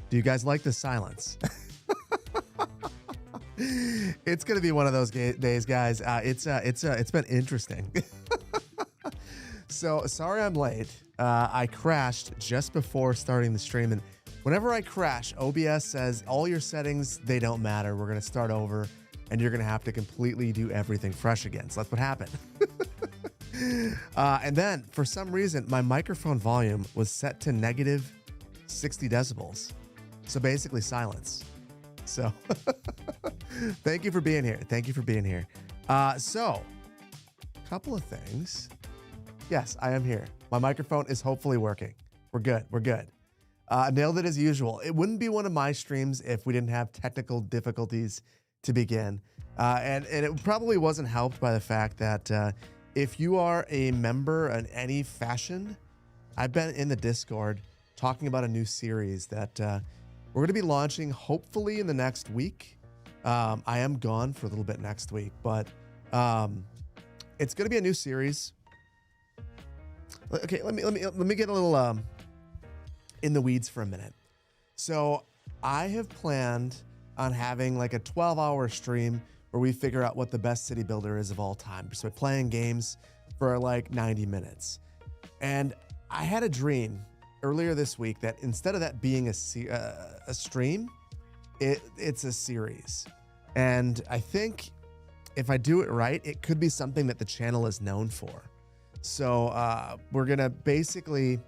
Do you guys like the silence? It's gonna be one of those days, guys. It's been interesting. So sorry I'm late. I crashed just before starting the stream, and whenever I crash, OBS says all your settings, they don't matter. We're gonna start over, and you're gonna have to completely do everything fresh again. So that's what happened. And then for some reason, my microphone volume was set to negative 60 decibels. So basically silence. So thank you for being here. Thank you for being here. So a couple of things. Yes, I am here. My microphone is hopefully working. We're good. We're good. Nailed it as usual. It wouldn't be one of my streams if we didn't have technical difficulties to begin. And it probably wasn't helped by the fact that if you are a member in any fashion, I've been in the Discord talking about a new series that we're going to be launching hopefully in the next week. I am gone for a little bit next week, but it's going to be a new series. Okay, let me get a little in the weeds for a minute. So I have planned on having like a 12-hour stream where we figure out what the best city builder is of all time. So we're playing games for like 90 minutes. And I had a dream earlier this week that instead of that being a stream, it's a series. And I think if I do it right, it could be something that the channel is known for. So we're gonna basically,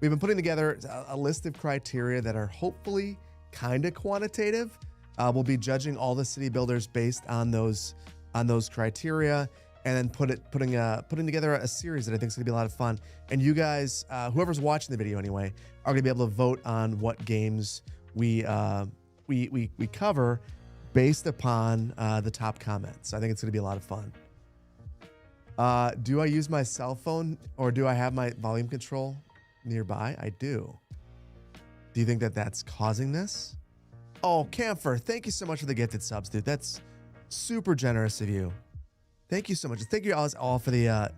we've been putting together a list of criteria that are hopefully kind of quantitative. We'll be judging all the city builders based on those criteria, and then putting together a series that I think is gonna be a lot of fun. And you guys, whoever's watching the video anyway, are gonna be able to vote on what games we cover based upon the top comments. I think it's gonna be a lot of fun. Do I use my cell phone or do I have my volume control nearby? I do. Do you think that that's causing this? Oh, Camphor, thank you so much for the gifted subs, dude. That's super generous of you. Thank you so much. Thank you all for the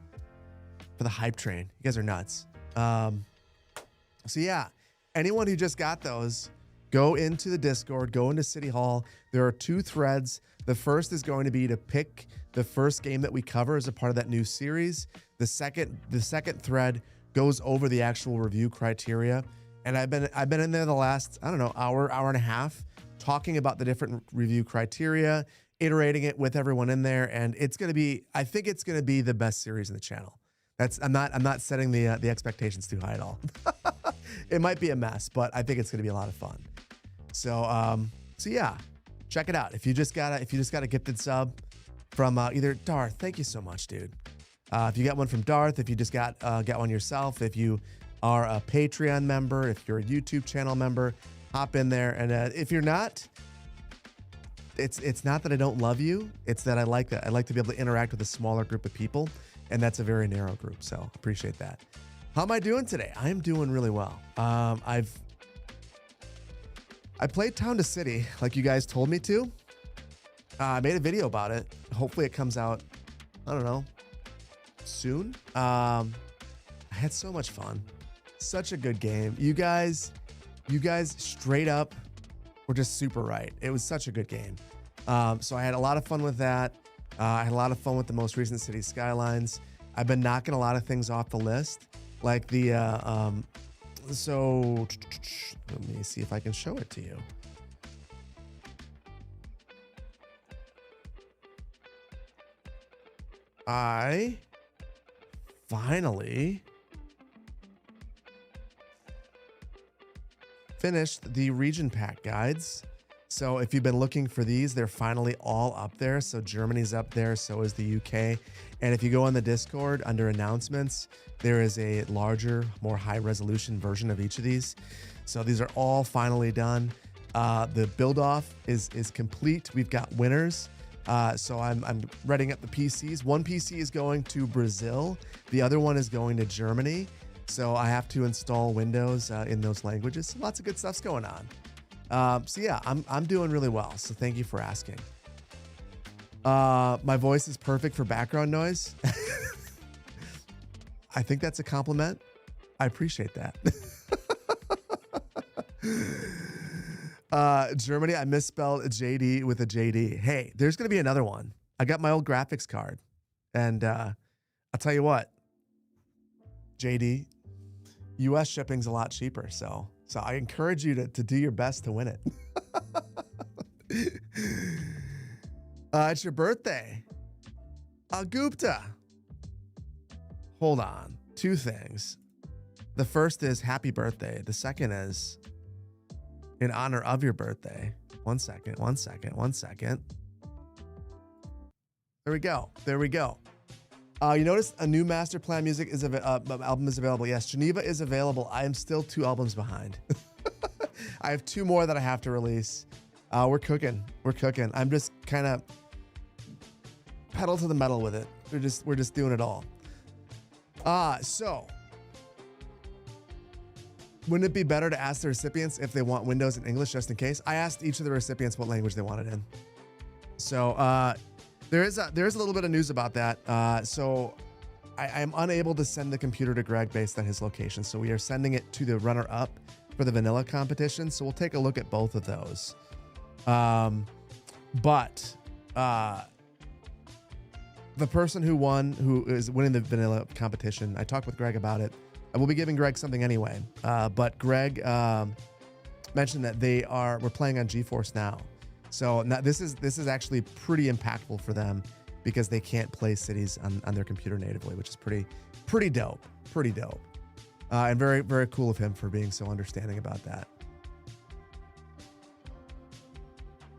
hype train. You guys are nuts. So yeah, anyone who just got those, go into the Discord, go into City Hall. There are 2 threads. The first is going to be to pick the first game that we cover as a part of that new series. The second thread goes over the actual review criteria. And I've been in there the last, I don't know, hour and a half talking about the different review criteria, iterating it with everyone in there, and it's going to be, I think it's going to be the best series in the channel. I'm not setting the expectations too high at all. It might be a mess, but I think it's going to be a lot of fun. So yeah, check it out. If you just got a gifted sub from either Darth, thank you so much, dude. If you got one from Darth, if you just got one yourself, if you are a Patreon member, if you're a YouTube channel member, hop in there. And if you're not, it's not that I don't love you. It's that I like that. I like to be able to interact with a smaller group of people, and that's a very narrow group. So appreciate that. How am I doing today? I am doing really well. I played Town to City like you guys told me to. I made a video about it. Hopefully it comes out, I don't know, soon. I had so much fun. Such a good game. You guys straight up were just super right. It was such a good game. So I had a lot of fun with that. I had a lot of fun with the most recent City Skylines. I've been knocking a lot of things off the list, like the so let me see if I can show it to you. I finally finished the region pack guides. So if you've been looking for these, they're finally all up there. So Germany's up there, so is the UK. And if you go on the Discord under announcements, there is a larger, more high resolution version of each of these. So these are all finally done. The build off is complete. We've got winners. So I'm readying up the PCs. One PC is going to Brazil. The other one is going to Germany. So I have to install Windows in those languages. So lots of good stuff's going on. So yeah, I'm doing really well. So thank you for asking. My voice is perfect for background noise. I think that's a compliment. I appreciate that. Germany, I misspelled JD with a JD. Hey, there's going to be another one. I got my old graphics card. And I'll tell you what, JD, US shipping's a lot cheaper. So I encourage you to do your best to win it. It's your birthday. Gupta. Hold on. Two things. The first is happy birthday. The second is in honor of your birthday. One second. There we go. You notice a new master plan music is album is available. Yes, Geneva is available. I am still 2 albums behind. I have 2 more that I have to release. We're cooking. I'm just kind of pedal to the metal with it. We're just doing it all. So wouldn't it be better to ask the recipients if they want Windows and English just in case? I asked each of the recipients what language they wanted in. So there is a little bit of news about that. So I am unable to send the computer to Greg based on his location. So we are sending it to the runner-up for the vanilla competition. So we'll take a look at both of those. But the person who is winning the vanilla competition, I talked with Greg about it. I will be giving Greg something anyway. But Greg mentioned that we're playing on GeForce Now. So now this is actually pretty impactful for them because they can't play cities on their computer natively, which is pretty dope. And very, very cool of him for being so understanding about that.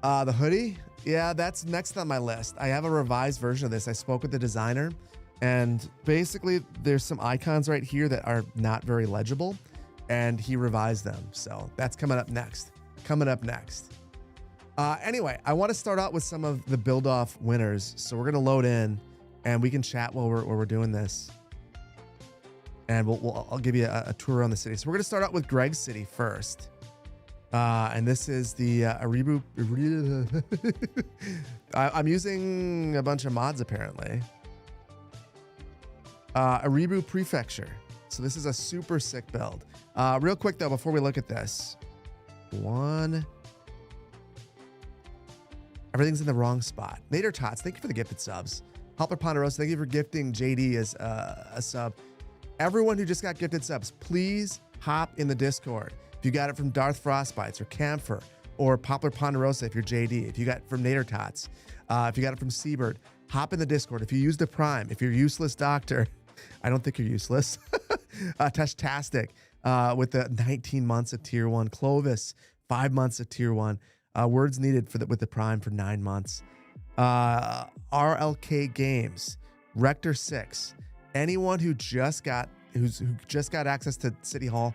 The hoodie, yeah, that's next on my list. I have a revised version of this. I spoke with the designer, and basically there's some icons right here that are not very legible, and he revised them. So that's coming up next. Anyway, I want to start out with some of the build-off winners. So we're going to load in, and we can chat while we're doing this. And I'll give you a tour around the city. So we're going to start out with Greg's city first. And this is the Aribu. I'm using a bunch of mods apparently. Aribu Prefecture. So this is a super sick build. Real quick though, before we look at this, everything's in the wrong spot. Nader Tots, thank you for the gifted subs. Hopper Ponderosa, thank you for gifting JD as a sub. Everyone who just got gifted subs, please hop in the Discord. If you got it from Darth Frostbites or Camphor or Poplar Ponderosa, if you're JD, if you got it from Nader Tots, if you got it from Seabird, hop in the Discord. If you use the Prime, if you're useless doctor, I don't think you're useless. Tashtastic with the 19 months of tier 1. Clovis, 5 months of tier 1. Words needed with the Prime for 9 months. RLK Games, Rector 6. Anyone who just got access to City Hall,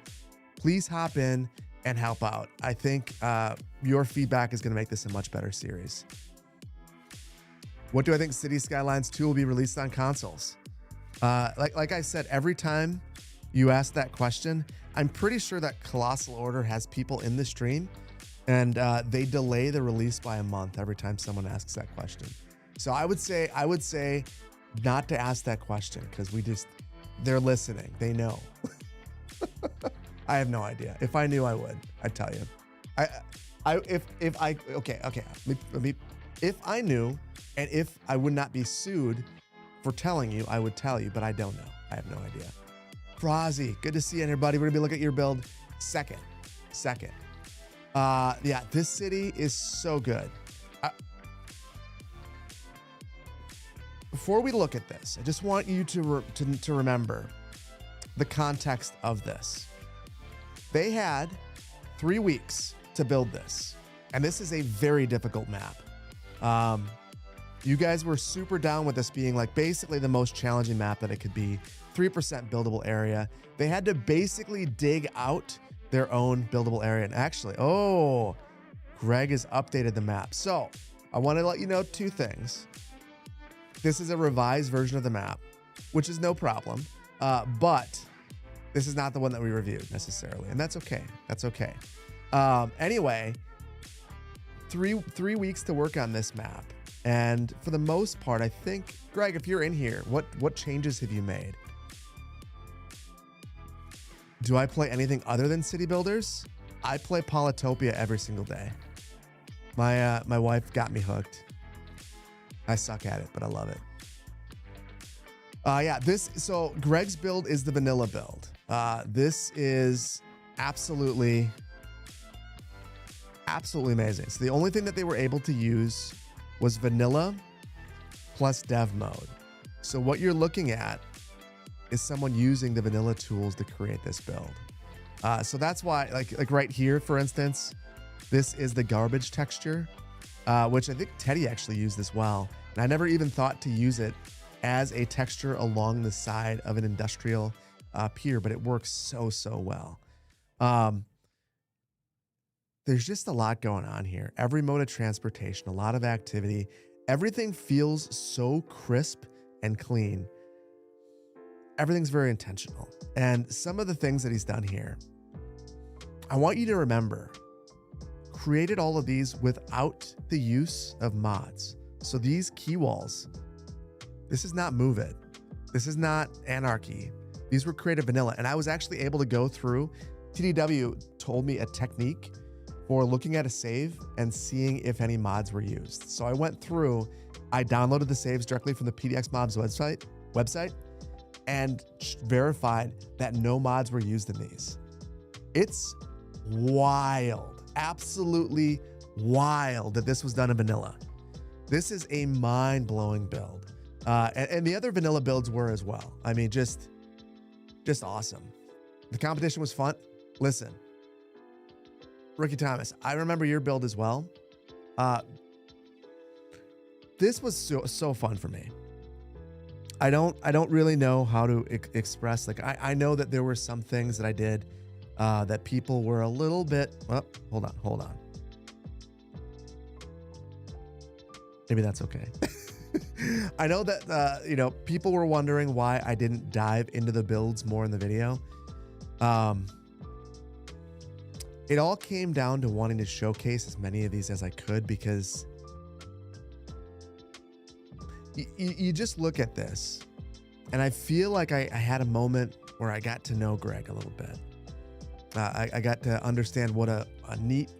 please hop in and help out. I think your feedback is going to make this a much better series. What do I think City Skylines 2 will be released on consoles? Like I said, every time you ask that question, I'm pretty sure that Colossal Order has people in the stream, and they delay the release by a month every time someone asks that question. So I would say not to ask that question because they're listening. They know. I have no idea. If I knew, I would. I'd tell you. If I knew, and if I would not be sued for telling you, I would tell you, but I don't know. I have no idea. Frazi, good to see everybody. We're gonna be looking at your build. Second. Yeah, this city is so good. Before we look at this, I just want you to remember the context of this. They had 3 weeks to build this, and this is a very difficult map. You guys were super down with this being like basically the most challenging map that it could be. 3% buildable area. They had to basically dig out their own buildable area. And actually, Greg has updated the map. So I want to let you know 2 things. This is a revised version of the map, which is no problem. But this is not the one that we reviewed necessarily, and that's okay. Anyway, three weeks to work on this map, and for the most part, I think, Greg, if you're in here, what changes have you made? Do I play anything other than City Builders? I play Polytopia every single day. My wife got me hooked. I suck at it, but I love it. Yeah, so Greg's build is the vanilla build. This is absolutely amazing. So the only thing that they were able to use was vanilla plus dev mode. So what you're looking at is someone using the vanilla tools to create this build. So that's why, like right here, for instance, this is the garbage texture, which I think Teddy actually used as well. And I never even thought to use it as a texture along the side of an industrial pier, but it works so well. There's just a lot going on here. Every mode of transportation, a lot of activity. Everything feels so crisp and clean. Everything's very intentional. And some of the things that he's done here, I want you to remember, created all of these without the use of mods. So these key walls, this is not Move It. This is not Anarchy. These were created vanilla. And I was actually able to go through, TDW told me a technique for looking at a save and seeing if any mods were used. So I went through, I downloaded the saves directly from the PDX Mobs website and verified that no mods were used in these. It's wild, absolutely wild that this was done in vanilla. This is a mind-blowing build. And the other vanilla builds were as well. I mean, just awesome. The competition was fun. Listen, Ricky Thomas, I remember your build as well. This was so fun for me. I don't really know how to express. Like, I know that there were some things that I did that people were a little bit. Well, hold on. Maybe that's okay. I know that people were wondering why I didn't dive into the builds more in the video. It all came down to wanting to showcase as many of these as I could, because you just look at this, and I feel like I had a moment where I got to know Greg a little bit. I got to understand what a neat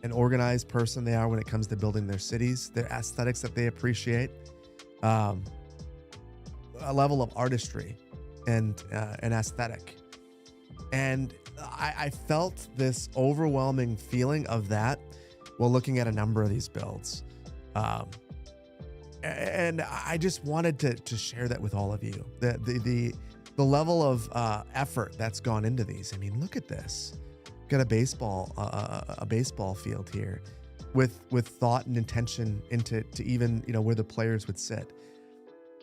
and organized person they are when it comes to building their cities, their aesthetics that they appreciate, a level of artistry and an aesthetic. And I felt this overwhelming feeling of that while looking at a number of these builds. And I just wanted to share that with all of you. The level of effort that's gone into these. I mean, look at this. Got a baseball field here with thought and intention into even where the players would sit.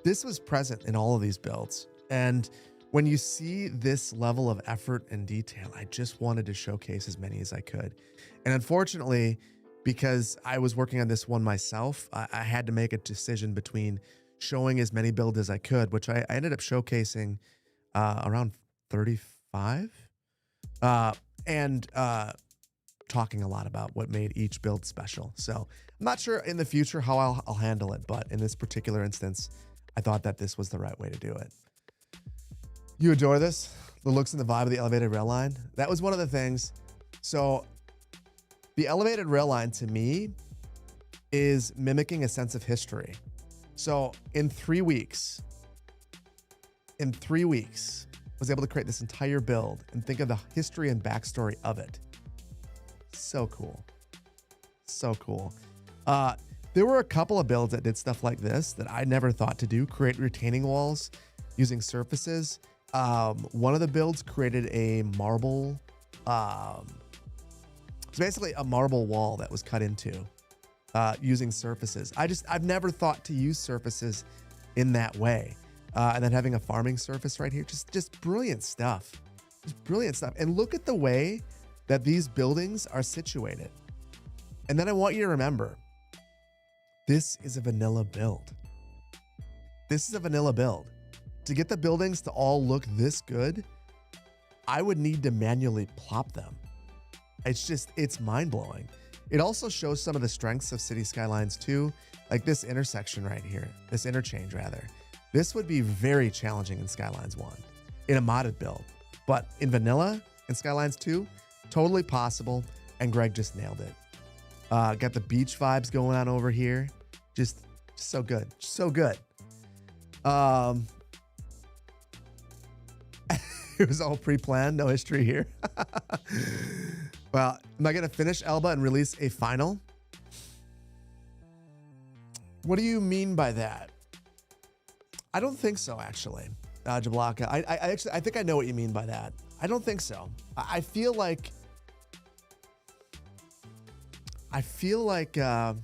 This was present in all of these builds. And when you see this level of effort and detail, I just wanted to showcase as many as I could. And unfortunately, because I was working on this one myself, I had to make a decision between showing as many builds as I could, which I ended up showcasing around 35 and talking a lot about what made each build special. So I'm not sure in the future how I'll handle it, but in this particular instance, I thought that this was the right way to do it. You adore this? The looks and the vibe of the elevated rail line? That was one of the things. So the elevated rail line to me is mimicking a sense of history. So in 3 weeks, I was able to create this entire build and think of the history and backstory of it. So cool. So cool. There were a couple of builds that did stuff like this that I never thought to do, create retaining walls using surfaces. One of the builds created a marble, it's basically a marble wall that was cut into using surfaces. I've never thought to use surfaces in that way. And then having a farming surface right here, just brilliant stuff. Just brilliant stuff. And look at the way that these buildings are situated. And then I want you to remember, this is a vanilla build. This is a vanilla build. To get the buildings to all look this good, I would need to manually plop them. It's mind-blowing. It also shows some of the strengths of City Skylines 2, like this intersection right here, this interchange rather. This would be very challenging in Skylines 1 in a modded build, but in vanilla in Skylines 2, Totally possible, and Greg just nailed it. Got the beach vibes going on over here. Just so good. So good. It was all pre-planned, no history here. Well, am I going to finish Elba and release a final? What do you mean by that? I don't think so, actually, Jablaka. I think I know what you mean by that. I don't think so. I feel like the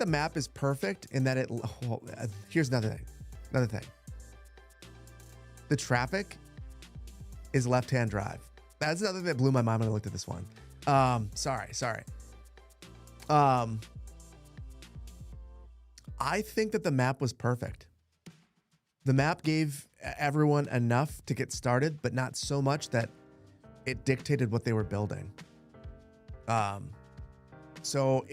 map is perfect in that it. Well, here's another thing. The traffic is left-hand drive. That's another thing that blew my mind when I looked at this one. Sorry. I think that the map was perfect. The map gave everyone enough to get started, but not so much that it dictated what they were building. So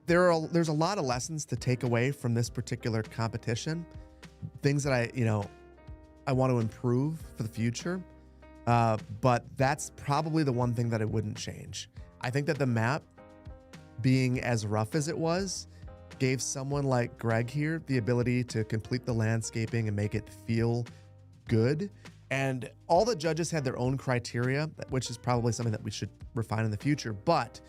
there's a lot of lessons to take away from this particular competition. Things that I want to improve for the future. But that's probably the one thing that I wouldn't change. I think that the map, being as rough as it was, gave someone like Greg here the ability to complete the landscaping and make it feel good. And all the judges had their own criteria, which is probably something that we should refine in the future. But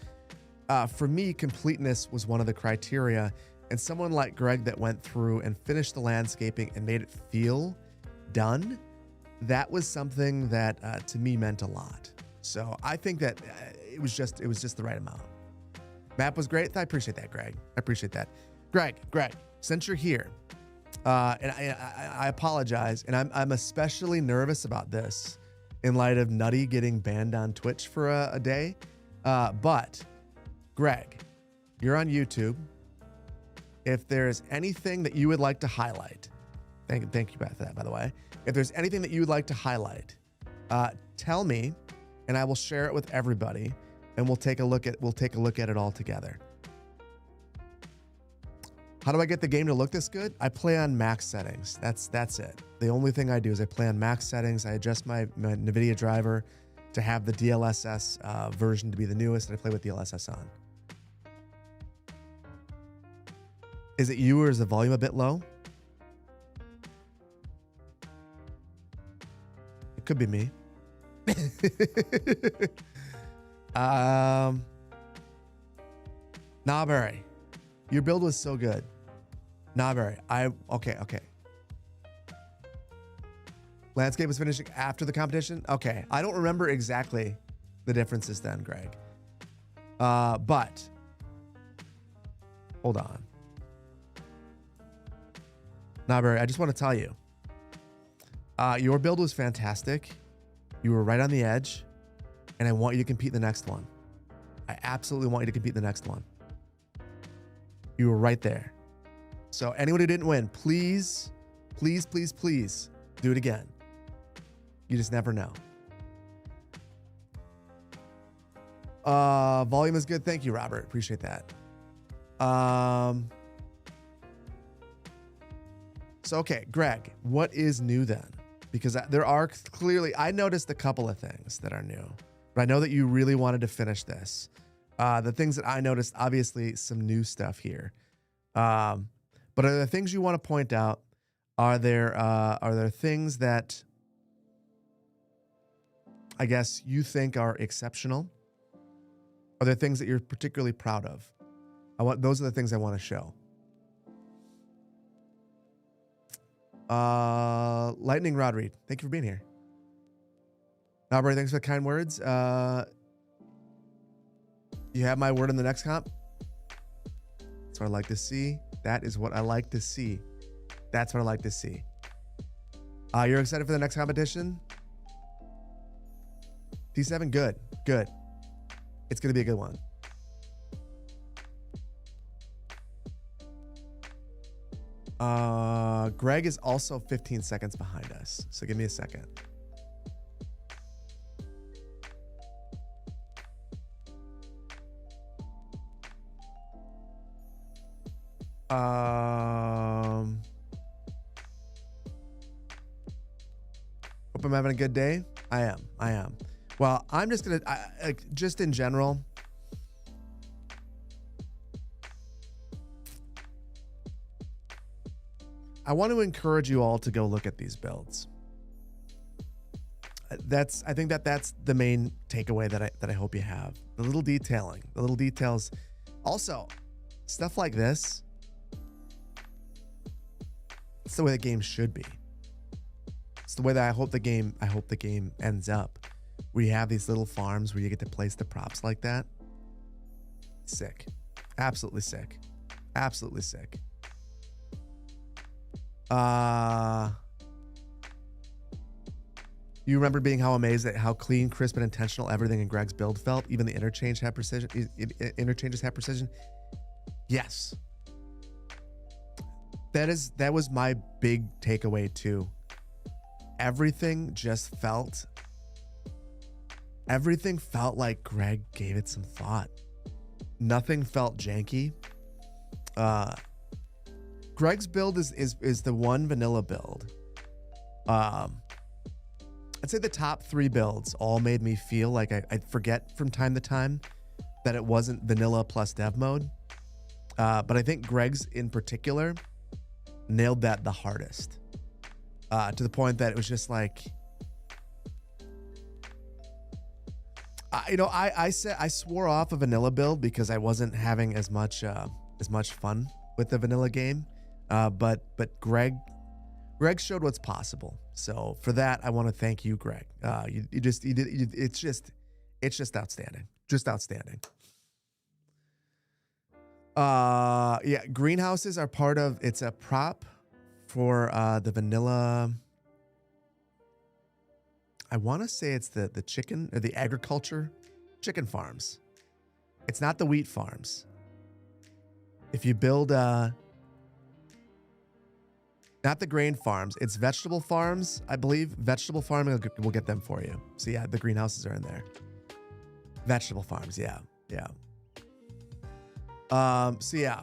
for me, completeness was one of the criteria. And someone like Greg that went through and finished the landscaping and made it feel done, that was something that to me meant a lot. So I think that it was just the right amount. Map was great. I appreciate that, Greg. I appreciate that. Greg, since you're here, and I apologize, and I'm especially nervous about this in light of Nutty getting banned on Twitch for a day. But Greg, you're on YouTube. If there's anything that you would like to highlight, thank you for that, by the way. If there's anything that you would like to highlight, tell me, and I will share it with everybody, and we'll take a look at it all together. How do I get the game to look this good? I play on max settings. That's it. The only thing I do is I play on max settings. I adjust my NVIDIA driver to have the DLSS version to be the newest, and I play with DLSS on. Is it you, or is the volume a bit low? It could be me. Nawberry, your build was so good. Nawberry, okay. Landscape was finishing after the competition. Okay, I don't remember exactly the differences then, Greg. But hold on. Nawberry, I just want to tell you, your build was fantastic. You were right on the edge, and I want you to compete in the next one. I absolutely want you to compete in the next one. You were right there. So anyone who didn't win, please do it again. You just never know. Volume is good. Thank you, Robert. Appreciate that. So, okay, Greg, what is new then? Because there are clearly, I noticed a couple of things that are new, but I know that you really wanted to finish this. The things that I noticed, obviously some new stuff here. But are there things you want to point out? Are there things that I guess you think are exceptional? Are there things that you're particularly proud of? Those are the things I want to show. Lightning Rod Reed, thank you for being here. Albert, thanks for the kind words. You have my word in the next comp. That's what I like to see. That is what I like to see. That's what I like to see. You're excited for the next competition? T7, good. It's going to be a good one. Greg is also 15 seconds behind us, so give me a second. hope I'm having a good day. I am. Well, I'm just going to, just in general, I want to encourage you all to go look at these builds. I think that's the main takeaway that I hope you have. The little detailing, the little details. Also, stuff like this, it's the way the game should be. It's the way that I hope the game ends up. Where you have these little farms where you get to place the props like that. Sick. Absolutely sick. Absolutely sick. You remember being how amazed at how clean, crisp, and intentional everything in Greg's build felt? Even the interchanges had precision. Yes. That was my big takeaway too. Everything felt like Greg gave it some thought. Nothing felt janky. Greg's build is the one vanilla build. I'd say the top 3 builds all made me feel like I'd forget from time to time that it wasn't vanilla plus dev mode. But I think Greg's in particular nailed that the hardest. To the point that it was just like, I swore off a vanilla build because I wasn't having as much fun with the vanilla game. But Greg showed what's possible. So for that, I want to thank you, Greg. It's just outstanding. Just outstanding. Yeah, greenhouses are part of, it's a prop for the vanilla. I want to say it's the chicken or the agriculture chicken farms. It's not the wheat farms. If you build not the grain farms, it's vegetable farms, I believe. Vegetable farming will get them for you. So yeah, the greenhouses are in there. Vegetable farms, yeah. So yeah,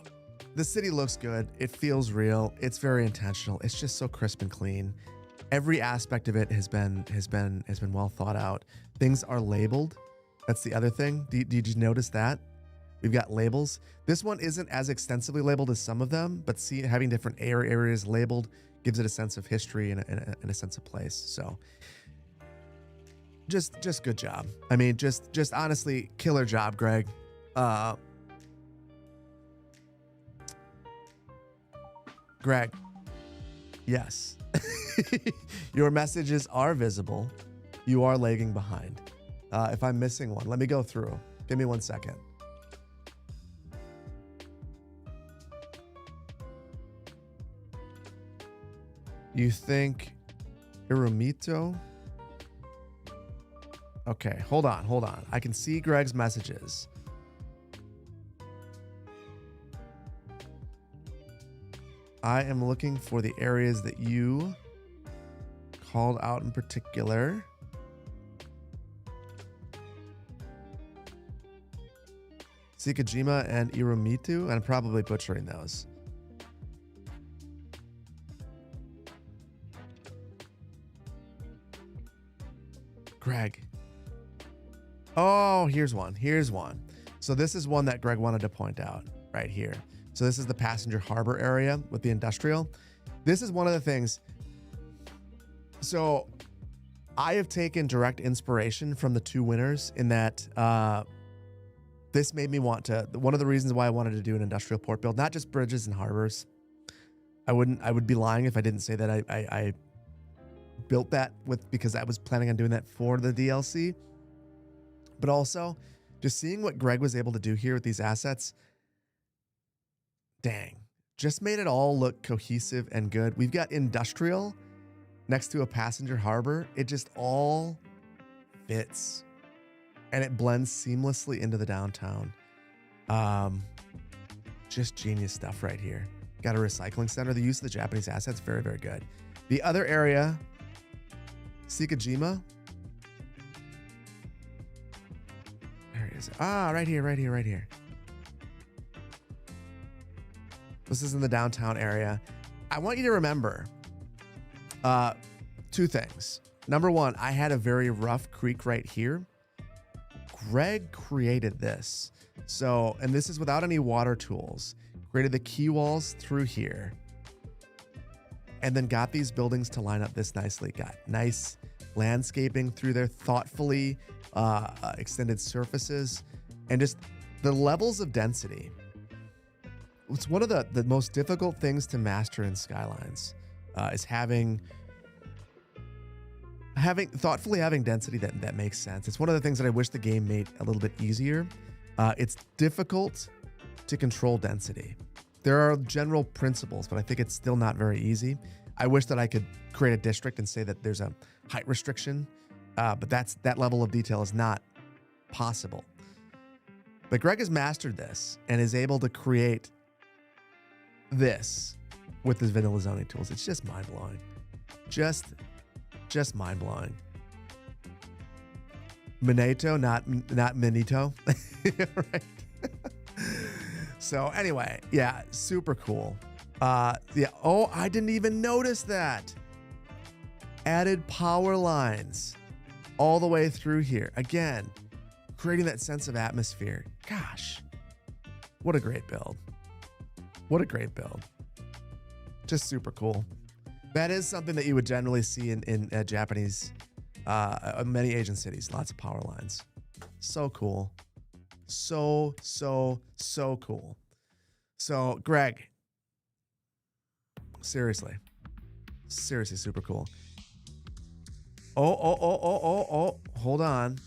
the city looks good. It feels real. It's very intentional. It's just so crisp and clean. Every aspect of it has been well thought out. Things are labeled. That's the other thing. Did you notice that? We've got labels. This one isn't as extensively labeled as some of them, but having different areas labeled gives it a sense of history and a sense of place. So just good job. I mean, just honestly, killer job, Greg. Greg, yes. Your messages are visible. You are lagging behind. If I'm missing one, let me go through. Give me 1 second. You think Irumito? Okay, hold on. I can see Greg's messages. I am looking for the areas that you called out in particular. Sikajima and Irumito, and I'm probably butchering those. Greg. Oh, here's one. So this is one that Greg wanted to point out right here. So this is the passenger harbor area with the industrial. This is one of the things. So I have taken direct inspiration from the 2 winners in that this made me want to, one of the reasons why I wanted to do an industrial port build, not just bridges and harbors. I would be lying if I didn't say that I built that because I was planning on doing that for the DLC. But also just seeing what Greg was able to do here with these assets. Dang, just made it all look cohesive and good. We've got industrial next to a passenger harbor. It just all fits and it blends seamlessly into the downtown. Just genius stuff right here. Got a recycling center. The use of the Japanese assets, very, very good. The other area, Sikajima. There it is. Ah, right here. This is in the downtown area. I want you to remember 2 things. Number one, I had a very rough creek right here. Greg created this. So, and this is without any water tools. Created the key walls through here. And then got these buildings to line up this nicely. Got nice landscaping through there, thoughtfully extended surfaces, and just the levels of density. It's one of the most difficult things to master in Skylines, is having thoughtfully having density that makes sense. It's one of the things that I wish the game made a little bit easier. It's difficult to control density. There are general principles, but I think it's still not very easy. I wish that I could create a district and say that there's a height restriction, but that level of detail is not possible. But Greg has mastered this and is able to create this with his vanilla zoning tools. It's just mind-blowing. Just mind-blowing. Minato, not Minito. Right? So anyway, yeah, super cool. Yeah. Oh, I didn't even notice that. Added power lines all the way through here. Again, creating that sense of atmosphere. Gosh, what a great build. What a great build. Just super cool. That is something that you would generally see in Japanese, many Asian cities. Lots of power lines. So cool. So cool. So, Greg, seriously super cool. Oh, hold on.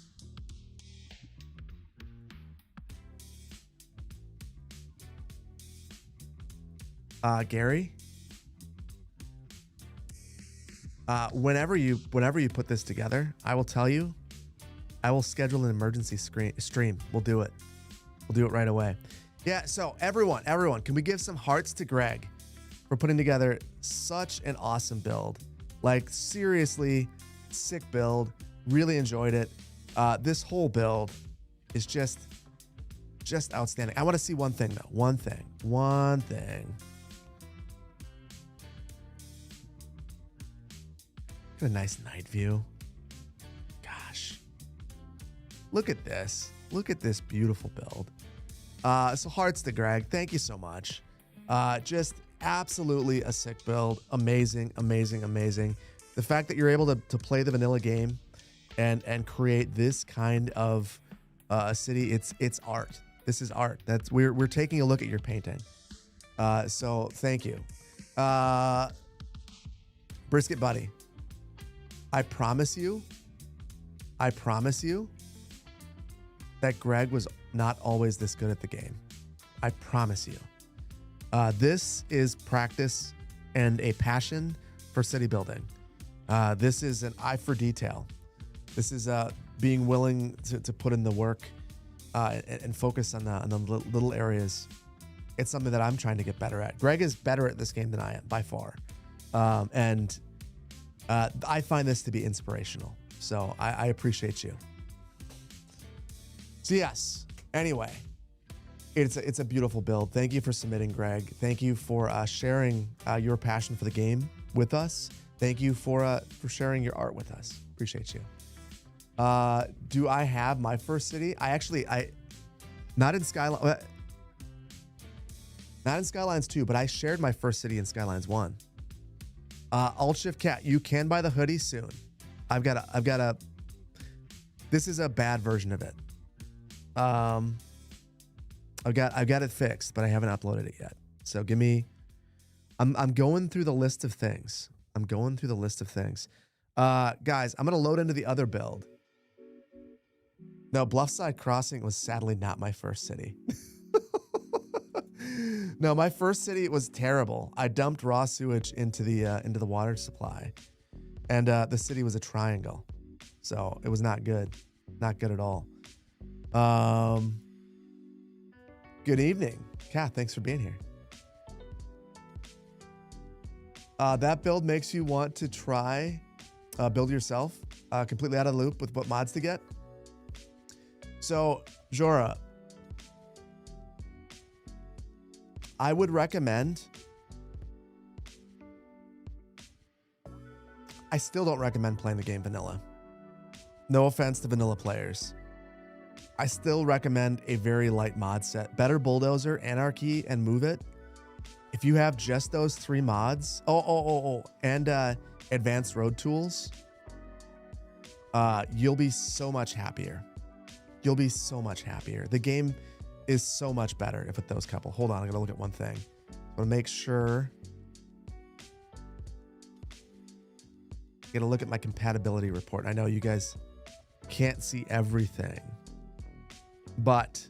Gary, whenever you put this together, I will tell you, I will schedule an emergency stream. We'll do it right away. Yeah. So everyone, can we give some hearts to Greg for putting together such an awesome build? Like, seriously, sick build. Really enjoyed it. This whole build is just outstanding. I want to see one thing though. One thing. Got a nice night view. Gosh. Look at this. Look at this beautiful build. So hearts to Greg. Thank you so much. Just absolutely a sick build. Amazing. The fact that you're able to play the vanilla game and create this kind of a city, it's art. This is art. We're taking a look at your painting. So thank you. Brisket Buddy. I promise you that Greg was not always this good at the game. I promise you. This is practice and a passion for city building. This is an eye for detail. This is being willing to put in the work and focus on the little areas. It's something that I'm trying to get better at. Greg is better at this game than I am, by far. And I find this to be inspirational. So I appreciate you. So yes, anyway, it's a beautiful build. Thank you for submitting, Greg. Thank you for sharing your passion for the game with us. Thank you for sharing your art with us. Appreciate you. Do I have my first city? Not in Skylines 2, but I shared my first city in Skylines 1. Alt Shift Cat, you can buy the hoodie soon. I've got a. This is a bad version of it. I've got it fixed, but I haven't uploaded it yet. So give me. I'm going through the list of things. Guys, I'm gonna load into the other build. No, Bluffside Crossing was sadly not my first city. No, my first city was terrible. I dumped raw sewage into the water supply, and the city was a triangle, so it was not good at all. Good evening, Kat. Thanks for being here. That build makes you want to try build yourself, completely out of the loop with what mods to get. So, Jora, I would recommend I still don't recommend playing the game vanilla. No offense to vanilla players. I still recommend a very light mod set. Better Bulldozer, Anarchy, and Move It. If you have just those 3 mods, and Advanced Road Tools, you'll be so much happier. You'll be so much happier. The game is so much better with those couple. Hold on, I gotta look at one thing. I'm gonna make sure. Gotta look at my compatibility report. I know you guys can't see everything, but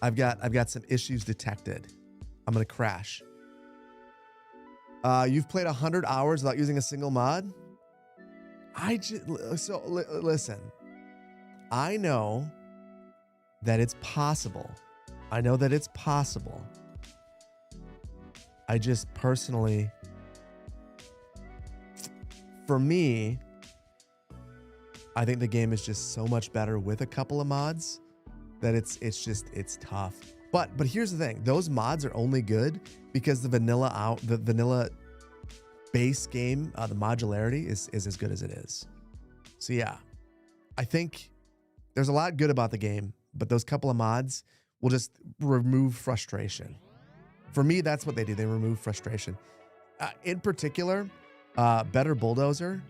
I've got some issues detected. I'm gonna crash. You've played 100 hours without using a single mod? Listen. I know that it's possible. I know that it's possible. I just personally, for me, I think the game is just so much better with a couple of mods that it's tough. But here's the thing: those mods are only good because the vanilla base game, the modularity is as good as it is. So yeah, I think there's a lot good about the game, but those couple of mods will just remove frustration. For me, that's what they do. They remove frustration. In particular, Better Bulldozer.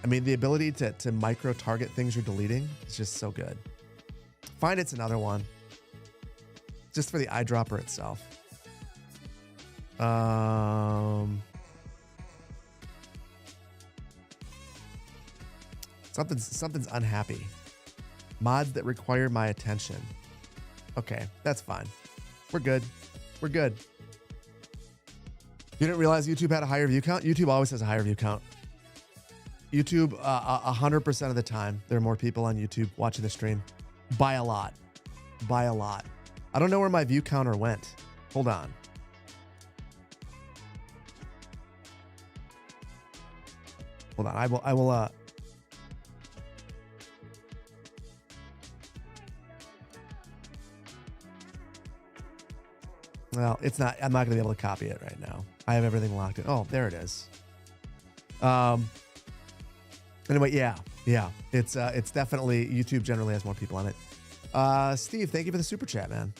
I mean, the ability to micro target things you're deleting is just so good. Find it's another one. Just for the eyedropper itself. Something's unhappy. Mods that require my attention. Okay, that's fine. We're good. We're good. You didn't realize YouTube had a higher view count? YouTube always has a higher view count. YouTube, 100% of the time, there are more people on YouTube watching the stream. By a lot. By a lot. I don't know where my view counter went. Hold on. Hold on. I will. Well, it's not. I'm not going to be able to copy it right now. I have everything locked in. Oh, there it is. Anyway, yeah. It's definitely YouTube generally has more people on it. Steve, thank you for the super chat, man.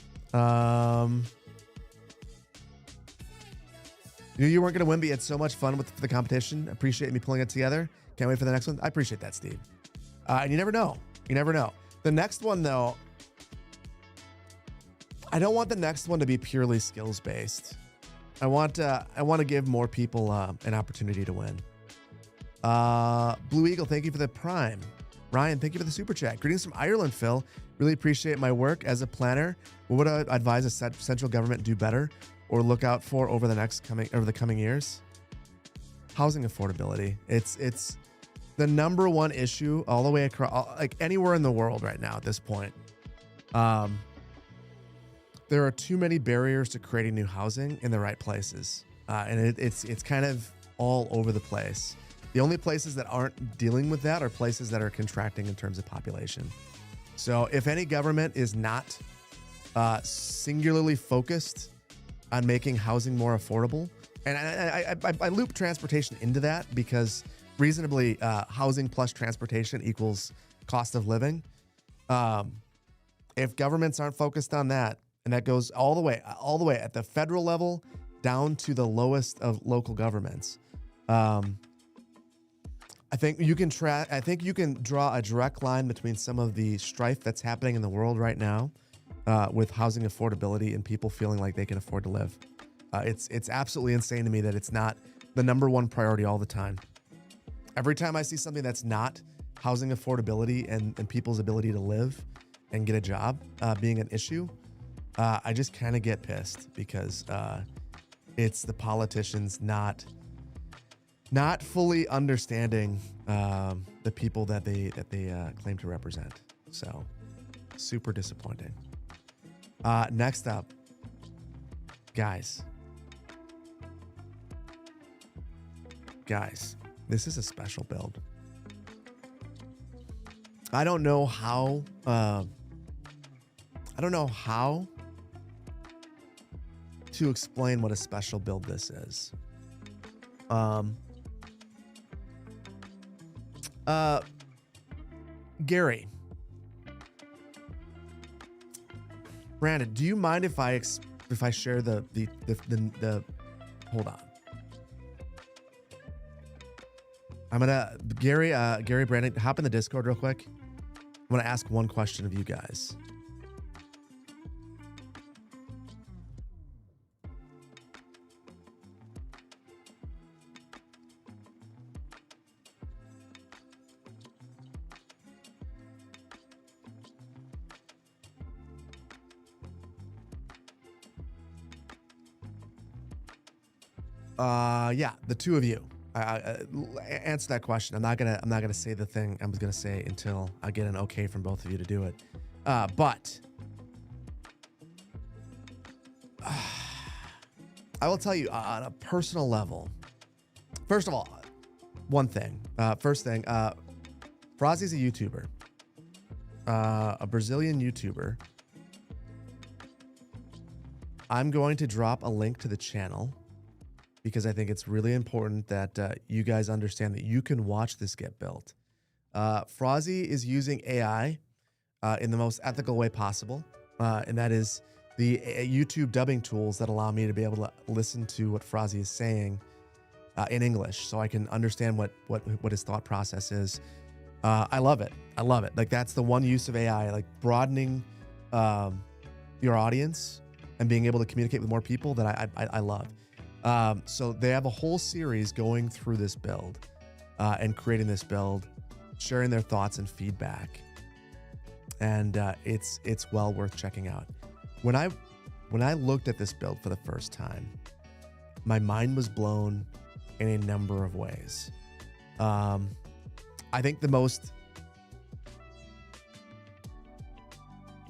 You knew you weren't going to win, but you had so much fun with the competition. Appreciate me pulling it together. Can't wait for the next one. I appreciate that, Steve. And you never know. You never know. The next one, though, I don't want the next one to be purely skills based. I want to give more people an opportunity to win. Blue Eagle, thank you for the Prime. Ryan, thank you for the super chat. Greetings from Ireland, Phil. Really appreciate my work as a planner. What would I advise a central government do better or look out for over the coming years? Housing affordability. It's the number one issue all the way across, like anywhere in the world right now at this point. There are too many barriers to creating new housing in the right places. And it's kind of all over the place. The only places that aren't dealing with that are places that are contracting in terms of population. So if any government is not singularly focused on making housing more affordable, and I loop transportation into that because reasonably housing plus transportation equals cost of living. If governments aren't focused on that, and that goes all the way at the federal level down to the lowest of local governments. I think you can draw a direct line between some of the strife that's happening in the world right now with housing affordability and people feeling like they can afford to live. It's absolutely insane to me that it's not the number one priority all the time. Every time I see something that's not housing affordability and people's ability to live and get a job being an issue, I just kind of get pissed because it's the politicians not fully understanding the people that they claim to represent. So super disappointing. Next up, guys, this is a special build. I don't know how to explain what a special build this is. Gary. Brandon, do you mind if I share the hold on. I'm gonna Gary Brandon, hop in the Discord real quick. I'm gonna ask one question of you guys. Yeah, the two of you. Answer that question. I'm not gonna say the thing I was gonna say until I get an okay from both of you to do it. But I will tell you on a personal level. First of all, one thing. First thing, Frozzy's a YouTuber, a Brazilian YouTuber. I'm going to drop a link to the channel, because I think it's really important that you guys understand that you can watch this get built. Frozzy is using AI in the most ethical way possible, and that is the YouTube dubbing tools that allow me to be able to listen to what Frozzy is saying in English, so I can understand what his thought process is. I love it. I love it. Like, that's the one use of AI, like broadening your audience and being able to communicate with more people that I love. So they have a whole series going through this build and creating this build, sharing their thoughts and feedback. And it's well worth checking out. When I looked at this build for the first time, my mind was blown in a number of ways. I think the most...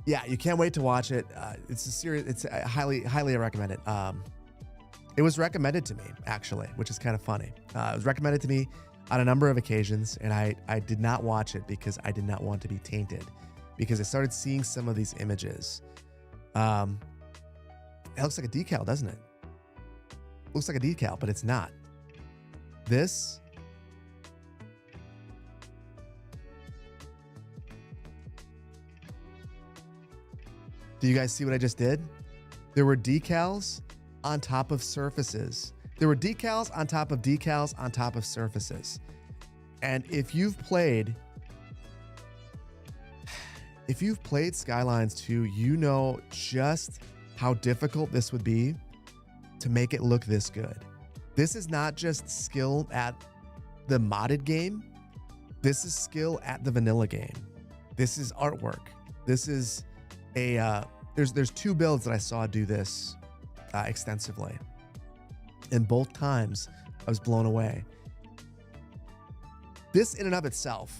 Yeah, you can't wait to watch it. It's a series. It's highly recommend it. It was recommended to me, actually, which is kind of funny. It was recommended to me on a number of occasions, and I did not watch it because I did not want to be tainted, because I started seeing some of these images. It looks like a decal, doesn't it? Looks like a decal, but it's not. This... Do you guys see what I just did? There were decals on top of surfaces. There were decals on top of decals on top of surfaces. And if you've played Skylines 2, you know just how difficult this would be to make it look this good. This is not just skill at the modded game. This is skill at the vanilla game. This is artwork. This is there's two builds that I saw do this extensively, and both times I was blown away. This in and of itself,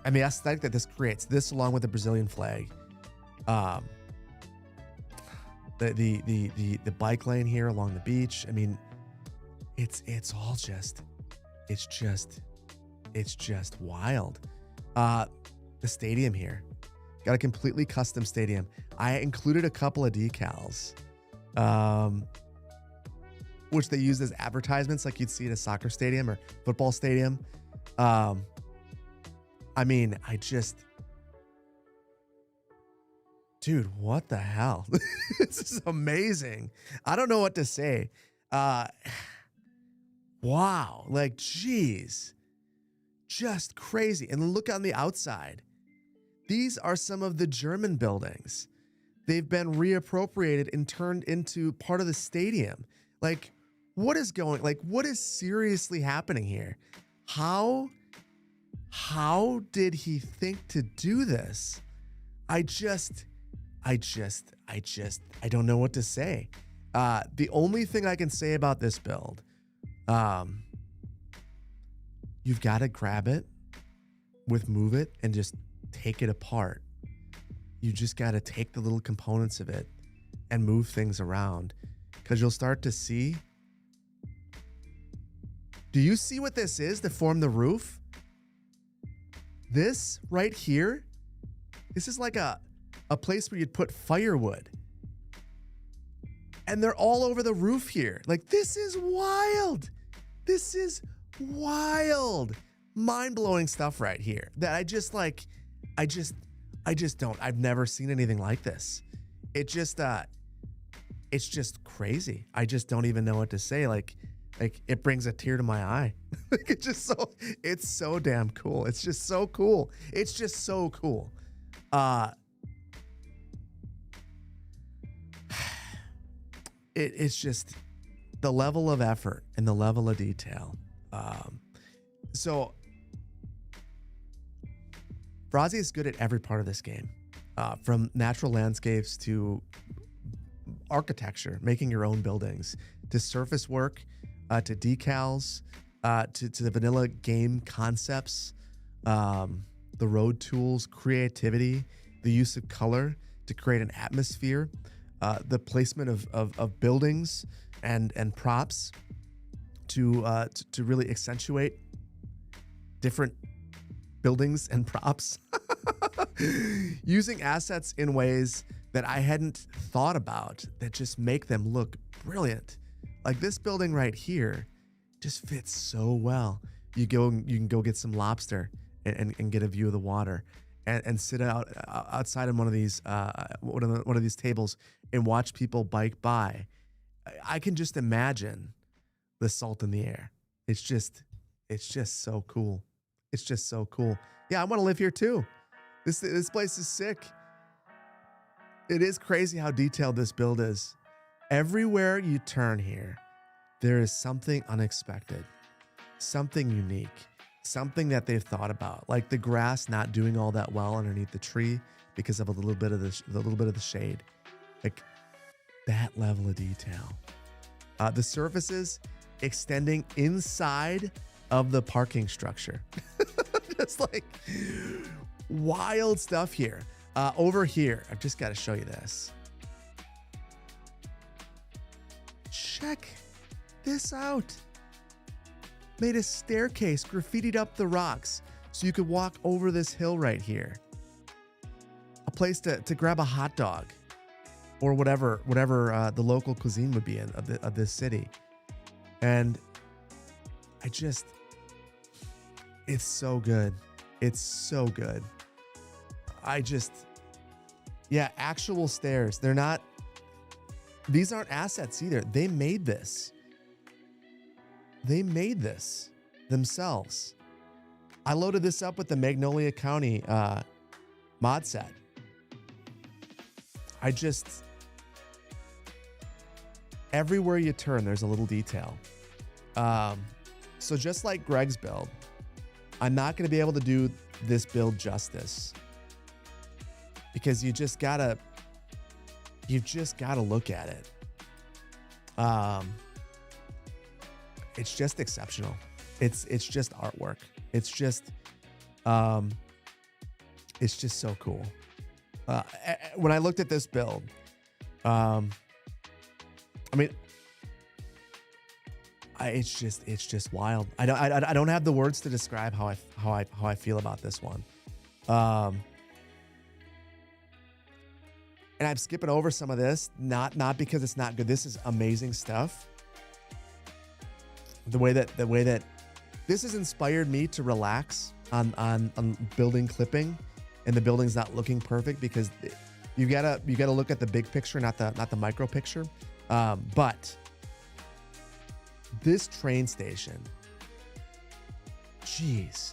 and the aesthetic that this creates, this along with the Brazilian flag, the bike lane here along the beach. I mean, it's just wild. The stadium here. Got a completely custom stadium. I included a couple of decals, which they used as advertisements, like you'd see at a soccer stadium or football stadium. I mean, dude, what the hell? This is amazing. I don't know what to say. Wow, like, geez, just crazy. And look on the outside. These are some of the German buildings. They've been reappropriated and turned into part of the stadium. Like, what is seriously happening here? How did he think to do this? I don't know what to say. The only thing I can say about this build, you've got to grab it with Move It and just take it apart. You just got to take the little components of it and move things around, because you'll start to see. Do you see what this is to form the roof? This right here, this is like a place where you'd put firewood. And they're all over the roof here. Like, this is wild. This is wild. mind-blowing stuff right here that I just like. I just don't. I've never seen anything like this. It's just crazy. I just don't even know what to say. Like it brings a tear to my eye. It's so damn cool. It's just so cool. It's just so cool. It's just the level of effort and the level of detail. So Frazzy is good at every part of this game, from natural landscapes to architecture, making your own buildings, to surface work, to decals, to the vanilla game concepts, the road tools, creativity, the use of color to create an atmosphere, the placement of buildings and props to really accentuate different buildings and props, using assets in ways that I hadn't thought about that just make them look brilliant. Like this building right here just fits so well. You can go get some lobster and get a view of the water and sit outside on one of these tables and watch people bike by. I can just imagine the salt in the air. It's just so cool. It's just so cool. Yeah, I want to live here too. This place is sick. It is crazy how detailed this build is. Everywhere you turn here, there is something unexpected, something unique, something that they've thought about, like the grass not doing all that well underneath the tree because of a little bit of the shade. Like that level of detail. The surfaces extending inside of the parking structure. Just like wild stuff here. Over here, I've just got to show you this. Check this out. Made a staircase, graffitied up the rocks so you could walk over this hill right here. A place to grab a hot dog or whatever the local cuisine would be of this city. And it's so good. It's so good. Actual stairs. These aren't assets either. They made this. They made this themselves. I loaded this up with the Magnolia County mod set. Everywhere you turn, there's a little detail. So just like Greg's build, I'm not going to be able to do this build justice because you've just gotta look at it. It's just exceptional. It's just artwork. It's just so cool. When I looked at this build, it's just wild. I don't have the words to describe how I feel about this one. And I'm skipping over some of this, not because it's not good. This is amazing stuff. The way that this has inspired me to relax on building clipping, and the building's not looking perfect because you gotta look at the big picture, not the micro picture. But this train station, jeez.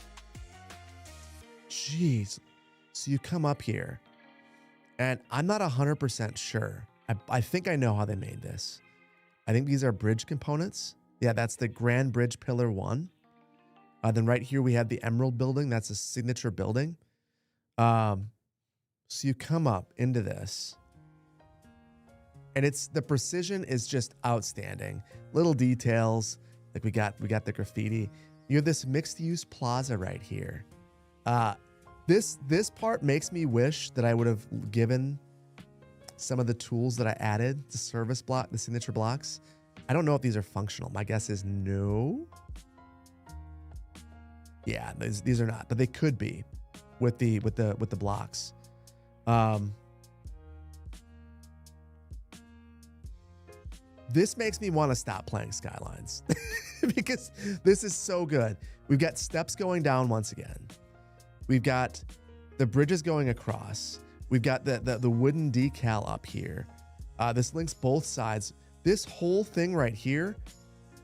So you come up here, and I'm not 100% sure. I think I know how they made this. I think these are bridge components. Yeah, that's the Grand Bridge Pillar 1. Then right here we have the Emerald Building. That's a signature building. So you come up into this, and the precision is just outstanding. Little details, like we got the graffiti. You have this mixed use plaza right here. This part makes me wish that I would have given some of the tools that I added, the service block, the signature blocks. I don't know if these are functional. My guess is no. Yeah, these are not, but they could be with the blocks. This makes me want to stop playing Skylines because this is so good. We've got steps going down once again. We've got the bridges going across. We've got the wooden decal up here. This links both sides. This whole thing right here.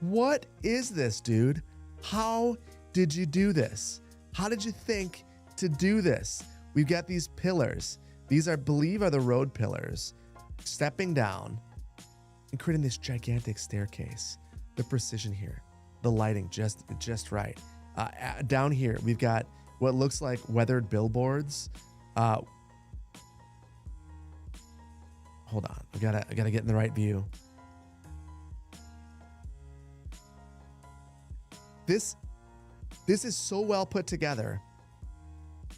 What is this, dude? How did you do this? How did you think to do this? We've got these pillars. These I believe are the road pillars. Stepping down and creating this gigantic staircase. The precision here, the lighting just right. Down here, we've got what looks like weathered billboards. Hold on, I gotta get in the right view. This is so well put together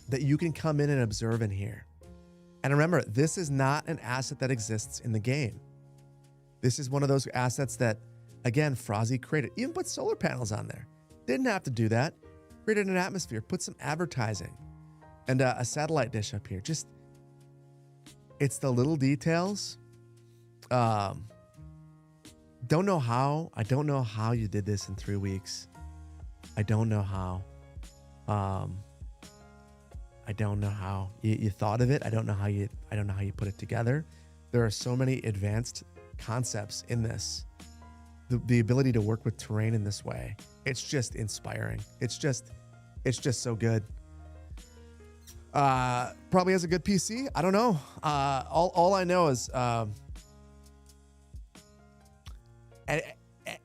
that you can come in and observe in here. And remember, this is not an asset that exists in the game. This is one of those assets that, again, Frozzy created. Even put solar panels on there. Didn't have to do that. Created an atmosphere. Put some advertising. And a satellite dish up here. Just, it's the little details. Don't know how. I don't know how you did this in 3 weeks. I don't know how. I don't know how you thought of it. I don't know how you put it together. There are so many advanced concepts in this. The ability to work with terrain in this way. It's just inspiring. It's just so good. Probably has a good PC. I don't know. All I know is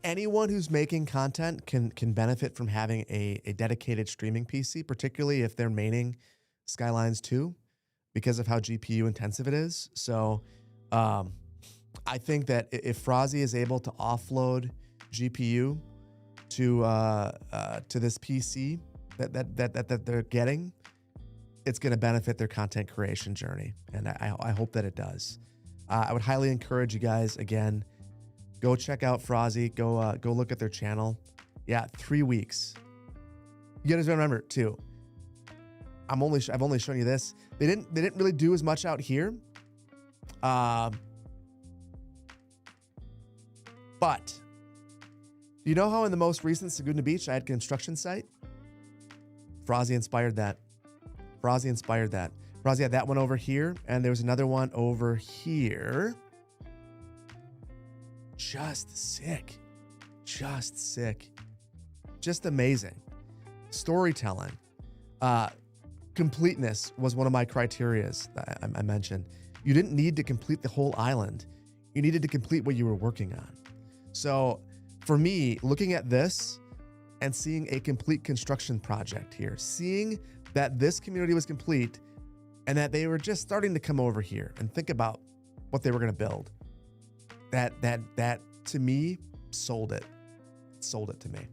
anyone who's making content can benefit from having a dedicated streaming PC, particularly if they're maining Skylines 2 because of how GPU intensive it is. So I think that if Frozzy is able to offload GPU to this PC that they're getting, it's going to benefit their content creation journey. And I hope that it does. I would highly encourage you guys, again, go check out Frozzy. Go look at their channel. Yeah, 3 weeks. You guys remember too. I've only shown you this. They didn't really do as much out here. But you know how in the most recent Saguna Beach I had construction site? Frozzy inspired that. Frozzy had that one over here, and there was another one over here. Just sick. Just amazing. Storytelling. Completeness was one of my criterias that I mentioned. You didn't need to complete the whole island. You needed to complete what you were working on. So for me, looking at this and seeing a complete construction project here, seeing that this community was complete and that they were just starting to come over here and think about what they were going to build, that to me sold it to me.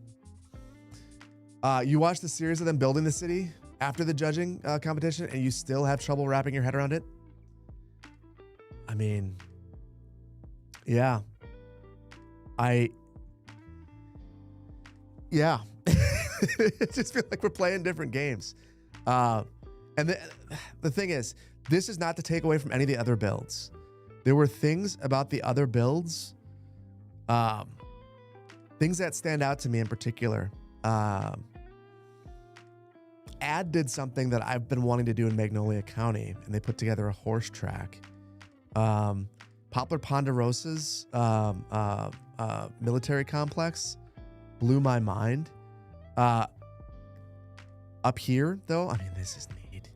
You watched the series of them building the city after the judging competition and you still have trouble wrapping your head around it? I mean, yeah. I just feel like we're playing different games. And the thing is, this is not to take away from any of the other builds. There were things about the other builds, things that stand out to me in particular. Ad did something that I've been wanting to do in Magnolia County, and they put together a horse track. Poplar Ponderosa's military complex blew my mind. Up here, though, I mean, this is neat.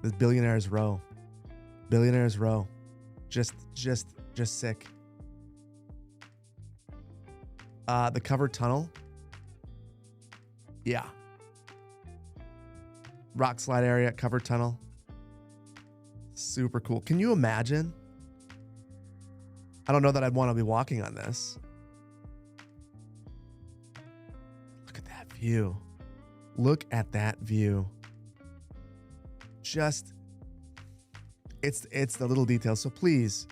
The Billionaires Row. Just sick. The covered tunnel. Yeah. Rock slide area, covered tunnel. Super cool. Can you imagine? I don't know that I'd want to be walking on this. Look at that view. Look at that view. Just, it's the little details. So please,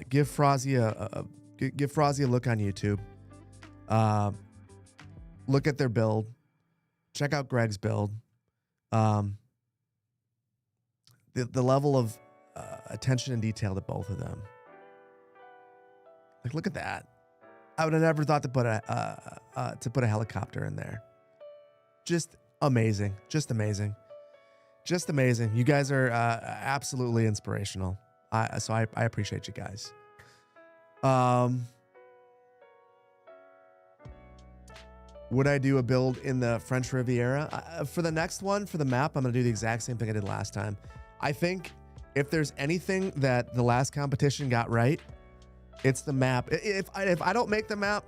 give Frozzy a look on YouTube. Look at their build. Check out Greg's build. The level of attention and detail to both of them. Like, look at that. I would have never thought to put a helicopter in there. Just amazing. Just amazing. Just amazing. You guys are absolutely inspirational. So I appreciate you guys. Would I do a build in the French Riviera? For the next one, for the map, I'm going to do the exact same thing I did last time. I think if there's anything that the last competition got right, it's the map. If I don't make the map,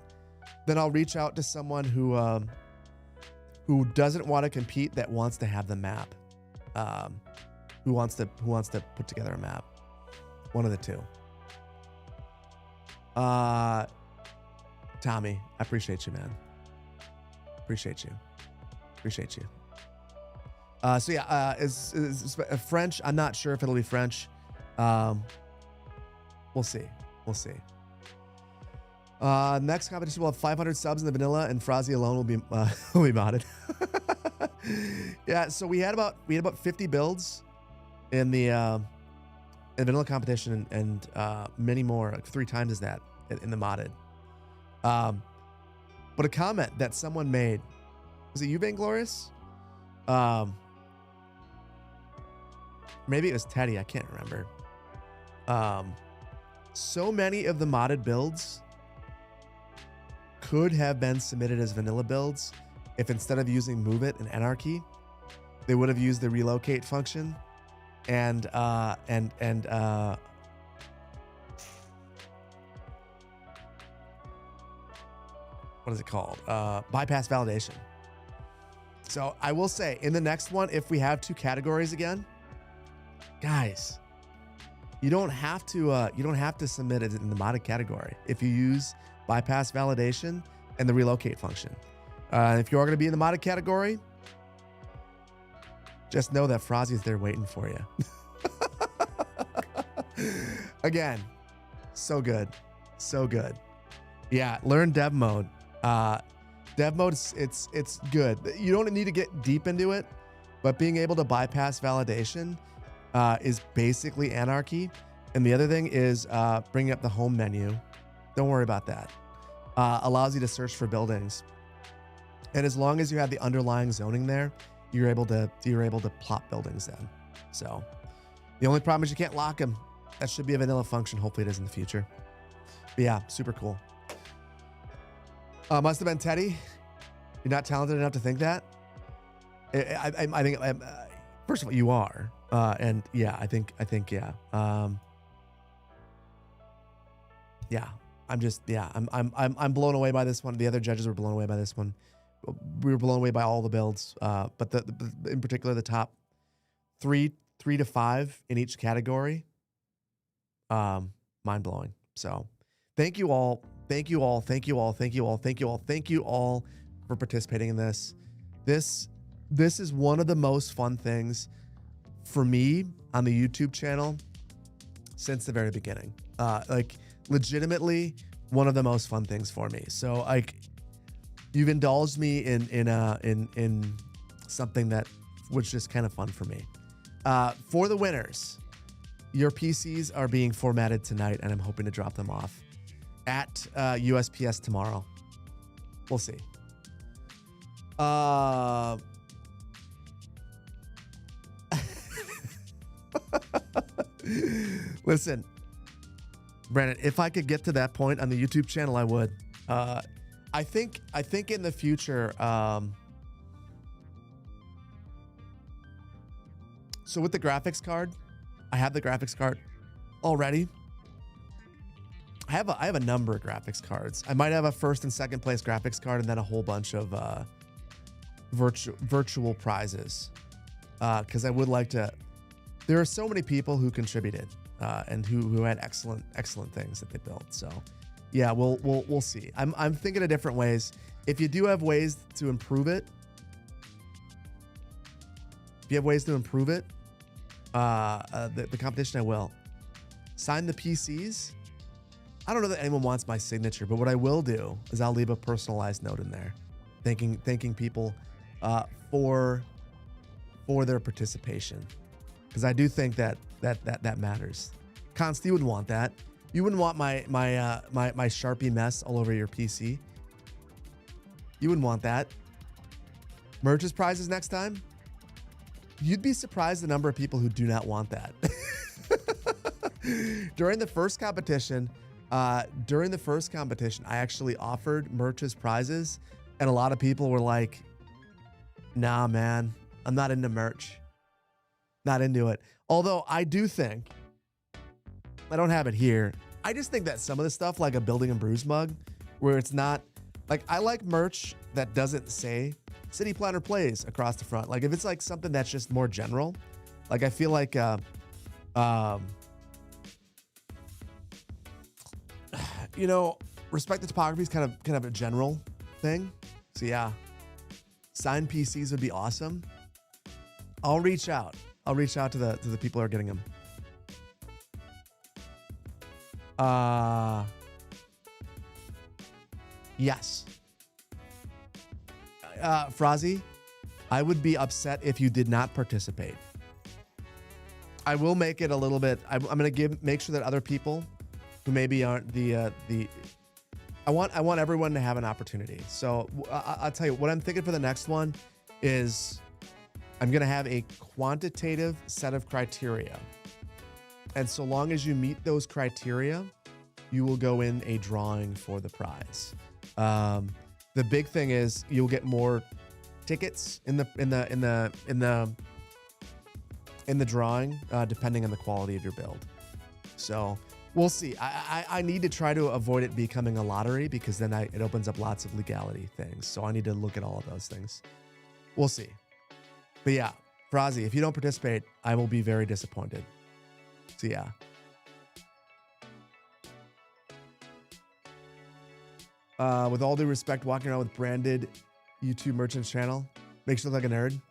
then I'll reach out to someone who doesn't want to compete, that wants to have the map. Who wants to put together a map. One of the two. Tommy, I appreciate you, man. Appreciate you. So yeah, is French. I'm not sure if it'll be French. We'll see. Next competition will have 500 subs in the vanilla, and Frazi alone will be modded. Yeah, so we had about 50 builds in the vanilla competition, and many more, like 3 times as that in the modded. But a comment that someone made, was it you, Vainglorious? Maybe it was Teddy, I can't remember. So many of the modded builds could have been submitted as vanilla builds if instead of using Move It and Anarchy, they would have used the relocate function and what is it called? Bypass validation. So I will say, in the next one, if we have 2 categories again, guys, you don't have to submit it in the modded category if you use bypass validation and the relocate function. If you are going to be in the modded category, just know that Frazi is there waiting for you. Again, so good. Yeah, learn dev mode. Dev mode, it's good. You don't need to get deep into it, but being able to bypass validation is basically anarchy. And the other thing is bringing up the home menu. Don't worry about that. Allows you to search for buildings. And as long as you have the underlying zoning there, you're able to plot buildings then. So the only problem is you can't lock them. That should be a vanilla function. Hopefully it is in the future. But yeah, super cool. Must have been Teddy. You're not talented enough to think that. I think first of all, you are. And yeah, I think yeah. Yeah, I'm blown away by this one. The other judges were blown away by this one. We were blown away by all the builds, but in particular the top 3 to 5 in each category. Mind blowing. So thank you all for participating in this. This is one of the most fun things for me on the YouTube channel since the very beginning. Like legitimately one of the most fun things for me. So like you've indulged me in something that was just kind of fun for me. For the winners, your PCs are being formatted tonight, and I'm hoping to drop them off at USPS tomorrow. We'll see. Listen, Brandon, if I could get to that point on the YouTube channel, I would. I think in the future, so with the graphics card, I have the graphics card already. I have a number of graphics cards. I might have a first and second place graphics card, and then a whole bunch of virtual prizes. Because I would like to. There are so many people who contributed and who had excellent things that they built. So yeah, we'll see. I'm thinking of different ways. If you do have ways to improve it, the competition, I will sign the PCs. I don't know that anyone wants my signature, but what I will do is I'll leave a personalized note in there, thanking people for their participation. because I do think that matters. Const, you wouldn't want that. You wouldn't want my Sharpie mess all over your PC. You wouldn't want that. Merch's prizes next time. You'd be surprised the number of people who do not want that. During the first competition, I actually offered Merch's prizes, and a lot of people were like, "Nah, man, I'm not into merch. Not into it." Although I do think, I don't have it here, I just think that some of the stuff, like a Building and Brews mug, where it's not, like, I like merch that doesn't say City Planner Plays across the front. Like, if it's like something that's just more general, like I feel like, you know, Respect the Topography is kind of a general thing. So yeah, signed PCs would be awesome. I'll reach out. I'll reach out to the people who are getting them. Yes. Frazi, I would be upset if you did not participate. I will make it a little bit. I'm gonna make sure that other people who maybe aren't I want everyone to have an opportunity. So I'll tell you what I'm thinking for the next one is I'm gonna have a quantitative set of criteria, and so long as you meet those criteria, you will go in a drawing for the prize. The big thing is you'll get more tickets in the drawing, depending on the quality of your build. So we'll see. I need to try to avoid it becoming a lottery, because then it opens up lots of legality things. So I need to look at all of those things. We'll see. But yeah, Frazi, if you don't participate, I will be very disappointed. So yeah. With all due respect, walking around with branded YouTube merchants channel makes you look like a nerd.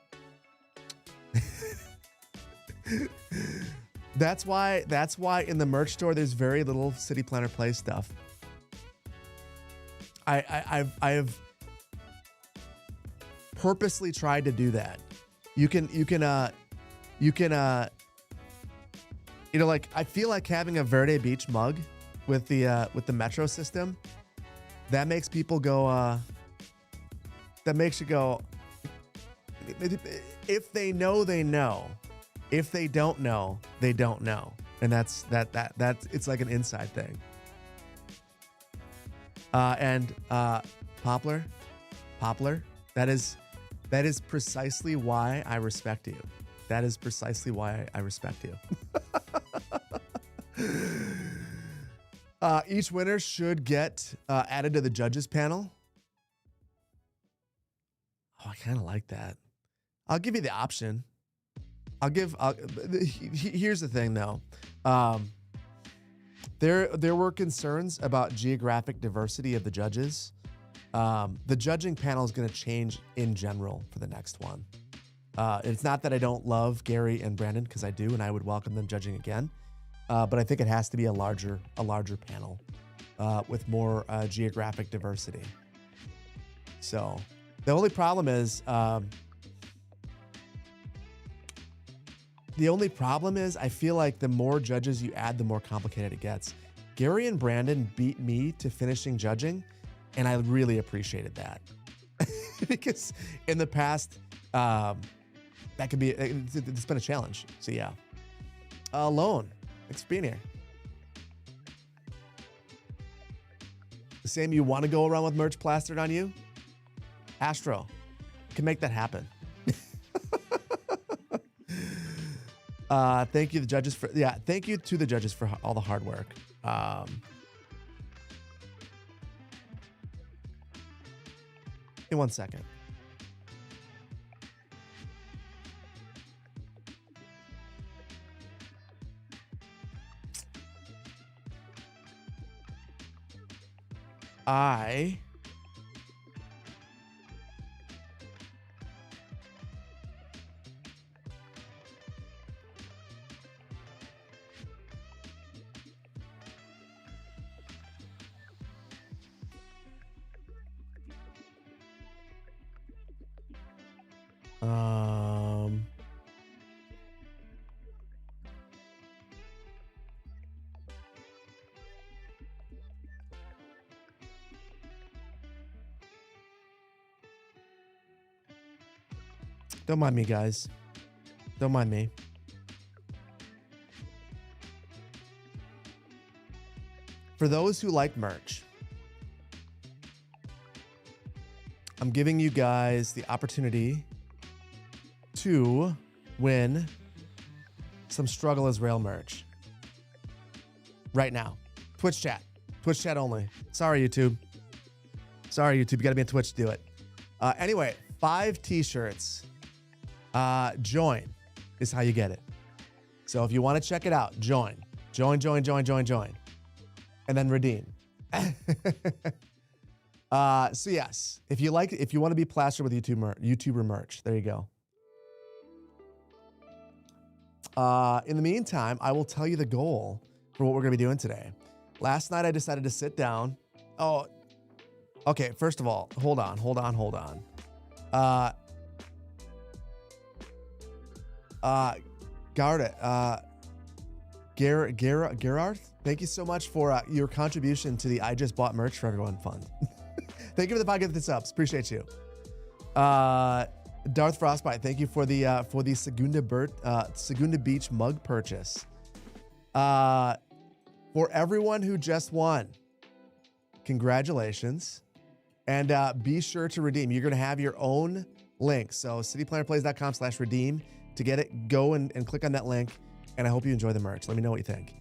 That's why in the merch store there's very little City Planner Play stuff. I have purposely tried to do that. You know, like, I feel like having a Verde Beach mug with the Metro system, that makes people go, that makes you go, if they know, they know. If they don't know, they don't know. And that's it's like an inside thing. And Poplar, that is precisely why I respect you. That is precisely why I respect you. Each winner should get added to the judges panel. Oh, I kind of like that. I'll give you the option. Here's the thing, though. There were concerns about geographic diversity of the judges. The judging panel is going to change in general for the next one. It's not that I don't love Gary and Brandon, because I do, and I would welcome them judging again. But I think it has to be a larger panel with more geographic diversity. So the only problem is I feel like the more judges you add, the more complicated it gets. Gary and Brandon beat me to finishing judging, and I really appreciated that. Because in the past, that could be, it's been a challenge. So yeah. Lone, thanks for being here. Sam, you want to go around with merch plastered on you? Astro can make that happen. Thank you, the judges, for thank you to the judges for all the hard work. In 1 second. I Don't mind me, guys. Don't mind me. For those who like merch, I'm giving you guys the opportunity to win some Struggle is Real merch right now. Twitch chat only. Sorry, YouTube. You gotta be on Twitch to do it. Anyway, 5 t-shirts. Join is how you get it. So if you want to check it out, join, and then redeem. So yes, if you want to be plastered with YouTuber merch, there you go. In the meantime, I will tell you the goal for what we're going to be doing today. Last night, I decided to sit down. Oh, okay. First of all, hold on. Gerard, thank you so much for your contribution to the I Just Bought Merch for Everyone fund. Thank you for the 5 gifted subs. Appreciate you. Darth Frostbite, thank you for the Segunda Beach mug purchase. For everyone who just won, congratulations. And be sure to redeem. You're going to have your own link. So cityplannerplays.com/redeem. To get it, go and click on that link. And I hope you enjoy the merch. Let me know what you think.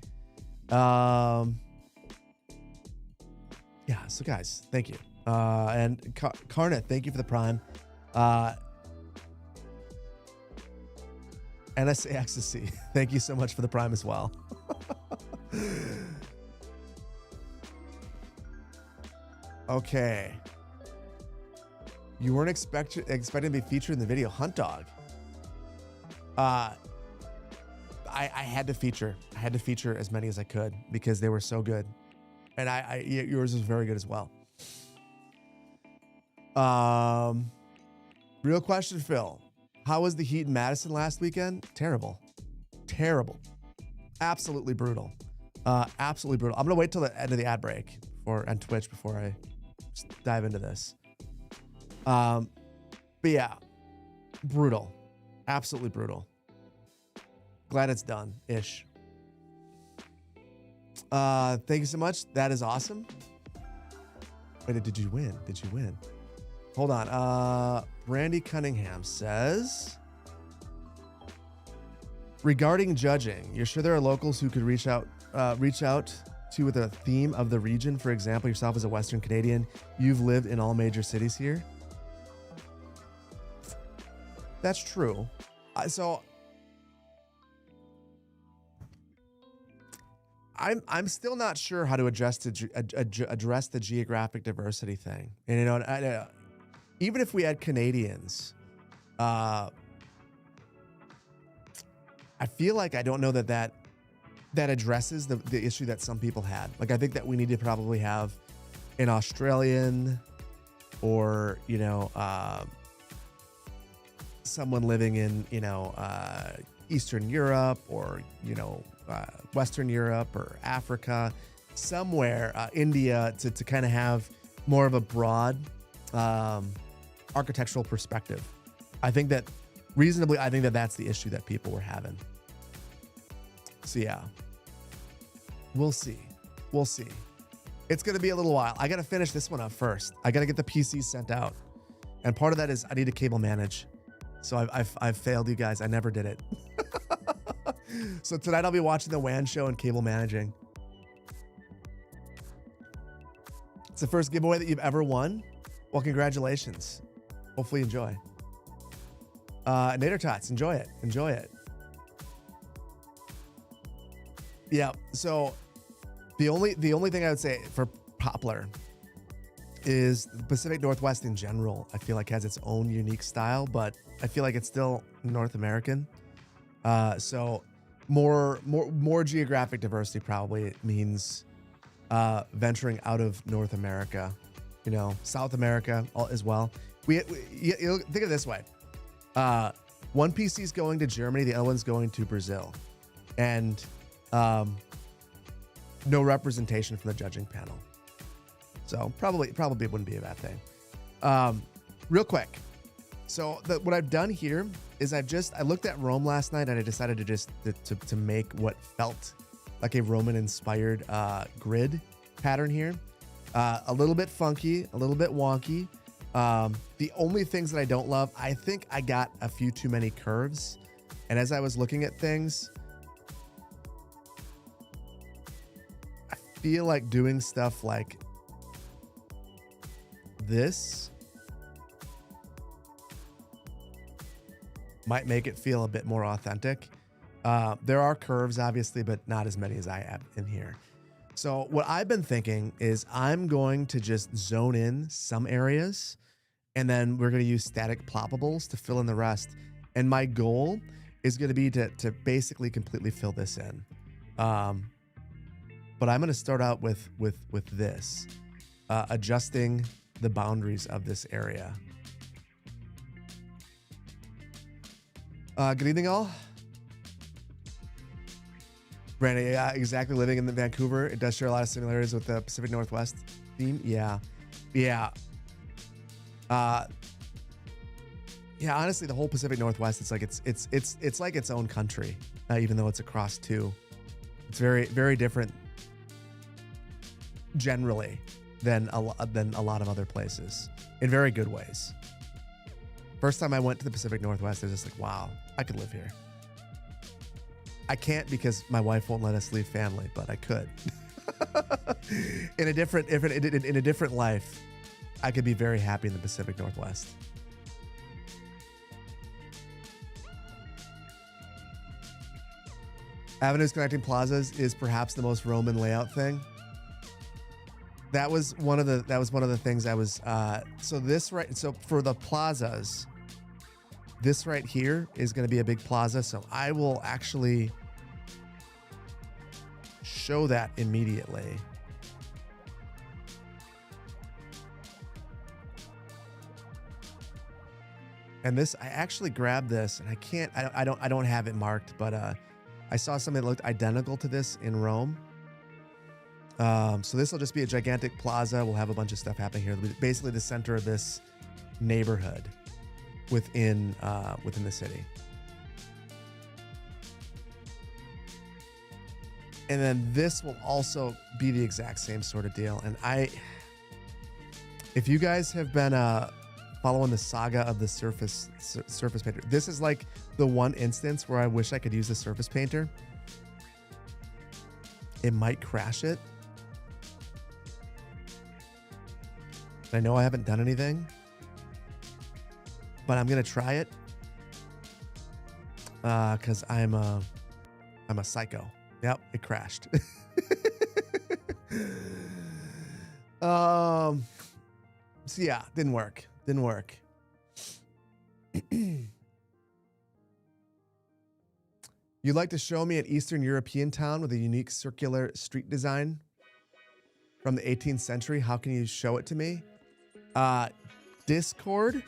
Yeah, so guys, thank you. And Karneth, thank you for the Prime. NSA Ecstasy, thank you so much for the Prime as well. Okay. You weren't expecting to be featured in the video. Hunt Dog. I had to feature as many as I could because they were so good. And yours was very good as well. Real question, Phil. How was the heat in Madison last weekend? Terrible. Absolutely brutal. I'm going to wait till the end of the ad break on Twitch before I just dive into this. But yeah, brutal. Absolutely brutal. Glad it's done-ish. Thank you so much. That is awesome. Wait, did you win? Hold on. Brandy Cunningham says, regarding judging, you're sure there are locals who could reach out to with a theme of the region? For example, yourself as a Western Canadian, you've lived in all major cities here. That's true. So I'm still not sure how to address the geographic diversity thing. And even if we had Canadians, I feel like I don't know that addresses the issue that some people had. Like, I think that we need to probably have an Australian or someone living in Eastern Europe or Western Europe or Africa, somewhere, India, to kind of have more of a broad architectural perspective. I think that that's the issue that people were having. So yeah, we'll see. It's going to be a little while. I got to finish this one up first. I got to get the PCs sent out. And part of that is I need to cable manage. So I've failed you guys. I never did it. So tonight I'll be watching the WAN show and cable managing. It's the first giveaway that you've ever won. Well, congratulations. Hopefully you enjoy. Nader Tots, enjoy it. Yeah, so the only thing I would say for Poplar is the Pacific Northwest in general, I feel like has its own unique style, but I feel like it's still North American. So more geographic diversity probably means venturing out of North America, South America as well. We think of it this way. One PC is going to Germany, the other one's going to Brazil. And no representation from the judging panel. So probably wouldn't be a bad thing. Real quick. So what I've done here is I looked at Rome last night and I decided to just to make what felt like a Roman inspired grid pattern here. A little bit funky, a little bit wonky. The only things that I don't love, I think I got a few too many curves. And as I was looking at things, I feel like doing stuff like this might make it feel a bit more authentic. There are curves, obviously, but not as many as I have in here. So what I've been thinking is I'm going to just zone in some areas, and then we're going to use static ploppables to fill in the rest. And my goal is going to be to basically completely fill this in. But I'm going to start out with this, adjusting the boundaries of this area. Good evening, all. Brandon, yeah, exactly. Living in Vancouver, it does share a lot of similarities with the Pacific Northwest theme. Yeah. Honestly, the whole Pacific Northwest, it's like its own country, even though it's across two. It's very, very different generally than a lot of other places in very good ways. First time I went to the Pacific Northwest, I was just like, wow, I could live here. I can't because my wife won't let us leave family, but I could. in a different life, I could be very happy in the Pacific Northwest. Avenues connecting plazas is perhaps the most Roman layout thing. That was one of the things I was so for the plazas, this right here is going to be a big plaza, so I will actually show that immediately. And this, I actually grabbed this, and I don't have it marked, but I saw something that looked identical to this in Rome. So this will just be a gigantic plaza. We'll have a bunch of stuff happening here. Basically the center of this neighborhood within the city. And then this will also be the exact same sort of deal. And if you guys have been following the saga of the surface painter, this is like the one instance where I wish I could use the surface painter. It might crash it. I know I haven't done anything, but I'm gonna try it because I'm a psycho. Yep, it crashed. So yeah, didn't work. You'd like to show me an Eastern European town with a unique circular street design from the 18th century. How can you show it to me? Discord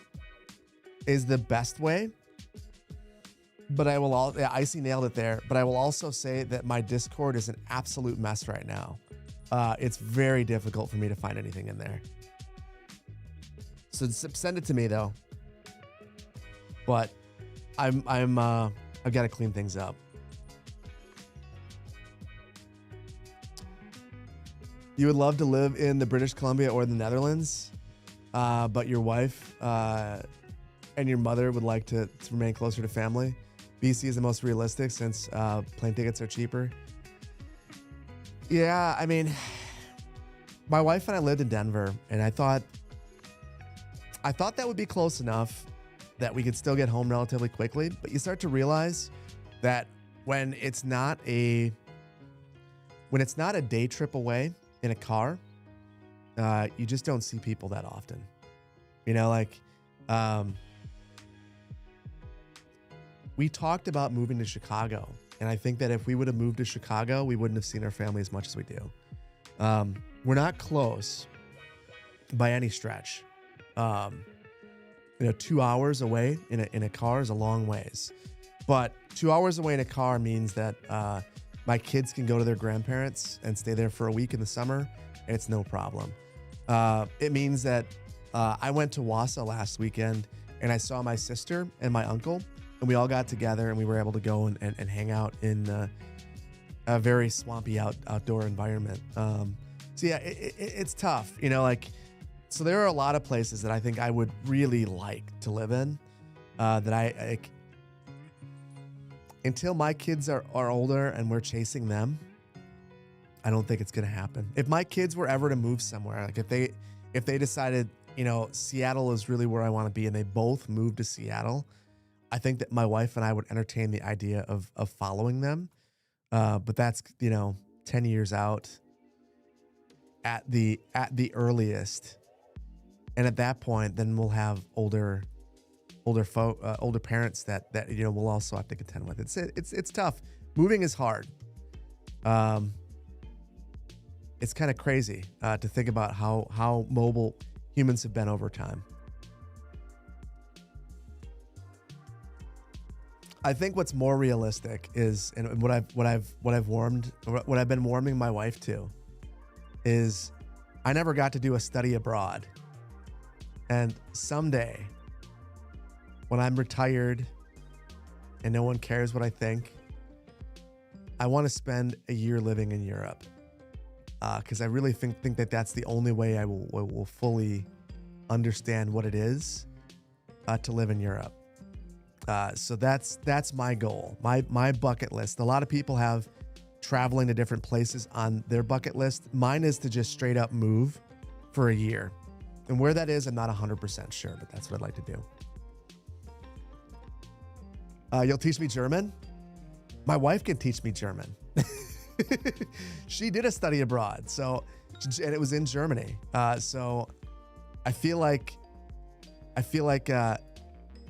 is the best way, but Icy nailed it there. But I will also say that my Discord is an absolute mess right now. It's very difficult for me to find anything in there. So send it to me though. But I've got to clean things up. You would love to live in the British Columbia or the Netherlands, but your wife and your mother would like to remain closer to family. BC is the most realistic since plane tickets are cheaper. Yeah, I mean, my wife and I lived in Denver, and I thought that would be close enough that we could still get home relatively quickly. But you start to realize that when it's not a day trip away in a car, you just don't see people that often. You know, like we talked about moving to Chicago, and I think that if we would have moved to Chicago, we wouldn't have seen our family as much as we do. We're not close by any stretch. 2 hours away in a car is a long ways, but 2 hours away in a car means that my kids can go to their grandparents and stay there for a week in the summer, and it's no problem. It means that I went to Wausau last weekend, and I saw my sister and my uncle, and we all got together and we were able to go and hang out in a very swampy outdoor environment. So yeah, it's tough, you know, like, so there are a lot of places that I think I would really like to live in, that I until my kids are older and we're chasing them, I don't think it's going to happen. If my kids were ever to move somewhere, like if they decided, you know, Seattle is really where I want to be, and they both moved to Seattle, I think that my wife and I would entertain the idea of following them. But that's, you know, 10 years out at the earliest. And at that point, then we'll have older parents that, you know, we'll also have to contend with. It's tough. Moving is hard. It's kind of crazy to think about how mobile humans have been over time. I think what's more realistic is, and what I've been warming my wife to, is I never got to do a study abroad, and someday, when I'm retired, and no one cares what I think, I want to spend a year living in Europe, because I really think that that's the only way I will fully understand what it is to live in Europe. So that's my goal, my bucket list. A lot of people have traveling to different places on their bucket list. Mine is to just straight up move for a year. And where that is, I'm not 100% sure, but that's what I'd like to do. You'll teach me German? My wife can teach me German. She did a study abroad, and it was in Germany. So I feel like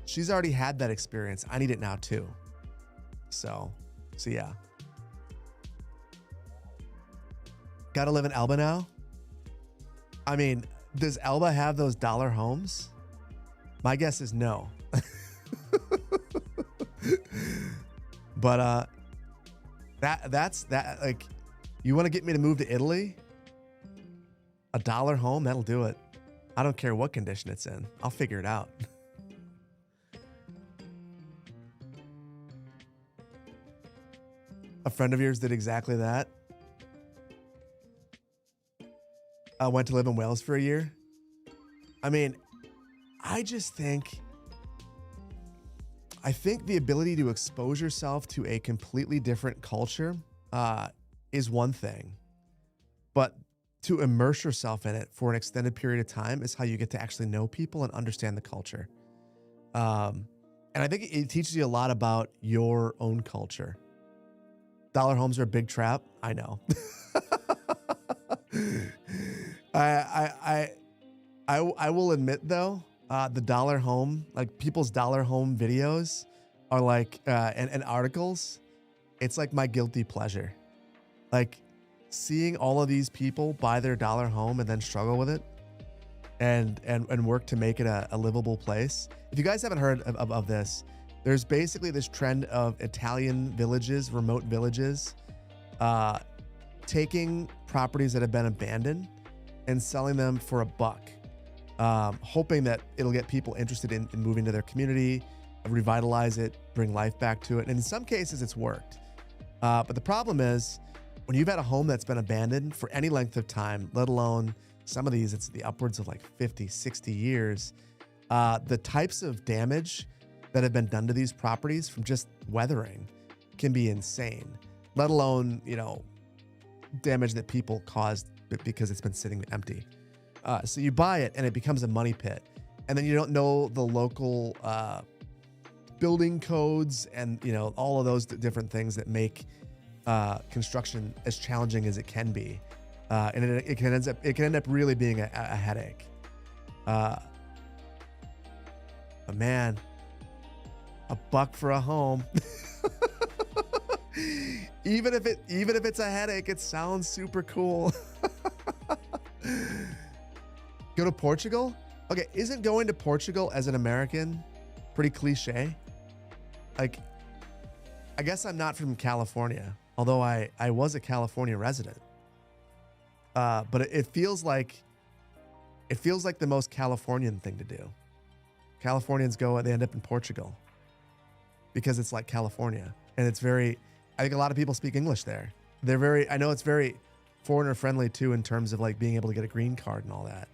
she's already had that experience. I need it now too. So yeah. Gotta live in Elba now? I mean, does Elba have those dollar homes? My guess is no. But that's like, you want to get me to move to Italy? A dollar home, that'll do it. I don't care what condition it's in. I'll figure it out. A friend of yours did exactly that. I went to live in Wales for a year. I mean, I think the ability to expose yourself to a completely different culture is one thing, but to immerse yourself in it for an extended period of time is how you get to actually know people and understand the culture. And I think it teaches you a lot about your own culture. Dollar homes are a big trap. I know. I will admit though, the dollar home, like people's dollar home videos are like, and articles, it's like my guilty pleasure. Like seeing all of these people buy their dollar home and then struggle with it and work to make it a livable place. If you guys haven't heard of this, there's basically this trend of Italian villages, remote villages, taking properties that have been abandoned and selling them for $1, hoping that it'll get people interested in moving to their community, revitalize it, bring life back to it. And in some cases, it's worked. But the problem is, when you've had a home that's been abandoned for any length of time, let alone some of these, it's the upwards of like 50, 60 years, the types of damage that have been done to these properties from just weathering can be insane, let alone, you know, damage that people caused because it's been sitting empty. So you buy it and it becomes a money pit, and then you don't know the local building codes and, you know, all of those different things that make construction as challenging as it can be, and it can end up really being a headache. But man, $1 for a home. even if it's a headache, it sounds super cool. Go to Portugal? Okay, isn't going to Portugal as an American pretty cliche? Like, I guess I'm not from California, although I was a California resident. But it feels like the most Californian thing to do. Californians go and they end up in Portugal because it's like California. And it's very, I think a lot of people speak English there. I know it's very foreigner friendly too, in terms of like being able to get a green card and all that.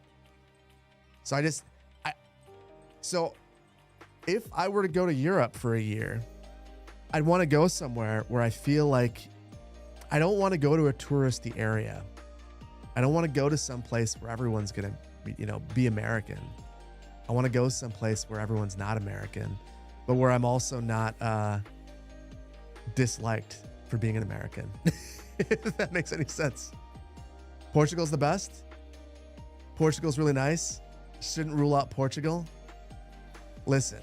So if I were to go to Europe for a year, I'd want to go somewhere where I feel like I don't want to go to a touristy area. I don't want to go to some place where everyone's going to, be American. I want to go someplace where everyone's not American, but where I'm also not disliked for being an American. If that makes any sense. Portugal's the best. Portugal's really nice. Shouldn't rule out Portugal. Listen,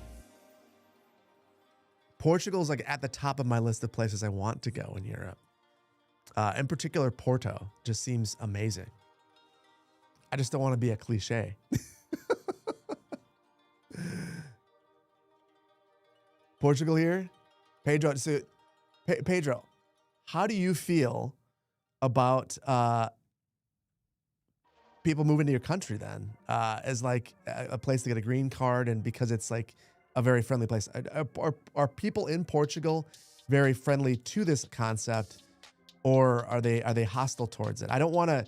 Portugal's like at the top of my list of places I want to go in Europe. In particular, Porto just seems amazing. I just don't want to be a cliche. Portugal here. Pedro, so Pedro, how do you feel about people moving to your country then as like a place to get a green card, and because it's like a very friendly place? Are people in Portugal very friendly to this concept, or are they hostile towards it? I don't want to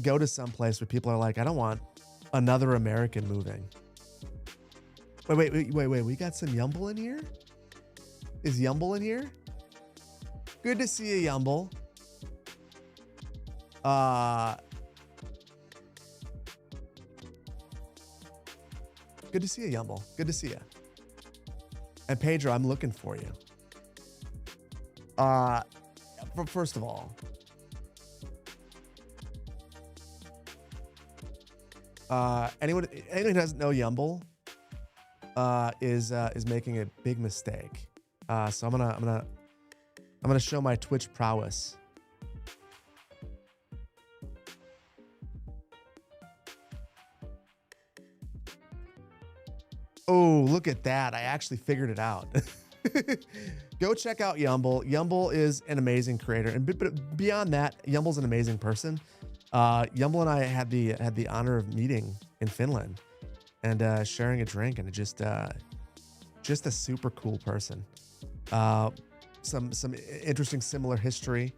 go to some place where people are like, I don't want another American moving. Wait. We got some Yumble in here? Is Yumble in here? Good to see you, Yumble. Good to see you, Yumble. Good to see you. And Pedro, I'm looking for you. First of all, anyone who doesn't know Yumble is making a big mistake. So I'm gonna show my Twitch prowess. Oh, look at that. I actually figured it out. Go check out Yumble. Yumble is an amazing creator. But beyond that, Yumble's an amazing person. Yumble and I had the honor of meeting in Finland and sharing a drink, and just a super cool person. Some interesting similar history,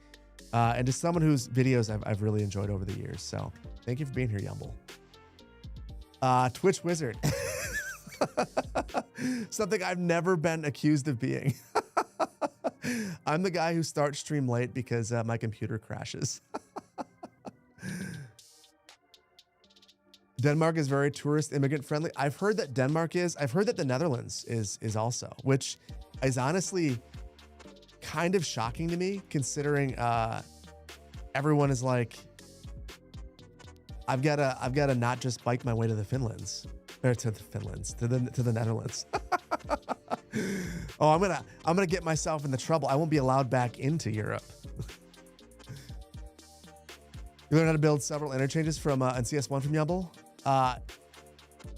and just someone whose videos I've really enjoyed over the years. So thank you for being here, Yumble. Twitch wizard. Something I've never been accused of being. I'm the guy who starts stream late because my computer crashes. Denmark is very tourist immigrant friendly. I've heard that Denmark is. I've heard that the Netherlands is also, which is honestly kind of shocking to me, considering everyone is like, I've got to not just bike my way to the Finlands. Or to the Netherlands. Oh, I'm gonna get myself into trouble. I won't be allowed back into Europe. You learn how to build several interchanges from in CS1 from Yumble.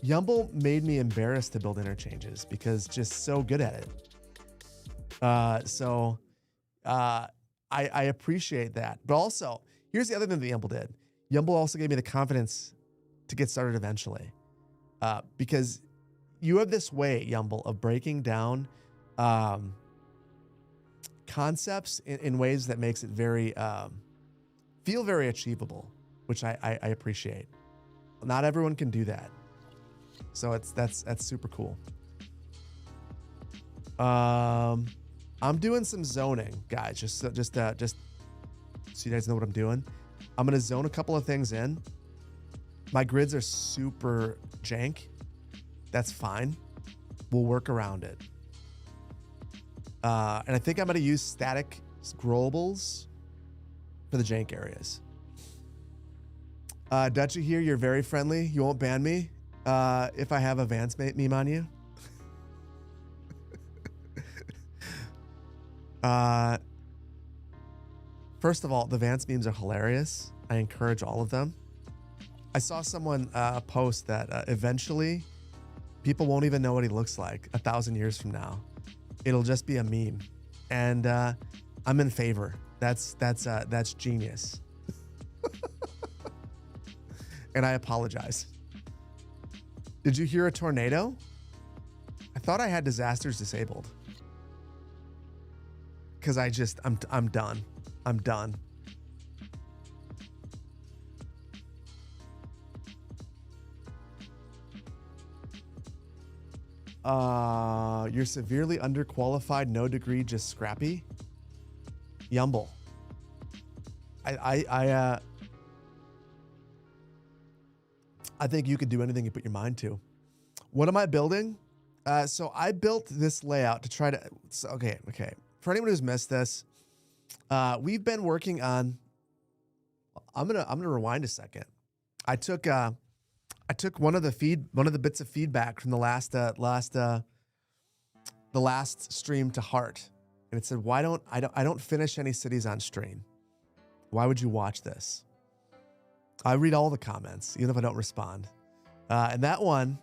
Yumble made me embarrassed to build interchanges because just so good at it. So I appreciate that. But also, here's the other thing that Yumble did. Yumble also gave me the confidence to get started eventually. Because you have this way, Yumble, of breaking down concepts in ways that makes it very feel very achievable, which I appreciate. Not everyone can do that, so that's super cool. I'm doing some zoning, guys. Just so you guys know what I'm doing. I'm gonna zone a couple of things in. My grids are super jank. That's fine. We'll work around it. And I think I'm going to use static scrollables for the jank areas. Dutchy here, you're very friendly. You won't ban me if I have a Vance meme on you. First of all, the Vance memes are hilarious. I encourage all of them. I saw someone post that eventually people won't even know what he looks like 1,000 years from now. It'll just be a meme, and I'm in favor. That's genius. And I apologize. Did you hear a tornado? thought I had disasters disabled. Cause I'm done. I'm done. You're severely underqualified, no degree, just scrappy. Yumble. I think you could do anything you put your mind to. What am I building? So I built this layout to try to. Okay. For anyone who's missed this, we've been working on. I'm gonna rewind a second. I took one of the bits of feedback from the last stream to heart, and it said, "Why don't I don't finish any cities on stream? Why would you watch this?" I read all the comments, even if I don't respond. And that one,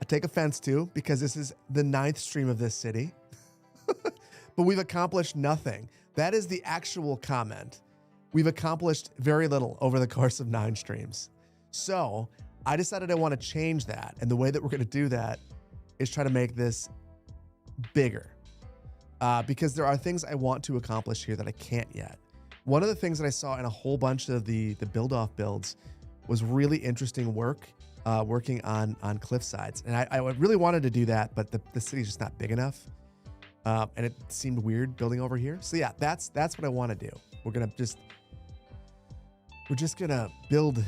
I take offense to because this is the 9th stream of this city, but we've accomplished nothing. That is the actual comment. We've accomplished very little over the course of 9 streams. So I decided I want to change that. And the way that we're going to do that is try to make this bigger. Because there are things I want to accomplish here that I can't yet. One of the things that I saw in a whole bunch of the build-off builds was really interesting work working on cliff sides. And I really wanted to do that, but the city's just not big enough. And it seemed weird building over here. So yeah, that's what I want to do. We're just gonna build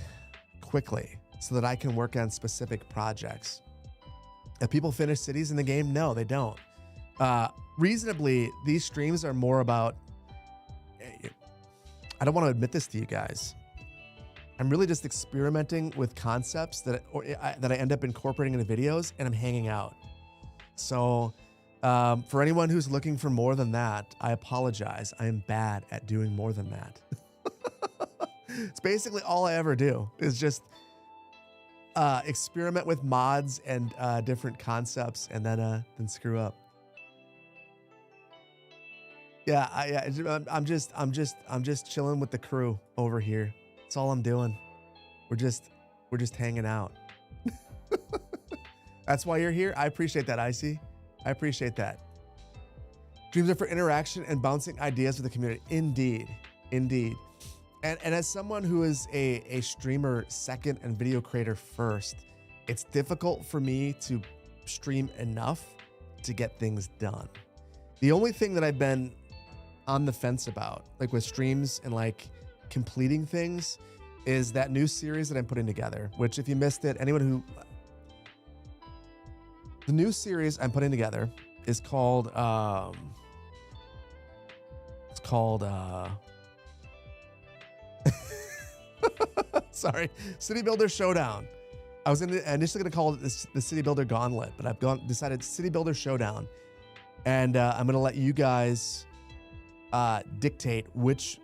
quickly so that I can work on specific projects. If people finish cities in the game, no, they don't. Reasonably, these streams are more about, I don't want to admit this to you guys. I'm really just experimenting with concepts that I end up incorporating into videos, and I'm hanging out. So for anyone who's looking for more than that, I apologize. I am bad at doing more than that. It's basically all I ever do is just experiment with mods and different concepts, and then screw up. Yeah, I'm just chilling with the crew over here. That's all I'm doing. We're just hanging out. That's why you're here. I appreciate that, Icy. I appreciate that. Dreams are for interaction and bouncing ideas with the community. Indeed. And as someone who is a streamer second and video creator first, it's difficult for me to stream enough to get things done. The only thing that I've been on the fence about, like with streams and like completing things, is that new series that I'm putting together, which if you missed it, the new series I'm putting together is called, sorry, City Builder Showdown. I was initially going to call it the City Builder Gauntlet, but I've decided City Builder Showdown. And I'm going to let you guys dictate which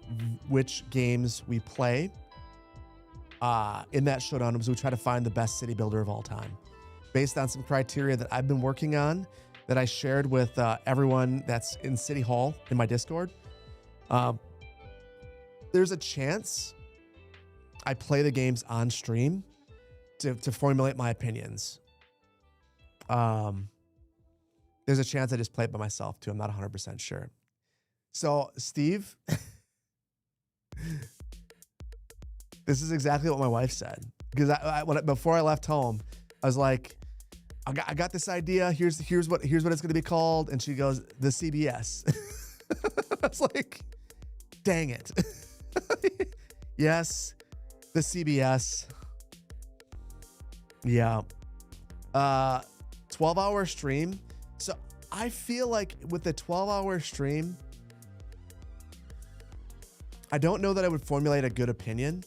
games we play in that showdown, as we try to find the best city builder of all time, based on some criteria that I've been working on that I shared with everyone that's in City Hall in my Discord. There's a chance I play the games on stream to formulate my opinions. There's a chance I just play it by myself too. I'm not 100% sure. So, Steve, this is exactly what my wife said. Because before I left home, I was like, I got this idea. Here's what it's going to be called. And she goes, the CBS. I was like, dang it. Yes, the CBS. Yeah. 12-hour stream. So I feel like with the 12-hour stream, I don't know that I would formulate a good opinion,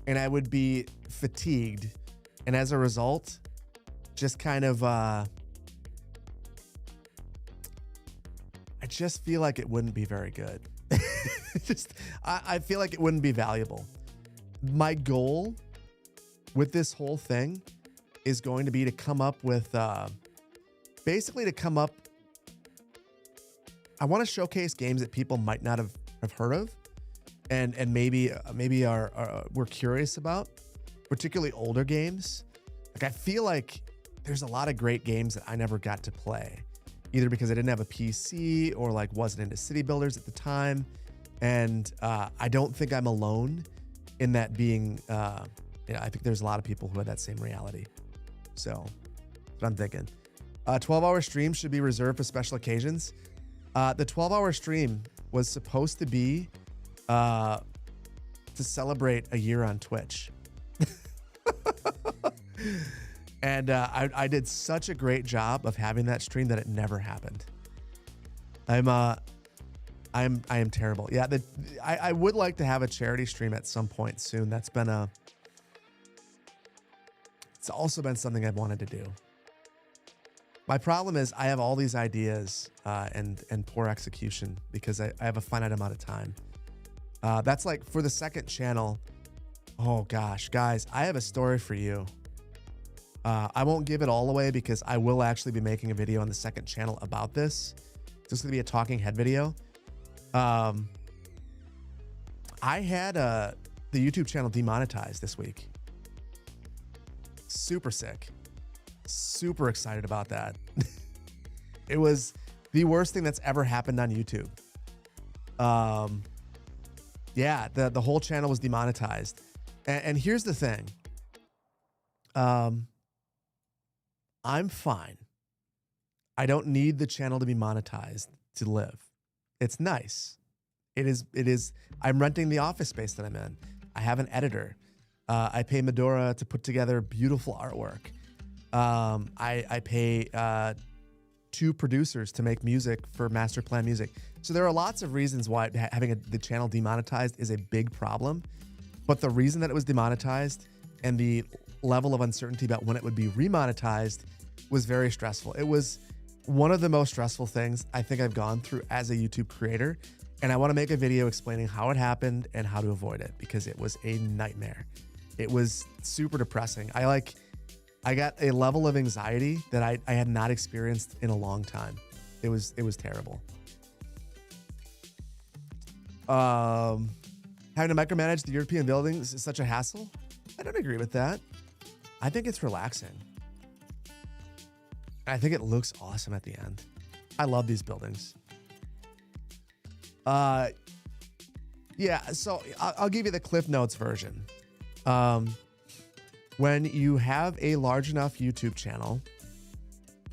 and I would be fatigued. And as a result, just kind of, I just feel like it wouldn't be very good. I feel like it wouldn't be valuable. My goal with this whole thing is going to be to come up with, I want to showcase games that people might not have heard of, and maybe we're curious about, particularly older games. Like I feel like there's a lot of great games that I never got to play, either because I didn't have a PC or like wasn't into city builders at the time. And I don't think I'm alone in that being, I think there's a lot of people who have that same reality. So that's what I'm thinking. 12-hour stream should be reserved for special occasions. The 12-hour stream was supposed to be to celebrate a year on Twitch. And I did such a great job of having that stream that it never happened. I am terrible. Yeah, I would like to have a charity stream at some point soon. It's also been something I've wanted to do. My problem is I have all these ideas and poor execution because I have a finite amount of time. That's like for the second channel. Oh gosh, guys, I have a story for you. I won't give it all away because I will actually be making a video on the second channel about this. This is going to be a talking head video. I had the YouTube channel demonetized this week. Super sick. Super excited about that. It was the worst thing that's ever happened on YouTube. Yeah, the whole channel was demonetized. And here's the thing. I'm fine. I don't need the channel to be monetized to live. It's nice. It is. I'm renting the office space that I'm in. I have an editor. I pay Medora to put together beautiful artwork. I pay 2 producers to make music for Master Plan Music. So there are lots of reasons why having the channel demonetized is a big problem. But the reason that it was demonetized and the level of uncertainty about when it would be remonetized was very stressful. It was one of the most stressful things I think I've gone through as a YouTube creator. And I want to make a video explaining how it happened and how to avoid it because it was a nightmare. It was super depressing. I got a level of anxiety that I had not experienced in a long time. It was terrible. Having to micromanage the European buildings is such a hassle. I don't agree with that. I think it's relaxing. I think it looks awesome at the end. I love these buildings. Yeah, so I'll give you the Cliff Notes version. When you have a large enough YouTube channel,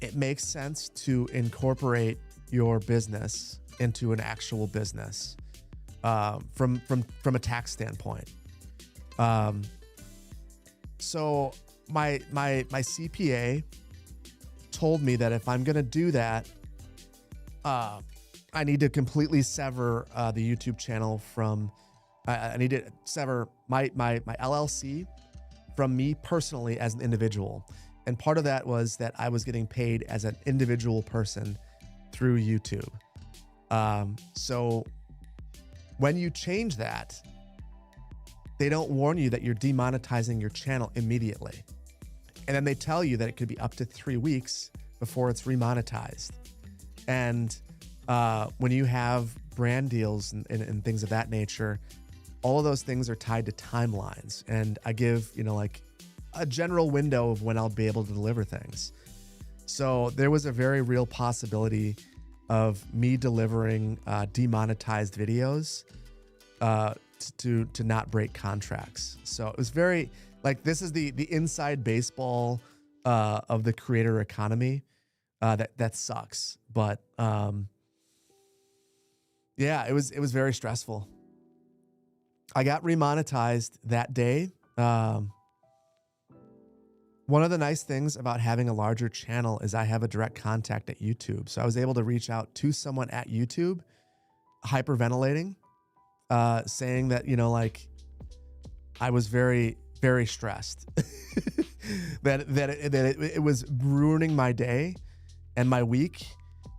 it makes sense to incorporate your business into an actual business from a tax standpoint. So my CPA told me that if I'm going to do that, I need to completely sever the YouTube channel from, I need to sever my LLC from me personally as an individual. And part of that was that I was getting paid as an individual person through YouTube. So when you change that, they don't warn you that you're demonetizing your channel immediately. And then they tell you that it could be up to 3 weeks before it's remonetized. And when you have brand deals and things of that nature, all of those things are tied to timelines. And I give, like a general window of when I'll be able to deliver things. So there was a very real possibility of me delivering demonetized videos to not break contracts. So it was very, like, this is the inside baseball of the creator economy. That sucks. But yeah, it was very stressful. I got remonetized that day. One of the nice things about having a larger channel is I have a direct contact at YouTube. So I was able to reach out to someone at YouTube, hyperventilating, saying that, I was very, very stressed, that it was ruining my day and my week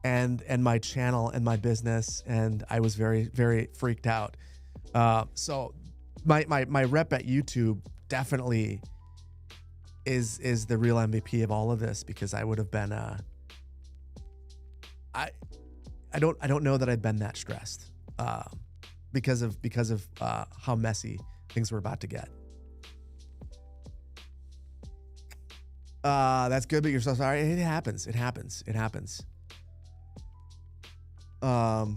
and my channel and my business. And I was very, very freaked out. So my rep at YouTube definitely is the real MVP of all of this, because I would have been, I don't know that I'd been that stressed, because of how messy things were about to get. That's good, but you're so sorry. It happens. It happens. It happens. Now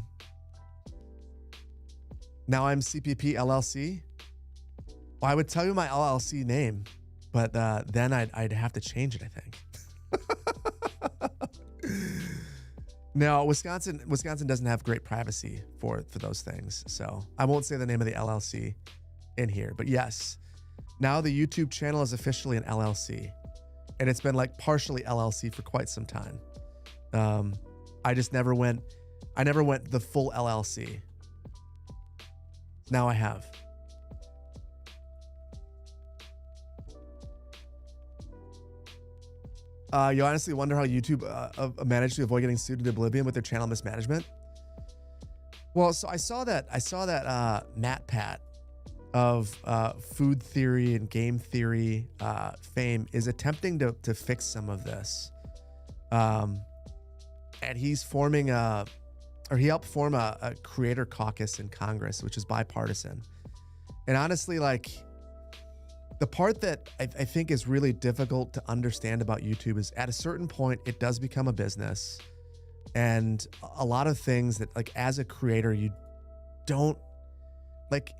I'm CPP LLC. Well, I would tell you my LLC name, but then I'd have to change it, I think. No, Wisconsin doesn't have great privacy for those things, so I won't say the name of the LLC in here. But yes, now the YouTube channel is officially an LLC, and it's been like partially LLC for quite some time. I never went the full LLC. Now I have. You honestly wonder how YouTube managed to avoid getting sued into oblivion with their channel mismanagement. Well, so I saw that Matt Pat of food theory and game theory fame is attempting to fix some of this, and he's forming he helped form a creator caucus in Congress, which is bipartisan. And honestly, like, the part that I think is really difficult to understand about YouTube is at a certain point, it does become a business. And a lot of things that, like, as a creator, you don't like.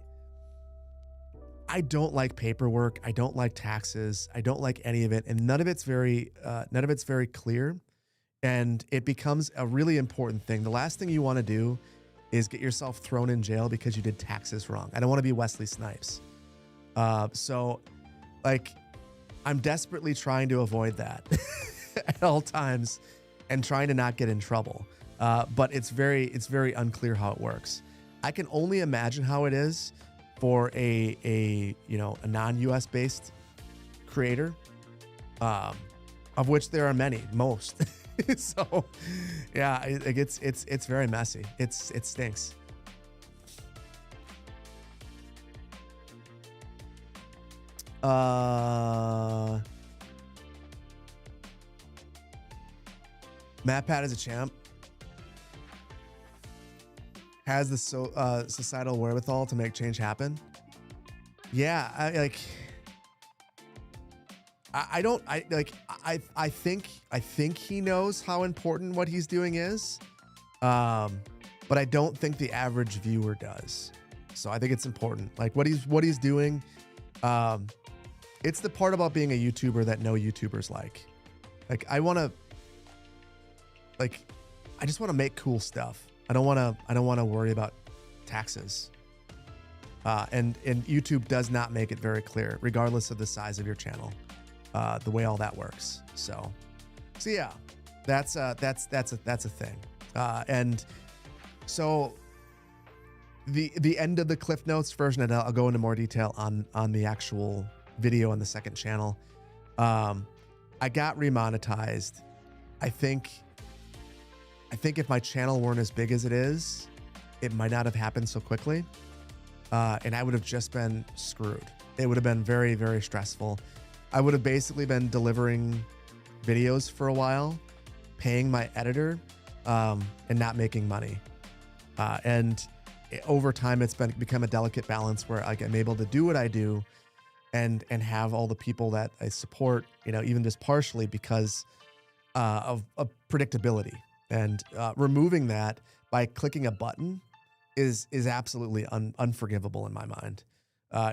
I don't like paperwork. I don't like taxes. I don't like any of it. And none of it's very clear. And it becomes a really important thing. The last thing you want to do is get yourself thrown in jail because you did taxes wrong. I don't want to be Wesley Snipes. So, like, I'm desperately trying to avoid that at all times and trying to not get in trouble. But it's very unclear how it works. I can only imagine how it is for a non-US based creator, of which there are many, most. So, yeah, it's very messy. It stinks. Matt Pat is a champ. Has the societal wherewithal to make change happen. Yeah, I think he knows how important what he's doing is, but I don't think the average viewer does. So I think it's important, like what he's doing. It's the part about being a YouTuber that no YouTubers like. Like, I just want to make cool stuff. I don't want to worry about taxes. And YouTube does not make it very clear, regardless of the size of your channel, the way all that works. So yeah, that's a thing. And so the end of the Cliff Notes version, and I'll go into more detail on the actual video on the second channel. I got remonetized. I think if my channel weren't as big as it is, it might not have happened so quickly. And I would have just been screwed. It would have been very, very stressful. I would have basically been delivering videos for a while, paying my editor, and not making money. And over time, it's become a delicate balance where I'm able to do what I do and have all the people that I support, even just partially because of predictability. And removing that by clicking a button is absolutely unforgivable in my mind.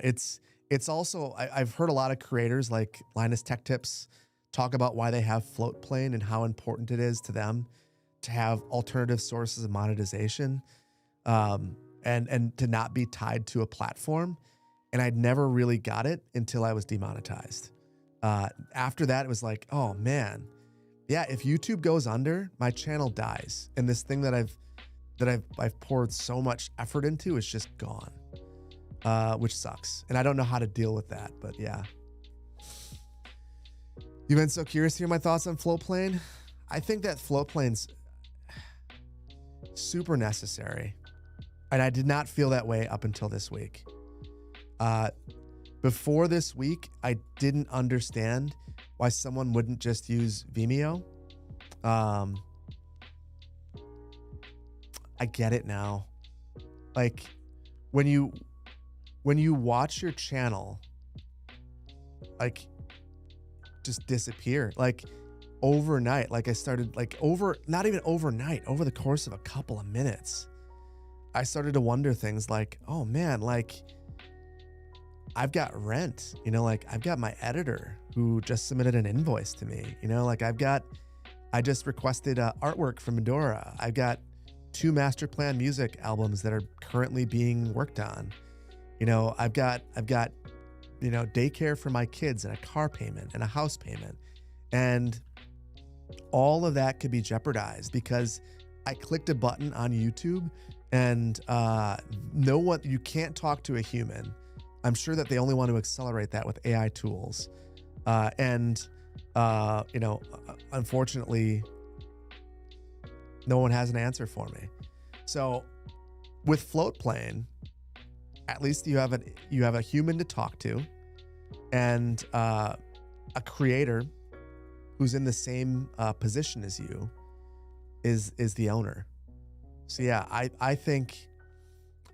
It's also, I've heard a lot of creators like Linus Tech Tips talk about why they have Floatplane and how important it is to them to have alternative sources of monetization, and to not be tied to a platform. And I'd never really got it until I was demonetized. After that, it was like, oh man, yeah, if YouTube goes under, my channel dies. And this thing that I've poured so much effort into is just gone, which sucks. And I don't know how to deal with that, but yeah. You've been so curious to hear my thoughts on Floatplane. I think that Floatplane's super necessary. And I did not feel that way up until this week. Before this week, I didn't understand why someone wouldn't just use Vimeo. I get it now. Like, when you watch your channel, like, just disappear. Like overnight, like I started like not even overnight, over the course of a couple of minutes, I started to wonder things like, oh man, like I've got rent, like I've got my editor who just submitted an invoice to me, like I just requested artwork from Medora. I've got 2 master plan music albums that are currently being worked on. I've got daycare for my kids and a car payment and a house payment. And all of that could be jeopardized because I clicked a button on YouTube and you can't talk to a human. I'm sure that they only want to accelerate that with AI tools. Unfortunately, no one has an answer for me. So with float plane, at least you have a human to talk to, and a creator who's in the same position as you is the owner. So yeah, I think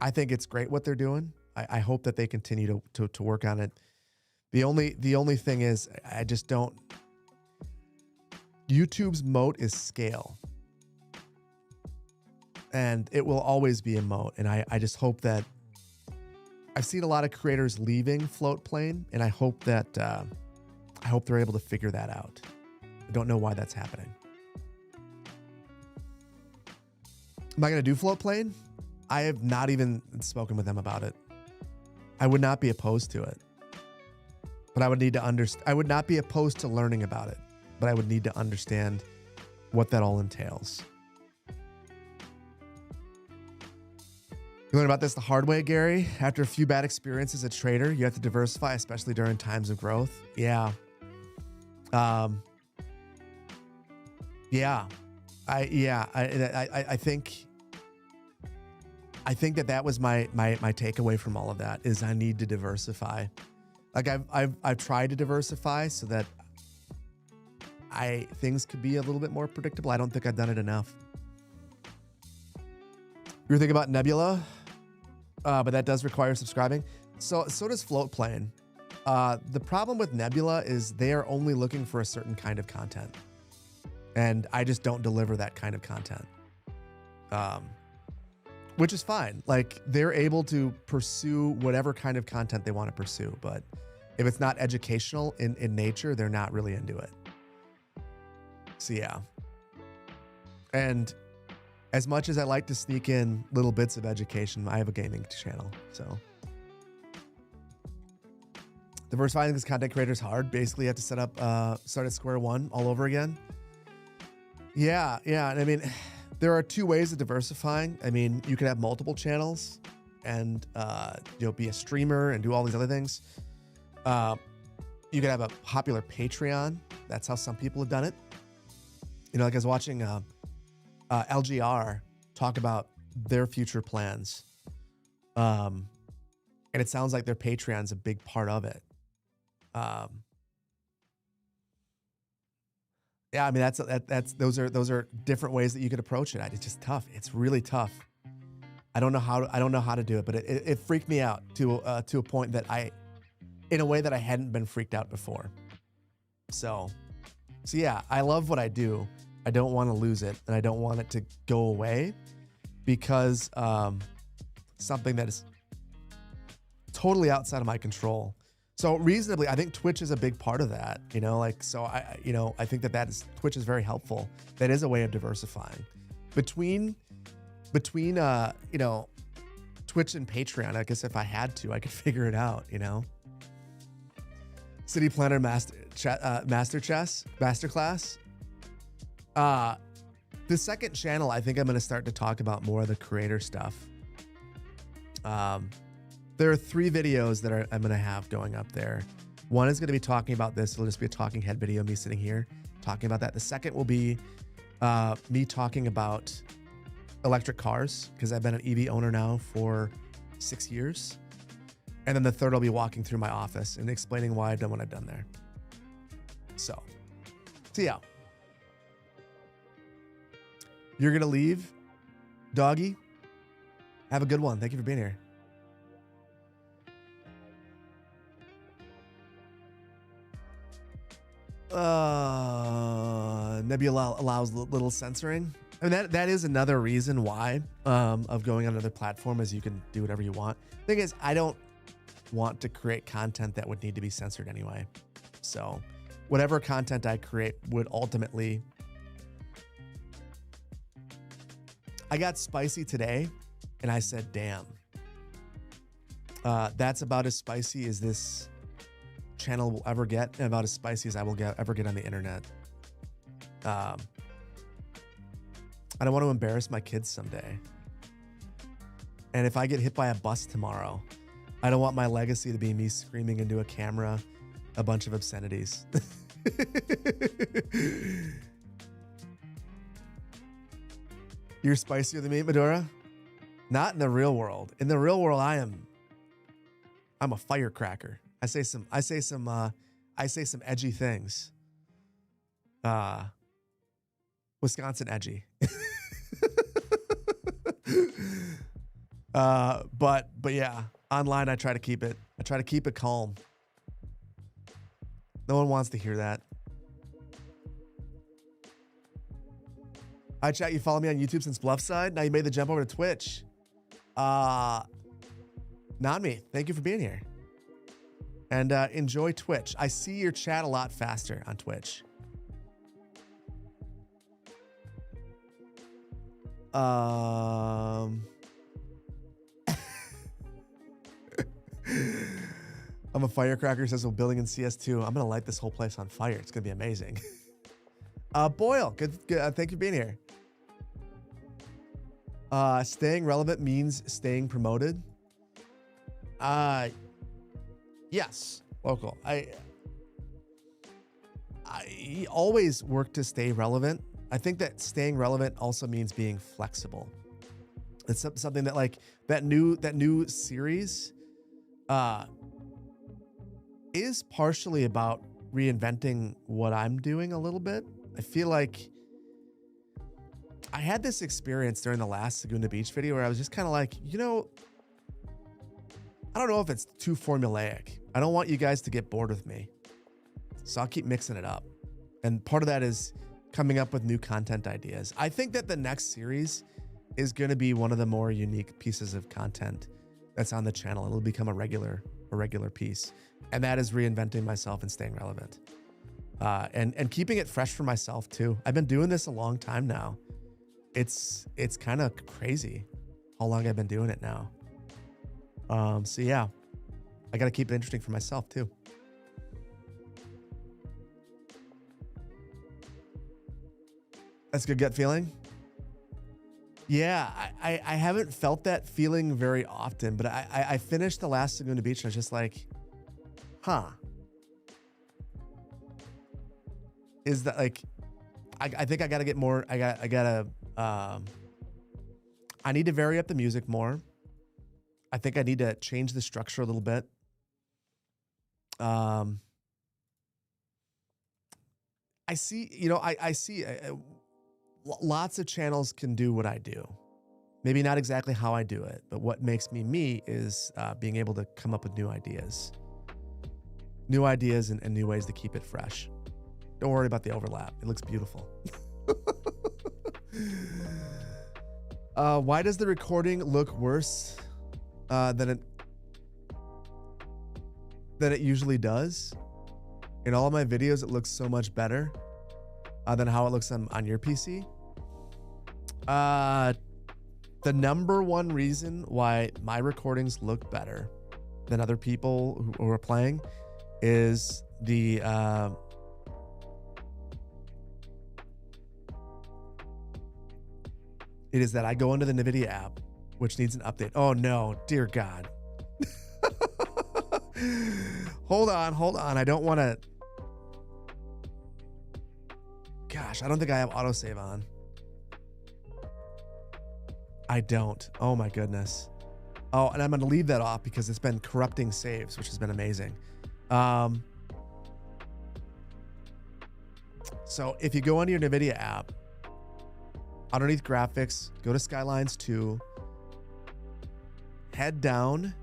it's great what they're doing. I hope that they continue to work on it. The only thing is, I just don't. YouTube's moat is scale, and it will always be a moat. And I just hope that I've seen a lot of creators leaving float plane, and I hope that they're able to figure that out. I don't know why that's happening. Am I going to do float plane? I have not even spoken with them about it. I would not be opposed to it, but I would need to understand. I would not be opposed to learning about it, but I would need to understand what that all entails. You learn about this the hard way, Gary. After a few bad experiences as a trader, you have to diversify, especially during times of growth. Yeah. I think that was my takeaway from all of that is I need to diversify. Like I've tried to diversify so that things could be a little bit more predictable. I don't think I've done it enough. You were thinking about Nebula, but that does require subscribing. So does Float Plane. The problem with Nebula is they are only looking for a certain kind of content, and I just don't deliver that kind of content. Which is fine. Like they're able to pursue whatever kind of content they want to pursue, but if it's not educational in nature, they're not really into it. So yeah. And as much as I like to sneak in little bits of education, I have a gaming channel. So diversifying this content creator is hard. Basically you have to start at square one all over again. Yeah. And I mean, there are 2 ways of diversifying. I mean, you can have multiple channels and be a streamer and do all these other things. You could have a popular Patreon. That's how some people have done it. Like I was watching LGR talk about their future plans. And it sounds like their Patreon's a big part of it. Yeah, I mean those are different ways that you could approach it. It's just tough. It's really tough. I don't know how to do it, but it freaked me out to a point that in a way that I hadn't been freaked out before. So yeah, I love what I do. I don't want to lose it, and I don't want it to go away because something that is totally outside of my control. So reasonably, I think Twitch is a big part of that, I think that Twitch is very helpful. That is a way of diversifying between Twitch and Patreon. I guess if I had to, I could figure it out, City Planner Masterclass. The second channel, I think I'm going to start to talk about more of the creator stuff. There are 3 videos that I'm going to have going up there. One is going to be talking about this. It'll just be a talking head video, me sitting here talking about that. The second will be me talking about electric cars, because I've been an EV owner now for 6 years. And then the third, I'll be walking through my office and explaining why I've done what I've done there. So yeah. You're going to leave, doggy? Have a good one. Thank you for being here. Nebula allows little censoring. I mean, that is another reason why of going on another platform is you can do whatever you want. Thing is, I don't want to create content that would need to be censored anyway. So whatever content I create would ultimately... I got spicy today and I said, damn, that's about as spicy as this channel will ever get, and about as spicy as I will ever get on the internet. I don't want to embarrass my kids someday. And if I get hit by a bus tomorrow, I don't want my legacy to be me screaming into a camera a bunch of obscenities. You're spicier than me, Medora? Not in the real world. In the real world, I'm a firecracker. I say some edgy things. Wisconsin edgy. But yeah, online I try to keep it calm. No one wants to hear that. Hi chat, you follow me on YouTube since Bluffside. Now you made the jump over to Twitch. Not me. Thank you for being here. And enjoy Twitch. I see your chat a lot faster on Twitch. I'm a firecracker, says we're building in CS2. I'm gonna light this whole place on fire. It's gonna be amazing. Boyle, good. Thank you for being here. Staying relevant means staying promoted. Yes, local. I always work to stay relevant. I think that staying relevant also means being flexible. It's something that, like, that new series is partially about reinventing what I'm doing a little bit. I feel like I had this experience during the last Laguna Beach video where I was just kind of like, you know, I don't know if it's too formulaic. I don't want you guys to get bored with me. So I'll keep mixing it up. And part of that is coming up with new content ideas. I think that the next series is going to be one of the more unique pieces of content that's on the channel. It'll become a regular piece. And that is reinventing myself and staying relevant. And keeping it fresh for myself too. I've been doing this a long time now. It's kind of crazy how long I've been doing it now. So yeah, I got to keep it interesting for myself too. That's a good gut feeling. Yeah, I haven't felt that feeling very often, but I finished the last Laguna Beach and I was just like, huh. Is that like, I think I got to get more, I need to vary up the music more. I think I need to change the structure a little bit. I see, I see lots of channels can do what I do. Maybe not exactly how I do it, but what makes me me is being able to come up with new ideas and new ways to keep it fresh. Don't worry about the overlap. It looks beautiful. Why does the recording look worse than it usually does? In all of my videos, it looks so much better than how it looks on your PC. The number one reason why my recordings look better than other people who are playing is it is that I go into the NVIDIA app, which needs an update. Oh no, dear God. Hold on. I don't want to. Gosh, I don't think I have autosave on. I don't. Oh my goodness. Oh, and I'm going to leave that off because it's been corrupting saves, which has been amazing. So if you go into your NVIDIA app, underneath graphics, go to Skylines 2, head down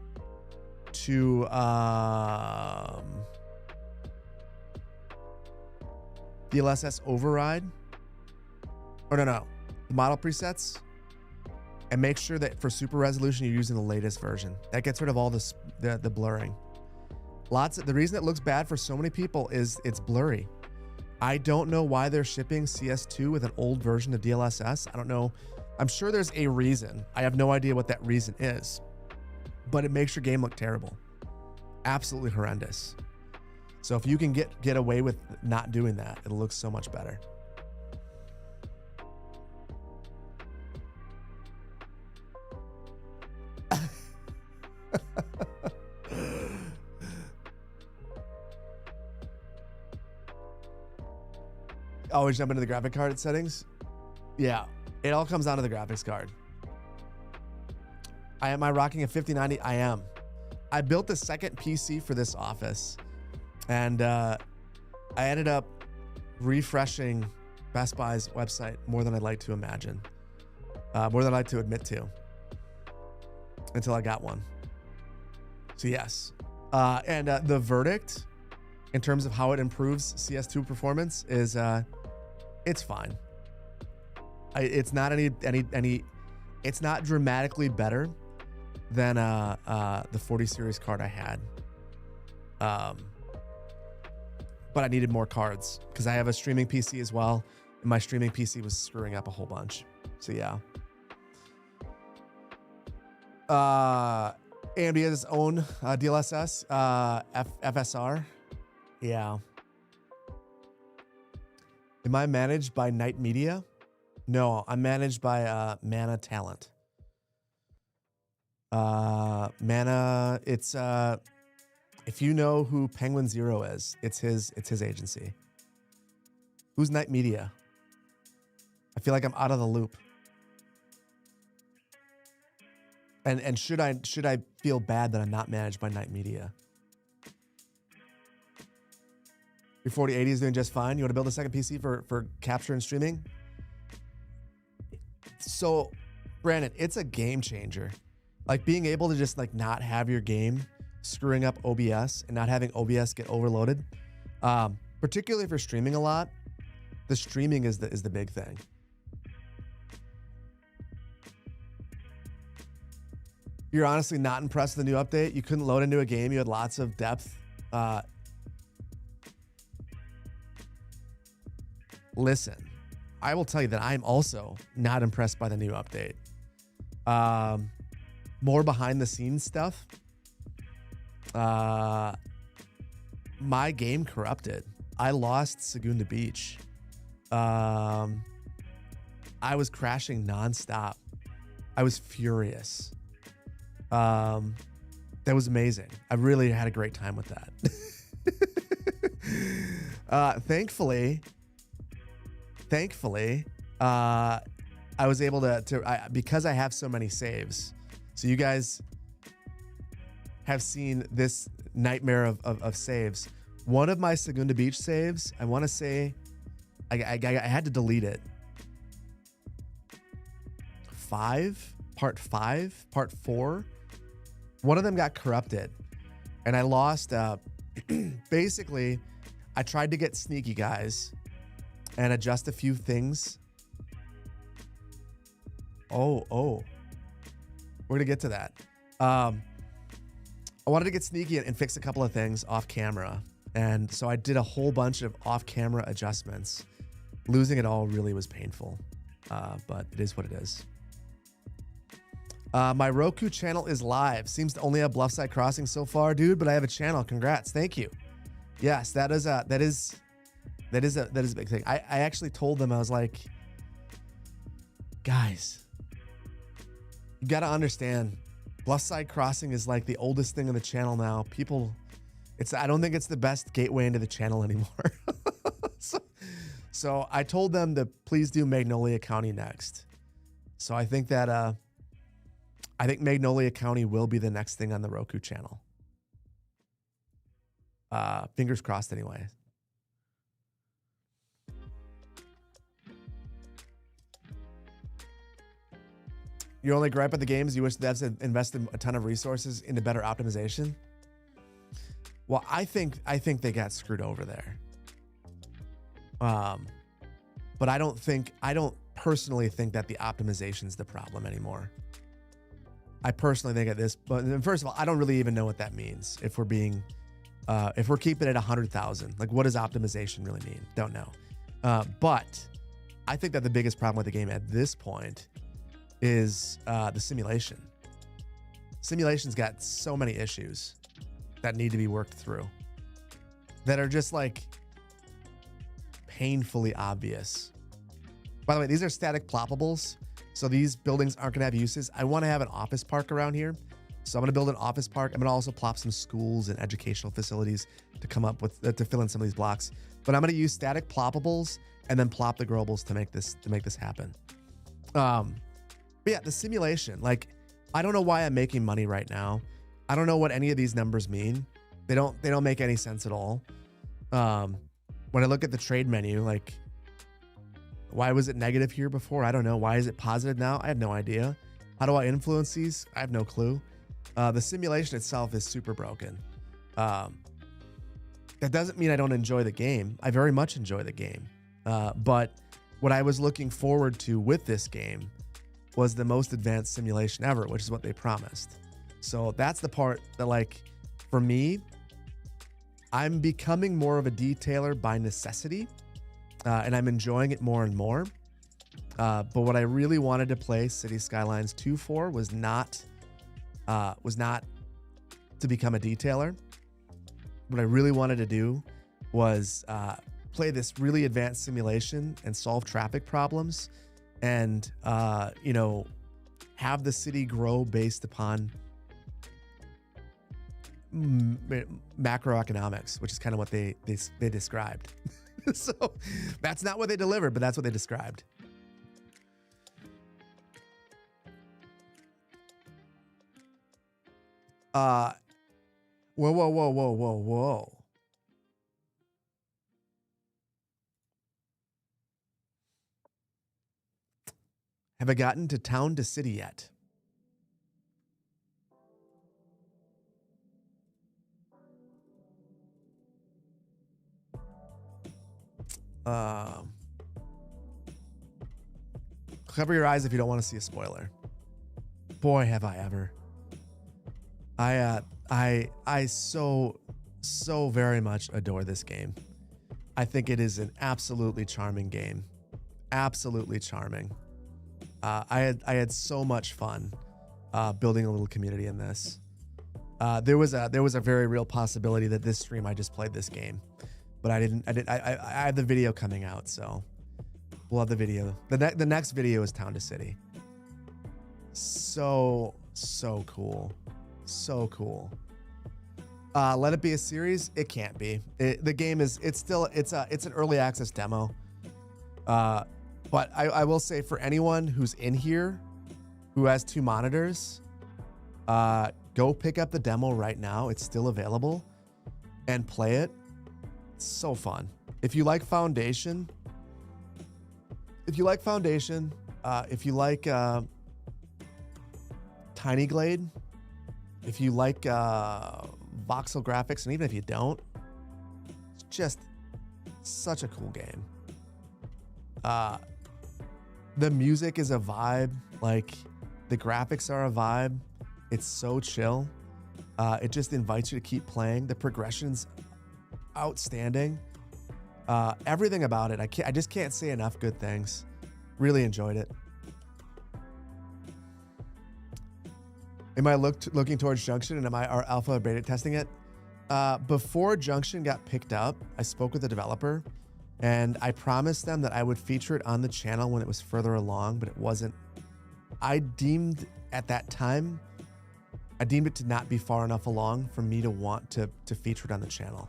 to DLSS override, or no, the model presets, and make sure that for super resolution you're using the latest version. That gets rid of all this the blurring. The reason it looks bad for so many people is it's blurry. I don't know why they're shipping CS2 with an old version of DLSS. I don't know. I'm sure there's a reason. I have no idea what that reason is, but it makes your game look terrible. Absolutely horrendous. So if you can get away with not doing that, it'll look so much better. Always jump into the graphic card settings. Yeah, it all comes down to the graphics card. Am I rocking a 5090? I am. I built the second PC for this office, and I ended up refreshing Best Buy's website more than I'd like to imagine, more than I'd like to admit to, until I got one. So yes, and the verdict in terms of how it improves CS2 performance is it's fine. It's not it's not dramatically better than the 40 series card I had. But I needed more cards because I have a streaming PC as well, and my streaming PC was screwing up a whole bunch. So yeah. AMD has its own DLSS, FSR. Yeah. Am I managed by Night Media? No, I'm managed by Mana Talent. Mana, it's if you know who Penguin Zero is, it's his agency. Who's Night Media? I feel like I'm out of the loop. And should I feel bad that I'm not managed by Night Media? Your 4080 is doing just fine. You want to build a second PC for capture and streaming? So, Brandon, it's a game changer. Like being able to just like not have your game screwing up OBS and not having OBS get overloaded. Particularly if you're streaming a lot, the streaming is the big thing. You're honestly not impressed with the new update? You couldn't load into a game. You had lots of depth. Listen, I will tell you that I'm also not impressed by the new update. More behind the scenes stuff. My game corrupted. I lost Segunda Beach. I was crashing nonstop. I was furious. That was amazing. I really had a great time with that. Thankfully, I was able to because I have so many saves. So you guys have seen this nightmare of saves. One of my Segunda Beach saves, I want to say, I had to delete it. Part 4. One of them got corrupted, and I lost. Basically, I tried to get sneaky, guys, and adjust a few things. Oh, we're gonna get to that. I wanted to get sneaky and fix a couple of things off camera, and so I did a whole bunch of off-camera adjustments. Losing it all really was painful, but it is what it is. My Roku channel is live. Seems to only have Bluffside Crossing so far, dude, but I have a channel. Congrats. Thank you. Yes, that is a big thing. I actually told them, I was like, guys, you got to understand, Bluffside Crossing is like the oldest thing on the channel now. I don't think it's the best gateway into the channel anymore. So I told them to please do Magnolia County next. So I think that, I think Magnolia County will be the next thing on the Roku channel. Fingers crossed anyway. Your only gripe at the game is you wish the devs had invested a ton of resources into better optimization. Well, I think they got screwed over there. Um, but I don't personally think that the optimization is the problem anymore. I personally think at this, but first of all, I don't really even know what that means. If we're keeping it 100,000, like what does optimization really mean? Don't know. But I think that the biggest problem with the game at this point is the simulation. Simulation's got so many issues that need to be worked through that are just like painfully obvious. By the way, these are static ploppables, so these buildings aren't going to have uses. I want to have an office park around here, so I'm going to build an office park. I'm going to also plop some schools and educational facilities to come up with to fill in some of these blocks. But I'm going to use static ploppables and then plop the growables to make this happen. But yeah, the simulation, like, I don't know why I'm making money right now. I don't know what any of these numbers mean. They don't make any sense at all. When I look at the trade menu, like, why was it negative here before? I don't know. Why is it positive now? I have no idea. How do I influence these? I have no clue. The simulation itself is super broken. That doesn't mean I don't enjoy the game. I very much enjoy the game. But what I was looking forward to with this game was the most advanced simulation ever, which is what they promised. So that's the part that, like, for me, I'm becoming more of a detailer by necessity, and I'm enjoying it more and more. But what I really wanted to play City Skylines 2 for was not to become a detailer. What I really wanted to do was play this really advanced simulation and solve traffic problems, and have the city grow based upon macroeconomics, which is kind of what they described. So that's not what they delivered, but that's what they described. Whoa. Have I gotten to town to city yet? Cover your eyes if you don't want to see a spoiler. Boy, have I ever. I so very much adore this game. I think it is an absolutely charming game. Absolutely charming. I had so much fun building a little community in this. There was a very real possibility that this stream I just played this game, but I have the video coming out, so we'll have the video. The next video is Town to City. So cool. So cool. Let it be a series? It can't be. The game is, it's an early access demo. But I will say, for anyone who's in here who has 2 monitors, go pick up the demo right now. It's still available, and play it. It's so fun. If you like Foundation, if you like Tiny Glade, if you like voxel graphics, and even if you don't, it's just such a cool game. The music is a vibe. Like, the graphics are a vibe. It's so chill. It just invites you to keep playing. The progression's outstanding. Everything about it, I just can't say enough good things. Really enjoyed it. Am I looking towards Junction, and am I alpha or beta testing it? Before Junction got picked up, I spoke with the developer, and I promised them that I would feature it on the channel when it was further along, but it wasn't. I deemed at that time, it to not be far enough along for me to want to feature it on the channel.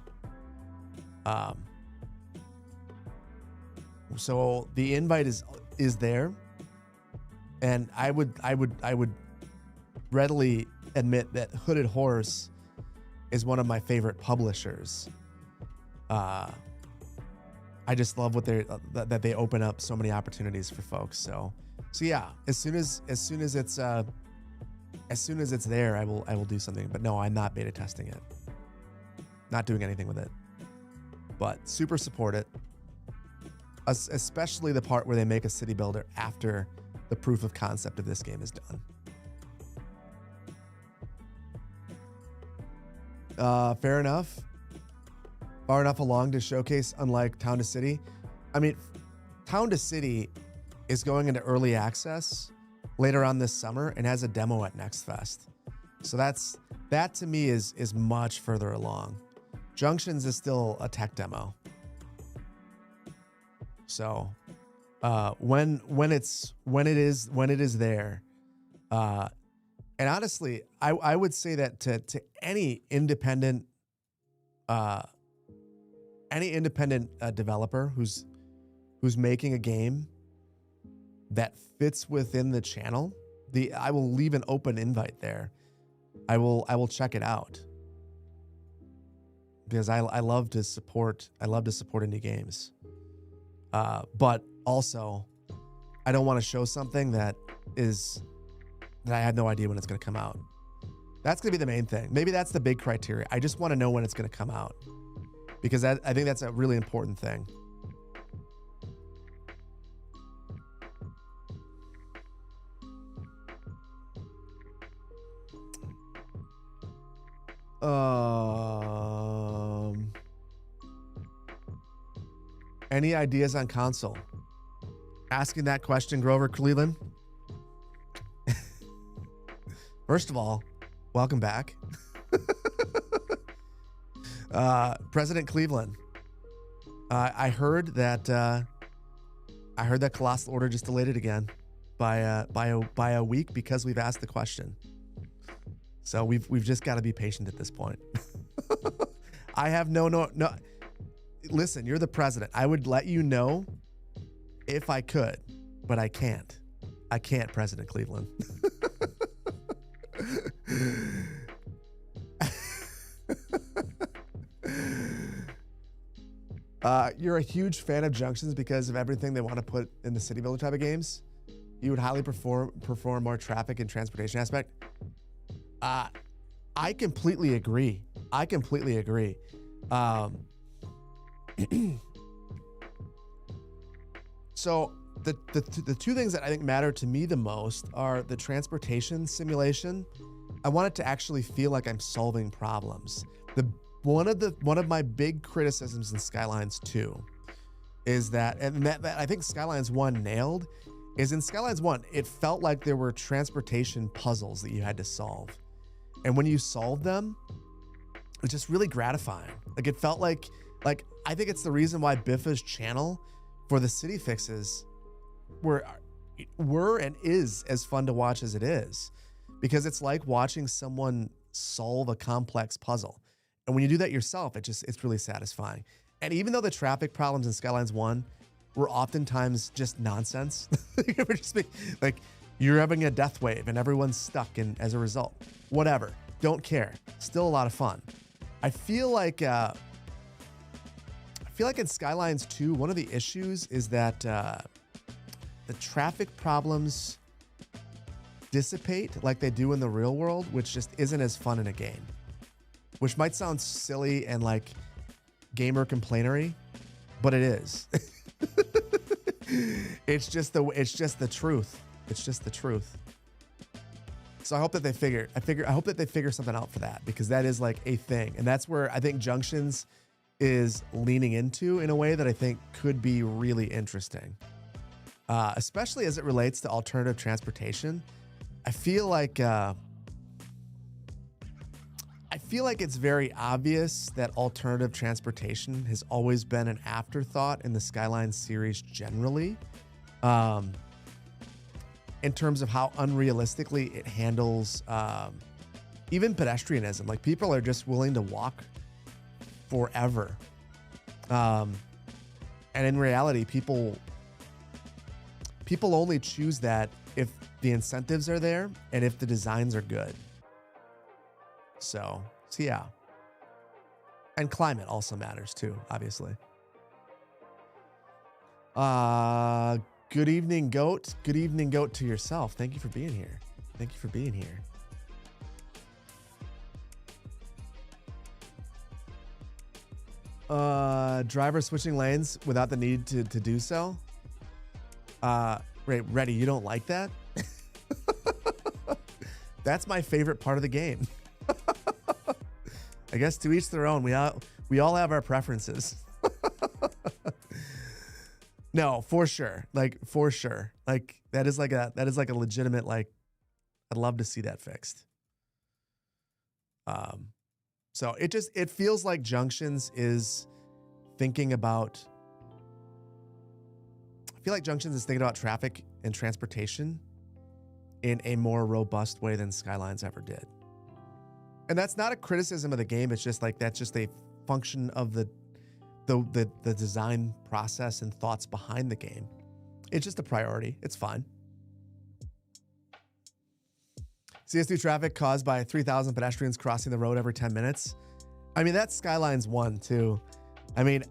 So the invite is there, and I would readily admit that Hooded Horse is one of my favorite publishers. I just love what that they open up so many opportunities for folks. So yeah, as soon as it's there, I will do something. But no, I'm not beta testing it. Not doing anything with it. But super support it. especially the part where they make a city builder after the proof of concept of this game is done. Fair enough. Far enough along to showcase, unlike Town to City. I mean, Town to City is going into early access later on this summer and has a demo at Next Fest. So that to me is much further along. Junctions is still a tech demo. So when it is there, and honestly, I would say that to any independent developer who's making a game that fits within the channel, I will leave an open invite there. I will check it out because I love to support indie games. But also, I don't want to show something that I have no idea when it's going to come out. That's going to be the main thing. Maybe that's the big criteria. I just want to know when it's going to come out because I think that's a really important thing. Any ideas on console? Asking that question, Grover Cleveland. First of all, welcome back. President Cleveland. I heard that Colossal Order just delayed it again by a week because we've asked the question. So we've just got to be patient at this point. I have no. Listen, you're the president. I would let you know if I could, but I can't. I can't, President Cleveland. You're a huge fan of Junctions because of everything they want to put in the city builder type of games. You would highly perform more traffic and transportation aspect. I completely agree. So the two things that I think matter to me the most are the transportation simulation. I want it to actually feel like I'm solving problems. One of my big criticisms in Skylines 2 is that I think Skylines 1 nailed is in Skylines 1, it felt like there were transportation puzzles that you had to solve. And when you solved them, it was just really gratifying. Like it felt like I think it's the reason why Biffa's channel for the city fixes were and is as fun to watch as it is, because it's like watching someone solve a complex puzzle. And when you do that yourself, it's really satisfying. And even though the traffic problems in Skylines 1 were oftentimes just nonsense, like you're having a death wave and everyone's stuck, and as a result, whatever, don't care. Still a lot of fun. I feel like in Skylines 2, one of the issues is that the traffic problems dissipate like they do in the real world, which just isn't as fun in a game. Which might sound silly and like gamer complainery, but it is. It's just the truth. It's just the truth. So I hope that they figure something out for that, because that is like a thing. And that's where I think Junctions is leaning into in a way that I think could be really interesting. Especially as it relates to alternative transportation. I feel like it's very obvious that alternative transportation has always been an afterthought in the Skylines series generally, in terms of how unrealistically it handles even pedestrianism. Like people are just willing to walk forever. And in reality, people only choose that if the incentives are there and if the designs are good. So yeah. And climate also matters too, obviously. Good evening, Goat. Good evening, Goat, to yourself. Thank you for being here. Thank you for being here. Driver switching lanes without the need to do so. Wait, Reddy, you don't like that? That's my favorite part of the game. I guess to each their own. We all have our preferences. No, for sure. Like for sure. Like that is like a legitimate, like, I'd love to see that fixed. So it feels like Junctions is thinking about, I feel like Junctions is thinking about traffic and transportation in a more robust way than Skylines ever did. And that's not a criticism of the game. It's just like, that's just a function of the design process and thoughts behind the game. It's just a priority. It's fine. CS2 traffic caused by 3,000 pedestrians crossing the road every 10 minutes. I mean, that's Skylines 1 too. I mean,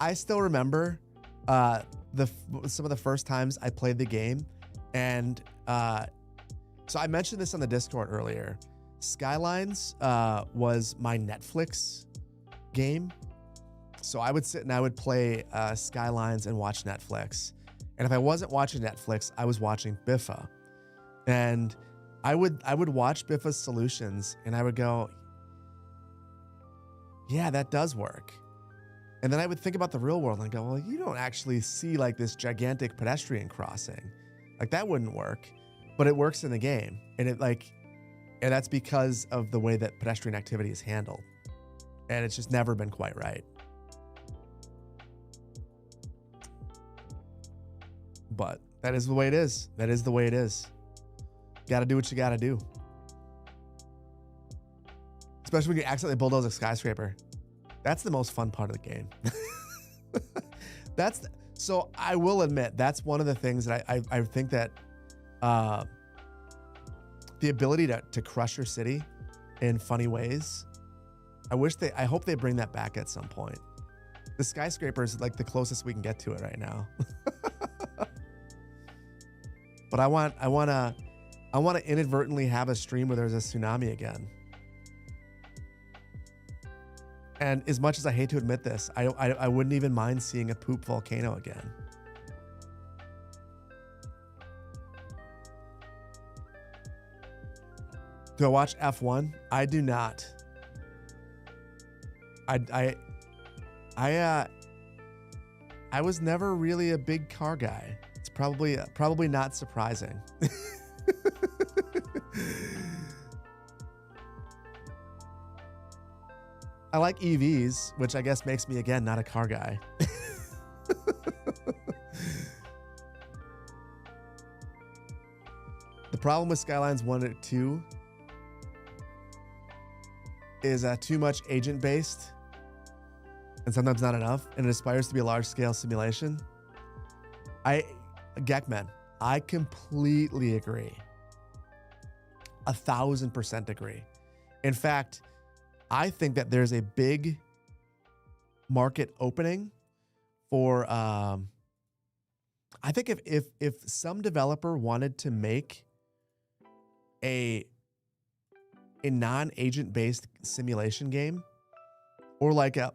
I still remember some of the first times I played the game. And so I mentioned this on the Discord earlier. Skylines was my Netflix game. So I would sit and I would play Skylines and watch Netflix. And if I wasn't watching Netflix, I was watching Biffa. And I would watch Biffa's solutions and I would go, yeah, that does work. And then I would think about the real world and go, well, you don't actually see like this gigantic pedestrian crossing. Like that wouldn't work, but it works in the game. And and that's because of the way that pedestrian activity is handled. And it's just never been quite right. But that is the way it is. That is the way it is. Got to do what you got to do. Especially when you accidentally bulldoze a skyscraper. That's the most fun part of the game. So I will admit, that's one of the things that I think that the ability to crush your city in funny ways, I hope they bring that back at some point. The skyscraper is like the closest we can get to it right now. But I want to inadvertently have a stream where there's a tsunami again. And as much as I hate to admit this, I wouldn't even mind seeing a poop volcano again. Do I watch F1? I do not. I was never really a big car guy. It's probably not surprising. I like EVs, which I guess makes me, again, not a car guy. The problem with Skylines 1 and 2 is too much agent-based and sometimes not enough, and it aspires to be a large-scale simulation. Gekman, I completely agree. 1,000% agree. In fact, I think that there's a big market opening for, I think if some developer wanted to make a non-agent based simulation game, or like a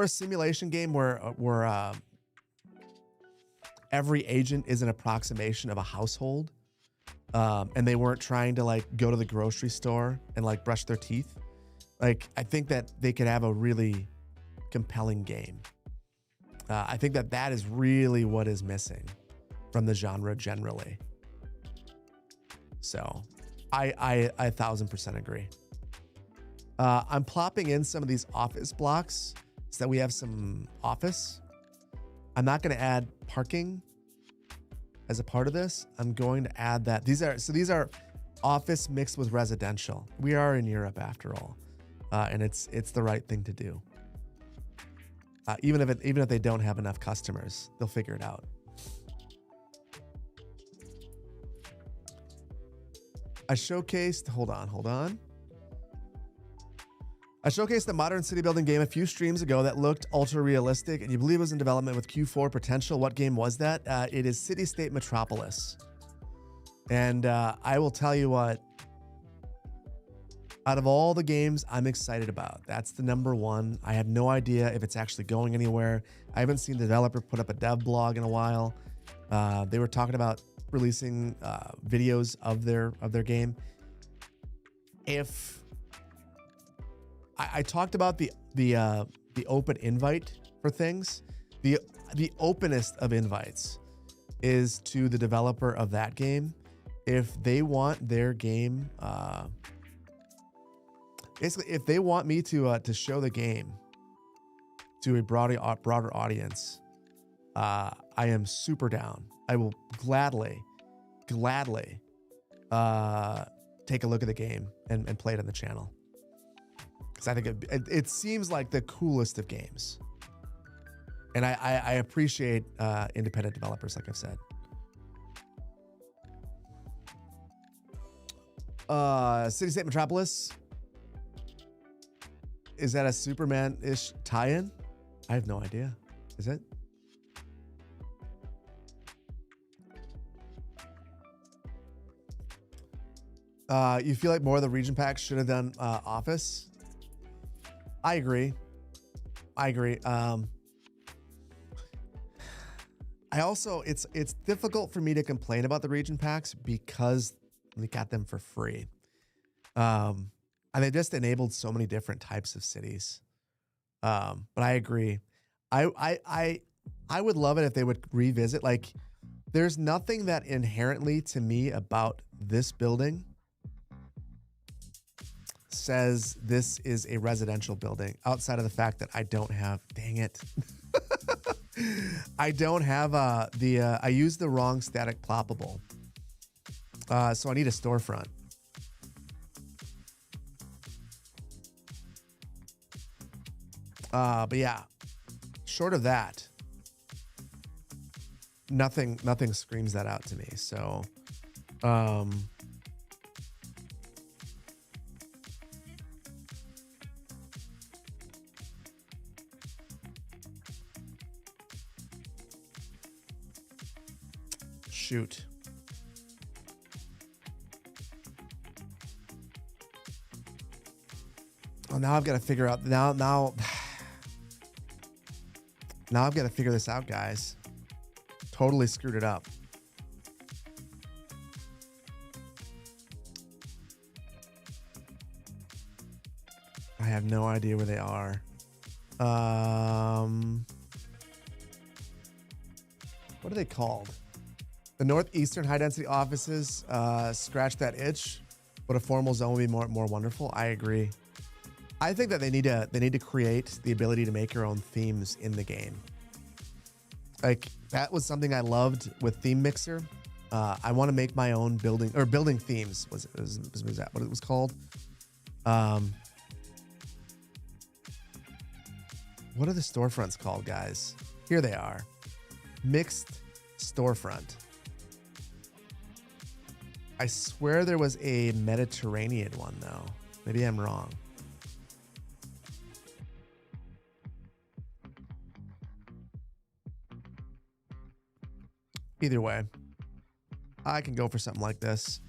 simulation game where every agent is an approximation of a household, and they weren't trying to like go to the grocery store and like brush their teeth. Like, I think that they could have a really compelling game. I think that is really what is missing from the genre generally. So I 1,000% agree. I'm plopping in some of these office blocks so that we have some office. I'm not going to add parking as a part of this. I'm going to add that. These are office mixed with residential. We are in Europe after all. And it's the right thing to do. Even if they don't have enough customers, they'll figure it out. I showcased, hold on. I showcased a modern city building game a few streams ago that looked ultra realistic, and you believe it was in development with Q4 potential. What game was that? It is City State Metropolis. And I will tell you what, Out of all the games I'm excited about, that's the number one. I have no idea if it's actually going anywhere. I haven't seen the developer put up a dev blog in a while. They were talking about releasing videos of their game. If I talked about the open invite for things, the openest of invites is to the developer of that game. If they want their game, basically, if they want me to show the game to a broader audience, I am super down. I will gladly take a look at the game and play it on the channel, because I think it seems like the coolest of games, and I appreciate independent developers, like I've said. City State Metropolis. Is that a Superman-ish tie-in? I have no idea. Is it? You feel like more of the region packs should have done Office? I agree. I also, it's difficult for me to complain about the region packs because we got them for free. And they just enabled so many different types of cities. But I agree. I would love it if they would revisit. Like, there's nothing that inherently to me about this building says this is a residential building, outside of the fact that I don't have, dang it. I don't have I used the wrong static ploppable. So I need a storefront. But yeah, short of that, nothing screams that out to me. So, shoot. Oh, now I've got to figure out now I've got to figure this out, guys. Totally screwed it up. I have no idea where they are. What are they called? The Northeastern High Density offices scratch that itch, but a formal zone would be more wonderful. I agree. I think that they need to create the ability to make your own themes in the game. Like, that was something I loved with Theme Mixer. I want to make my own building themes. Was that what it was called? What are the storefronts called, guys? Here they are. Mixed storefront. I swear there was a Mediterranean one, though. Maybe I'm wrong. Either way, I can go for something like this.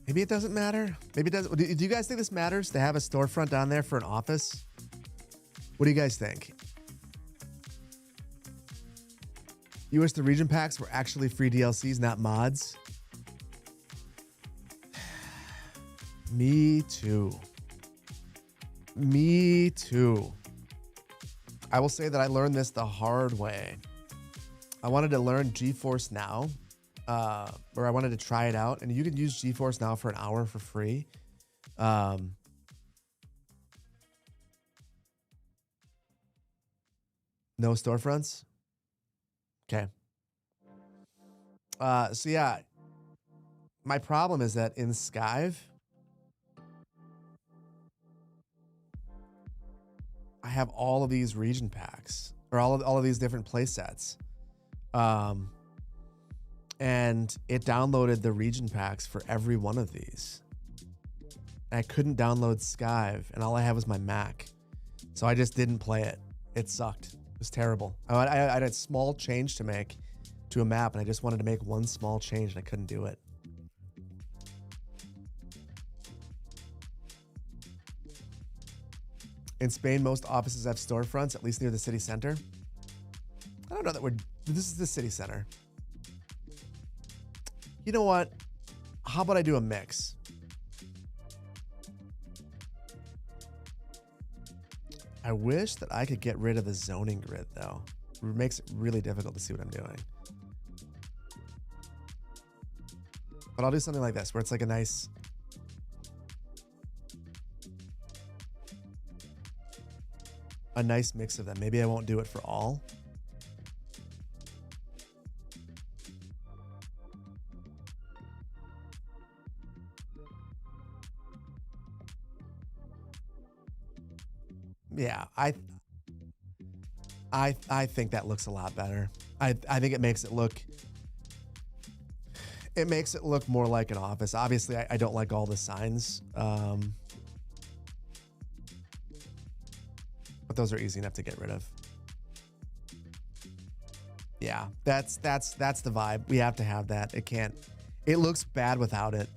Maybe it doesn't matter. Maybe it doesn't. Do you guys think this matters to have a storefront down there for an office? What do you guys think? You wish the region packs were actually free DLCs, not mods? Me too. Me too. I will say that I learned this the hard way. I wanted to learn GeForce Now, or I wanted to try it out, and you can use GeForce Now for an hour for free. No storefronts? Okay. So yeah, my problem is that in Skive, I have all of these region packs, or all of these different play sets. And it downloaded the region packs for every one of these. and I couldn't download Skive, and all I had was my Mac. So I just didn't play it. It sucked. It was terrible. I had a small change to make to a map, and I just wanted to make one small change, and I couldn't do it. In Spain, most offices have storefronts, at least near the city center. I don't know that this is the city center. You know what? How about I do a mix? I wish that I could get rid of the zoning grid, though. It makes it really difficult to see what I'm doing. But I'll do something like this, where it's like a nice... mix of them. Maybe I won't do it for all. Yeah, I think that looks a lot better. I think it makes it look more like an office. Obviously, I don't like all the signs. But those are easy enough to get rid of. Yeah, that's the vibe. We have to have that. It looks bad without it.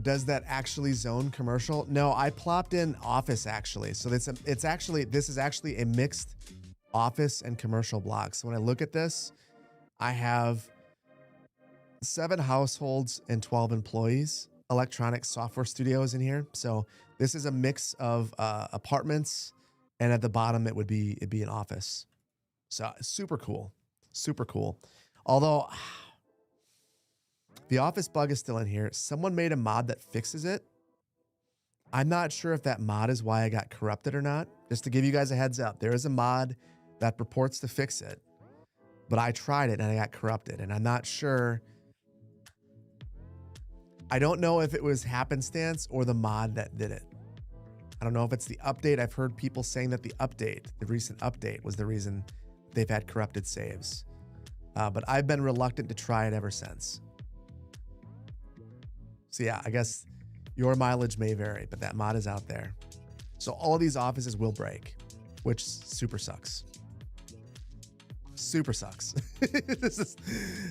Does that actually zone commercial? No, I plopped in office actually. So this is actually a mixed office and commercial block. So when I look at this, I have 7 households and 12 employees. Electronic software studios in here. So this is a mix of apartments, and at the bottom it'd be an office. So super cool. Super cool. Although the office bug is still in here. Someone made a mod that fixes it. I'm not sure if that mod is why I got corrupted or not. Just to give you guys a heads up, there is a mod that purports to fix it, but I tried it and I got corrupted, and I'm not sure. I don't know if it was happenstance or the mod that did it. I don't know if it's the update. I've heard people saying that the recent update was the reason they've had corrupted saves. But I've been reluctant to try it ever since. So yeah, I guess your mileage may vary, but that mod is out there. So all of these offices will break, which super sucks. Super sucks.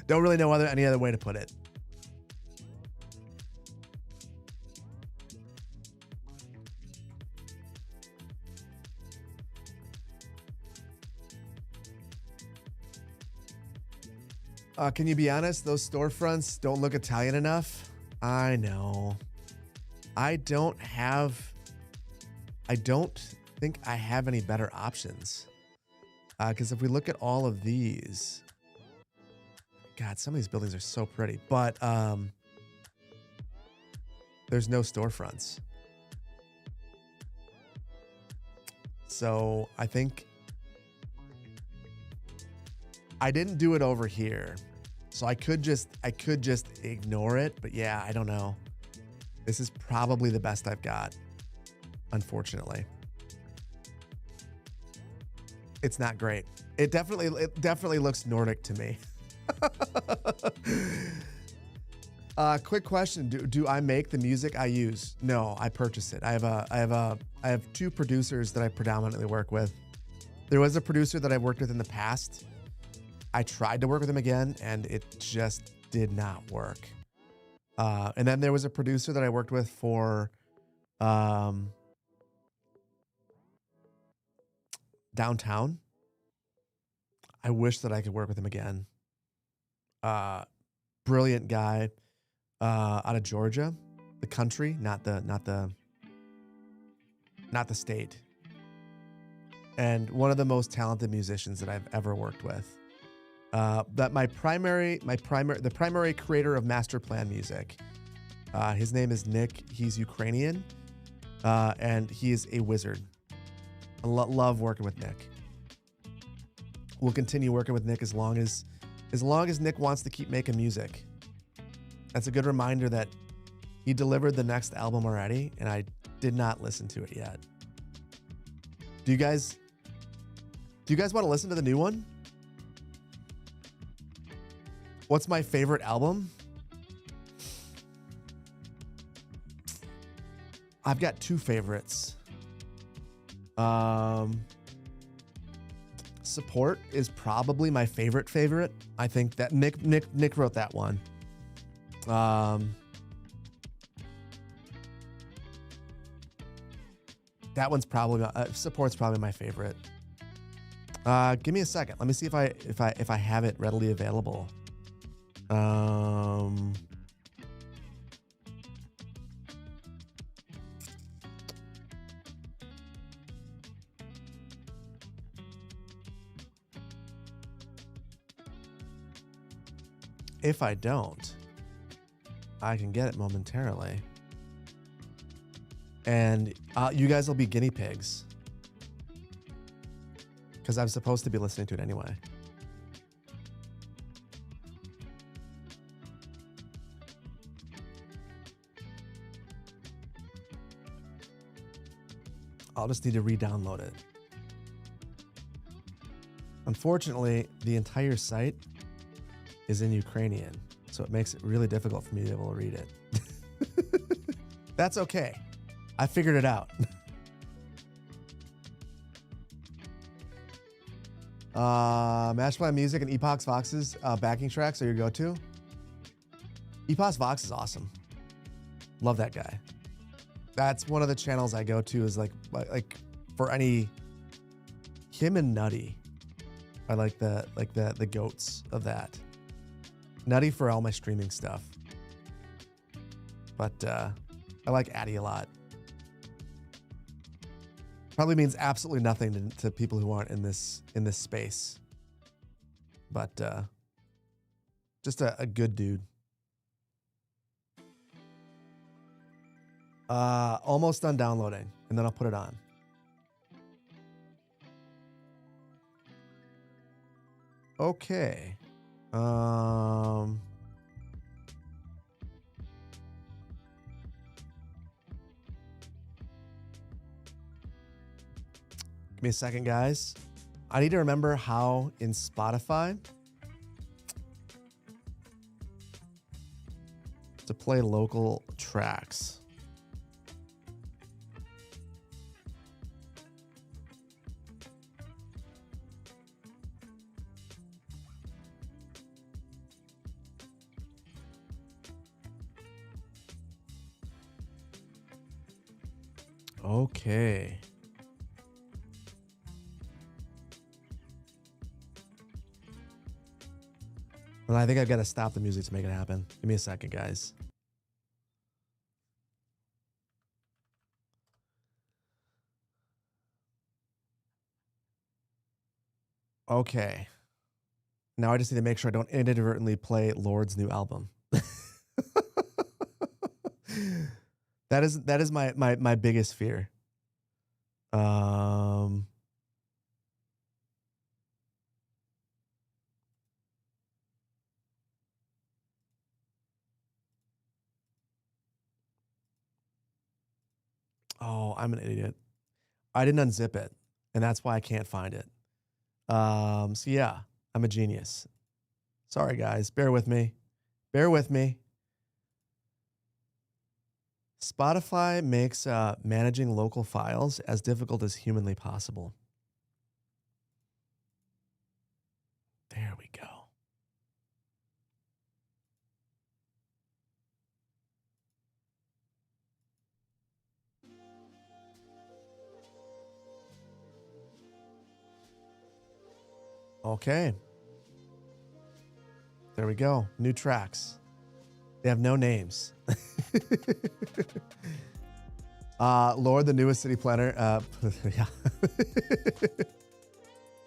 Don't really know any other way to put it. Can you be honest? Those storefronts don't look Italian enough. I know. I don't think I have any better options. Because if we look at all of these, God, some of these buildings are so pretty, but there's no storefronts. So I think I didn't do it over here. So I could just ignore it, but yeah, I don't know. This is probably the best I've got, unfortunately. It's not great. It definitely looks Nordic to me. Quick question: Do I make the music I use? No, I purchase it. I have 2 producers that I predominantly work with. There was a producer that I've worked with in the past. I tried to work with him again, and it just did not work. And then there was a producer that I worked with for downtown. I wish that I could work with him again. Brilliant guy out of Georgia, the country, not the state. And one of the most talented musicians that I've ever worked with. That the primary creator of Master Plan music. His name is Nick. He's Ukrainian, and he is a wizard. I love working with Nick. We'll continue working with Nick as long as Nick wants to keep making music. That's a good reminder that he delivered the next album already, and I did not listen to it yet. Do you guys want to listen to the new one? What's my favorite album? I've got two favorites. Support is probably my favorite. I think that Nick wrote that one. That one's probably support's probably my favorite. Give me a second. Let me see if I have it readily available. If I don't, I can get it momentarily. And you guys will be guinea pigs. Because I'm supposed to be listening to it anyway. I'll just need to re-download it. Unfortunately, the entire site is in Ukrainian, so it makes it really difficult for me to be able to read it. That's okay. I figured it out. Mashplay Music and Epoch Vox's backing tracks are your go-to? Epoch Vox is awesome. Love that guy. That's one of the channels I go to is like for any him and Nutty are like the goats of that. Nutty for all my streaming stuff. But I like Addy a lot. Probably means absolutely nothing to people who aren't in this space. But just a good dude. Almost done downloading, and then I'll put it on. Okay. Give me a second, guys. I need to remember how in Spotify to play local tracks. Okay. Well, I think I've got to stop the music to make it happen. Give me a second, guys. Okay. Now I just need to make sure I don't inadvertently play Lord's new album. That is my biggest fear. Oh, I'm an idiot. I didn't unzip it, and that's why I can't find it. So yeah, I'm a genius. Sorry, guys. Bear with me. Bear with me. Spotify makes managing local files as difficult as humanly possible. There we go. Okay. There we go. New tracks. They have no names. Lord, the newest city planner. Yeah.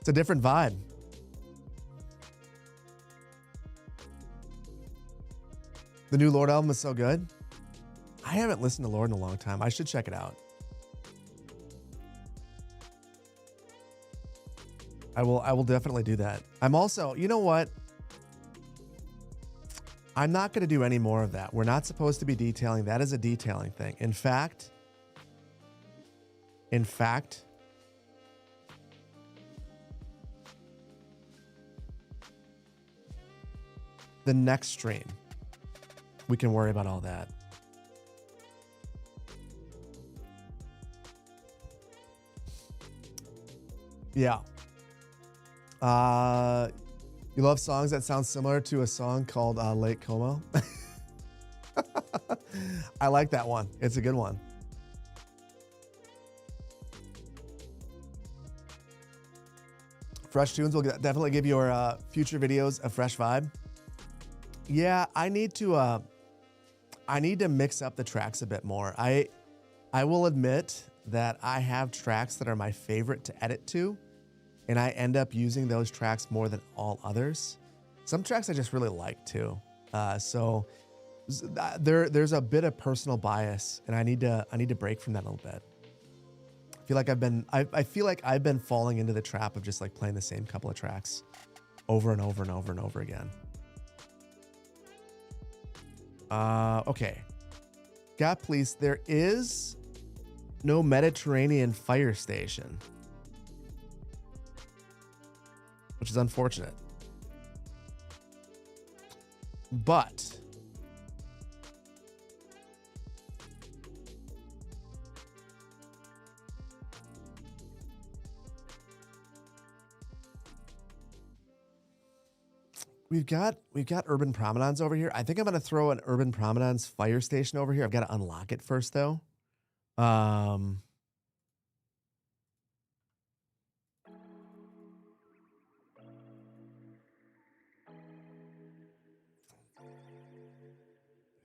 It's a different vibe. The new Lord album is so good. I haven't listened to Lord in a long time. I should check it out. I will definitely do that. I'm also, you know what? I'm not going to do any more of that. We're not supposed to be detailing. That is a detailing thing. In fact, the next stream, we can worry about all that. Yeah. You love songs that sound similar to a song called Lake Como? I like that one. It's a good one. Fresh tunes will definitely give your future videos a fresh vibe. Yeah, I need to mix up the tracks a bit more. I will admit that I have tracks that are my favorite to edit to, and I end up using those tracks more than all others. Some tracks I just really like too. So there's a bit of personal bias, and I need to break from that a little bit. I feel like I've been falling into the trap of just like playing the same couple of tracks over and over and over and over again. Okay. God, please. There is no Mediterranean fire station, which is unfortunate. But we've got urban promenades over here. I think I'm gonna throw an urban promenades fire station over here. I've got to unlock it first though.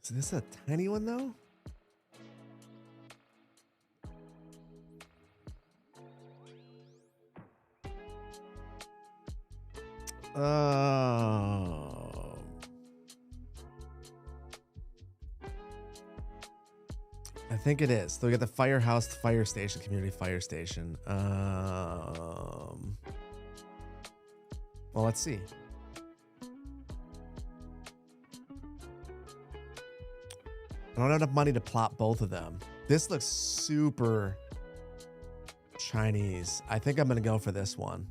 Is this a tiny one though? I think it is. So we got the firehouse, fire station, community fire station. Well, let's see. I don't have enough money to plot both of them. This looks super Chinese. I think I'm going to go for this one.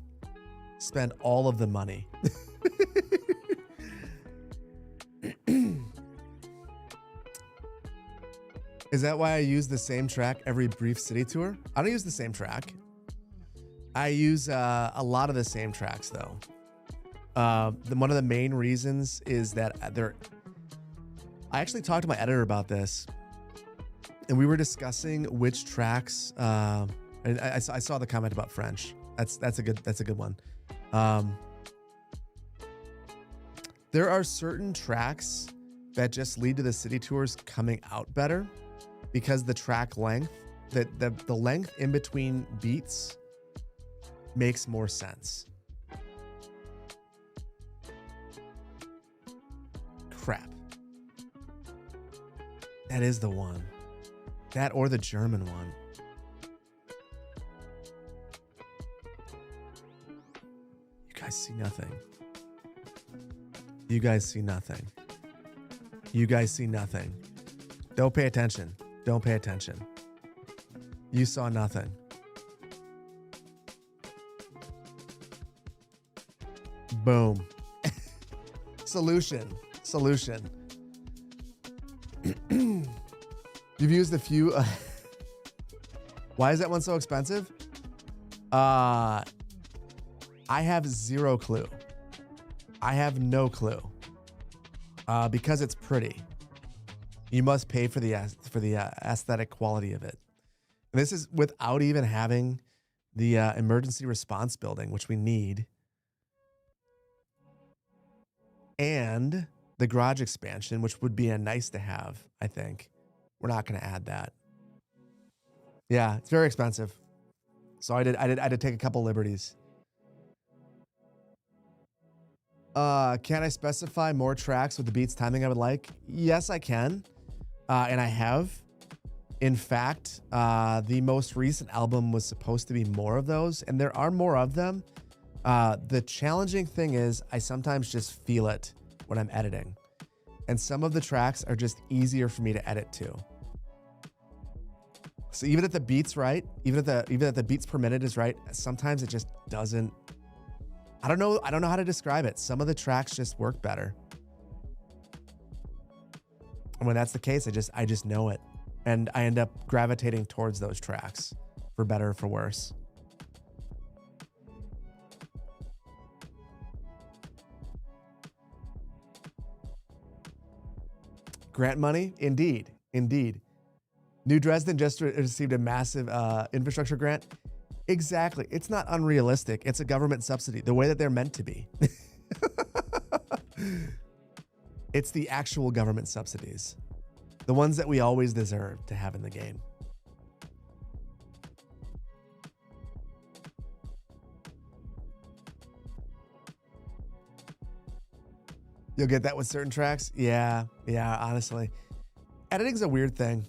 Spend all of the money. Is that why I use the same track every brief city tour? I don't use the same track. I use a lot of the same tracks though. One of the main reasons is that I actually talked to my editor about this, and we were discussing which tracks. And I saw the comment about French. That's a good one. There are certain tracks that just lead to the city tours coming out better because the track length, the length in between beats makes more sense. Crap. That is the one. That or the German one. You guys see nothing. You guys see nothing. You guys see nothing. Don't pay attention. Don't pay attention. You saw nothing. Boom. Solution. You've used a few. Why is that one so expensive? I have zero clue. I have no clue. Because it's pretty. You must pay for the aesthetic quality of it. And this is without even having the emergency response building, which we need, and the garage expansion, which would be a nice to have. I think we're not going to add that. Yeah, it's very expensive. So I had to take a couple liberties. Can I specify more tracks with the beats timing I would like? Yes, I can. And I have. In fact, the most recent album was supposed to be more of those, and there are more of them. The challenging thing is I sometimes just feel it when I'm editing. And some of the tracks are just easier for me to edit to. So even if the beat's right, even if the beats per minute is right, sometimes it just doesn't. I don't know how to describe it. Some of the tracks just work better. And when that's the case, I just know it. And I end up gravitating towards those tracks, for better or for worse. Grant money? Indeed. Indeed. New Dresden just received a massive infrastructure grant. Exactly. It's not unrealistic. It's a government subsidy, the way that they're meant to be. It's the actual government subsidies, the ones that we always deserve to have in the game. You'll get that with certain tracks. Yeah, honestly. Editing's a weird thing.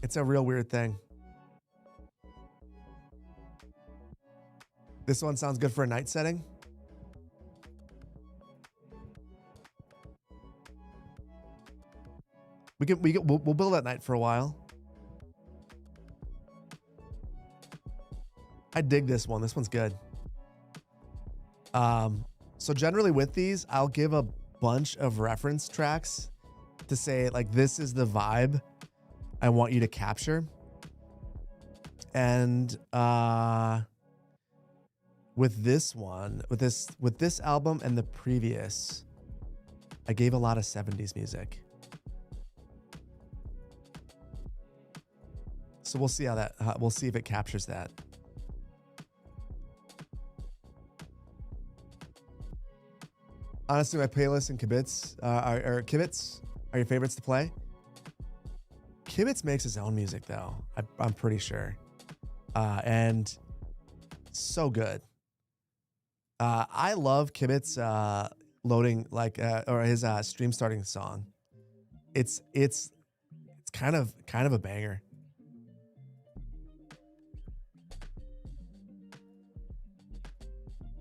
It's a real weird thing. This one sounds good for a night setting. We'll build at night for a while. I dig this one. This one's good. So generally with these, I'll give a bunch of reference tracks to say like, this is the vibe I want you to capture. And with this one, with this album and the previous, I gave a lot of 70s music. So we'll see we'll see if it captures that. Honestly, my playlists and kibitz are your favorites to play. Kibitz makes his own music though. I'm pretty sure. And so good. I love Kibitz loading or his stream starting song. It's kind of a banger.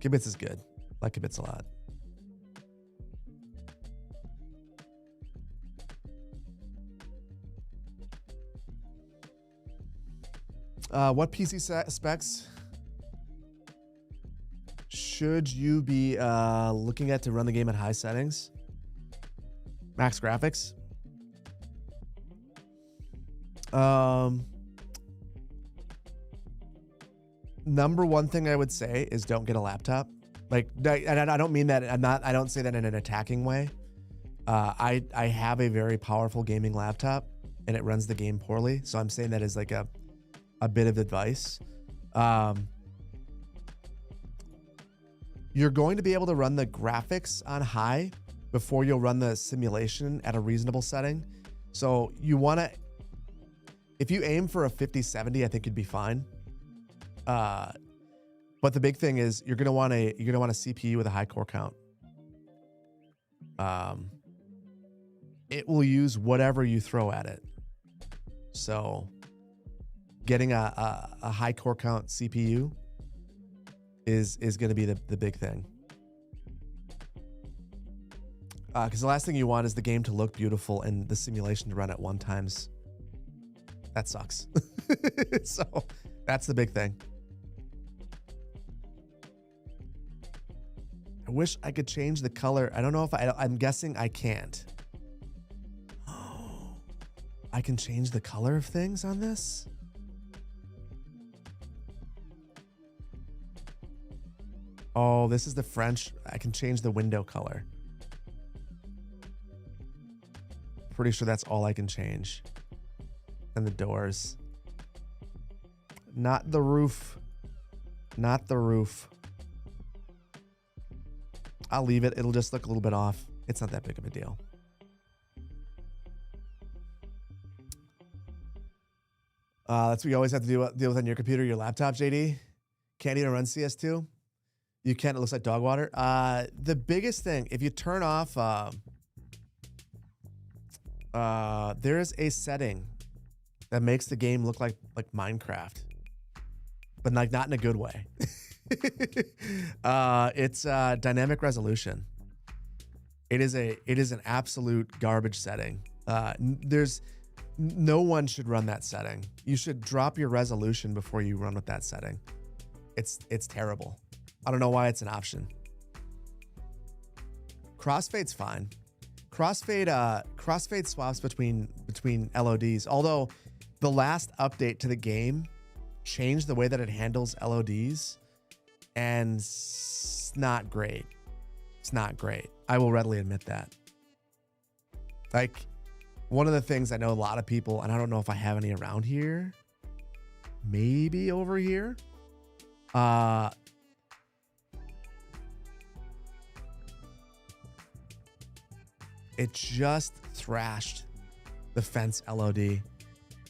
Kibitz is good. I like Kibitz a lot. What PC specs should you be looking at to run the game at high settings? Max graphics. Number one thing I would say is don't get a laptop. And I don't mean that. I don't say that in an attacking way. I have a very powerful gaming laptop and it runs the game poorly. So I'm saying that as like a bit of advice. You're going to be able to run the graphics on high before you'll run the simulation at a reasonable setting. So you want to, if you aim for a 5070, I think you'd be fine. But the big thing is you're going to want a CPU with a high core count. It will use whatever you throw at it. So getting a high core count CPU is going to be the big thing. Because the last thing you want is the game to look beautiful and the simulation to run at 1x. That sucks. So that's the big thing. I wish I could change the color. I don't know if I'm guessing I can't. Oh, I can change the color of things on this? Oh, this is the French. I can change the window color. Pretty sure that's all I can change. And the doors. Not the roof. Not the roof. I'll leave it. It'll just look a little bit off. It's not that big of a deal. That's what you always have to deal with on your computer, your laptop, JD. Can't even run CS2. You can't. It looks like dog water. The biggest thing, if you turn off, there is a setting that makes the game look like Minecraft, but like not in a good way. It's dynamic resolution. It is an absolute garbage setting. No one should run that setting. You should drop your resolution before you run with that setting. It's terrible. I don't know why it's an option. Crossfade's fine. Crossfade swaps between LODs. Although the last update to the game changed the way that it handles LODs, and it's not great. It's not great. I will readily admit that. Like one of the things I know a lot of people, and I don't know if I have any around here, maybe over here. It just thrashed the fence LOD,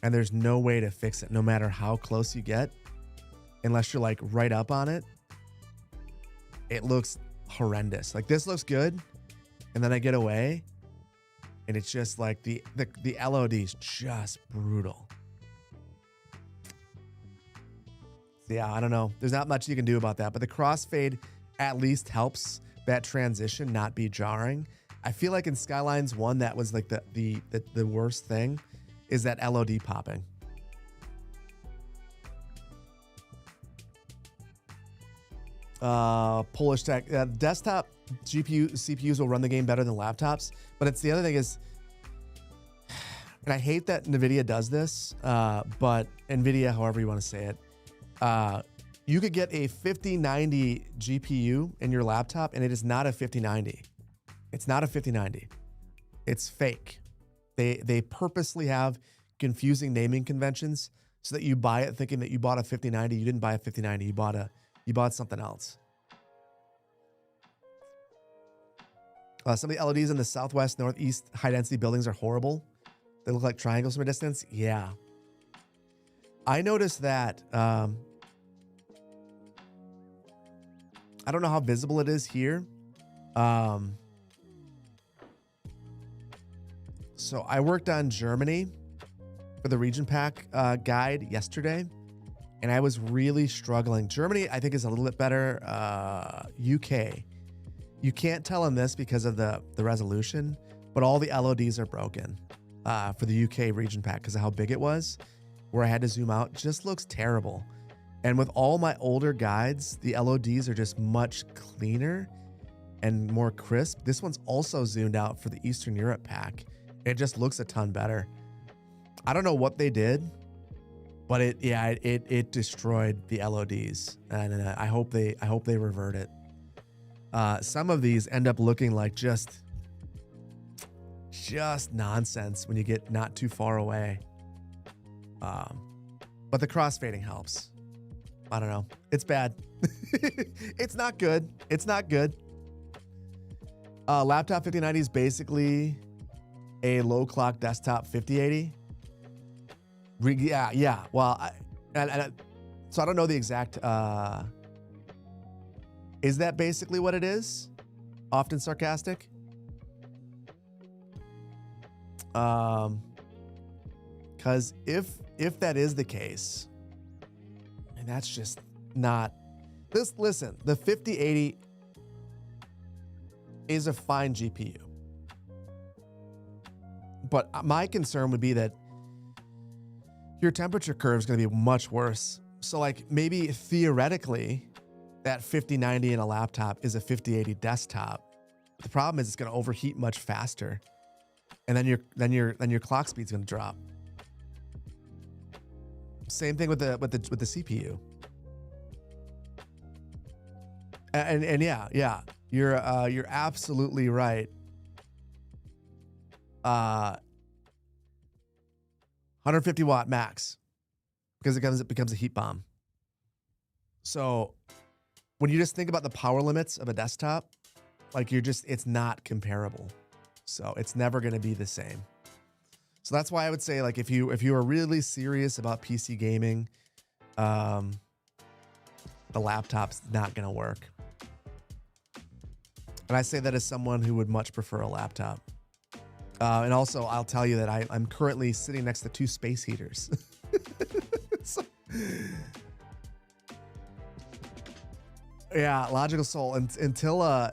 and there's no way to fix it, no matter how close you get, unless you're like right up on it. It looks horrendous. Like this looks good, and then I get away, and it's just like the LOD is just brutal. So yeah, I don't know. There's not much you can do about that, but the crossfade at least helps that transition not be jarring. I feel like in Skylines 1, that was like the worst thing, is that LOD popping. Polish Tech, desktop CPUs will run the game better than laptops, but it's the other thing is, and I hate that NVIDIA does this, but NVIDIA, however you want to say it, you could get a 5090 GPU in your laptop, and it is not a 5090. It's not a 5090. It's fake. They purposely have confusing naming conventions so that you buy it thinking that you bought a 5090. You didn't buy a 5090. You bought something else. Some of the LEDs in the southwest, northeast high-density buildings are horrible. They look like triangles from a distance. Yeah. I noticed that. I don't know how visible it is here. So I worked on Germany for the region pack guide yesterday, and I was really struggling. Germany, I think, is a little bit better. UK. You can't tell in this because of the resolution, but all the LODs are broken for the UK region pack because of how big it was, where I had to zoom out. Just looks terrible. And with all my older guides, the LODs are just much cleaner and more crisp. This one's also zoomed out for the Eastern Europe pack. It just looks a ton better. I don't know what they did, but it destroyed the LODs, and I hope they revert it. Some of these end up looking like just nonsense when you get not too far away. But the crossfading helps. I don't know. It's bad. It's not good. It's not good. Laptop 5090 is basically a low clock desktop 5080. Yeah. Well, so I don't know the exact. Is that basically what it is? Often sarcastic. Because if that is the case, and that's just not. Listen, the 5080 is a fine GPU. But my concern would be that your temperature curve is going to be much worse. So like maybe theoretically that 5090 in a laptop is a 5080 desktop. The problem is it's going to overheat much faster. And then your clock speed's going to drop. Same thing with the CPU. And yeah, you're absolutely right. 150 watt max, because it becomes a heat bomb. So when you just think about the power limits of a desktop, like it's not comparable. So it's never going to be the same. So that's why I would say, like, if you are really serious about PC gaming, the laptop's not going to work. And I say that as someone who would much prefer a laptop. And also, I'll tell you that I'm currently sitting next to 2 space heaters. So, yeah, Logical Soul. Until I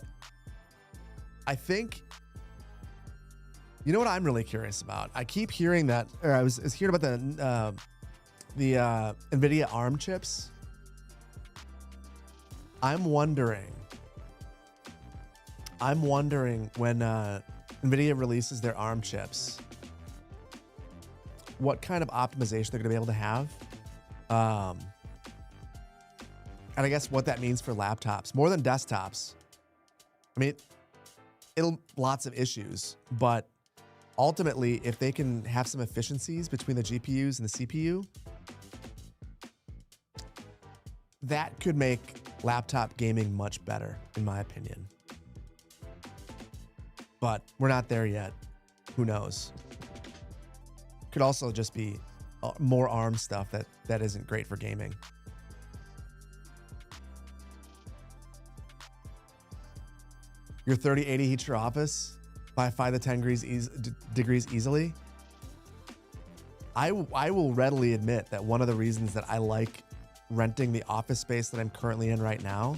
think, you know what I'm really curious about? I keep hearing that, or I was hearing about the NVIDIA ARM chips. I'm wondering when NVIDIA releases their ARM chips, what kind of optimization they're going to be able to have. And I guess what that means for laptops, more than desktops. I mean, it'll lots of issues, but ultimately, if they can have some efficiencies between the GPUs and the CPU, that could make laptop gaming much better, in my opinion. But we're not there yet. Who knows? Could also just be more ARM stuff that isn't great for gaming. Your 3080 heats your office by 5 to 10 degrees easily. I will readily admit that one of the reasons that I like renting the office space that I'm currently in right now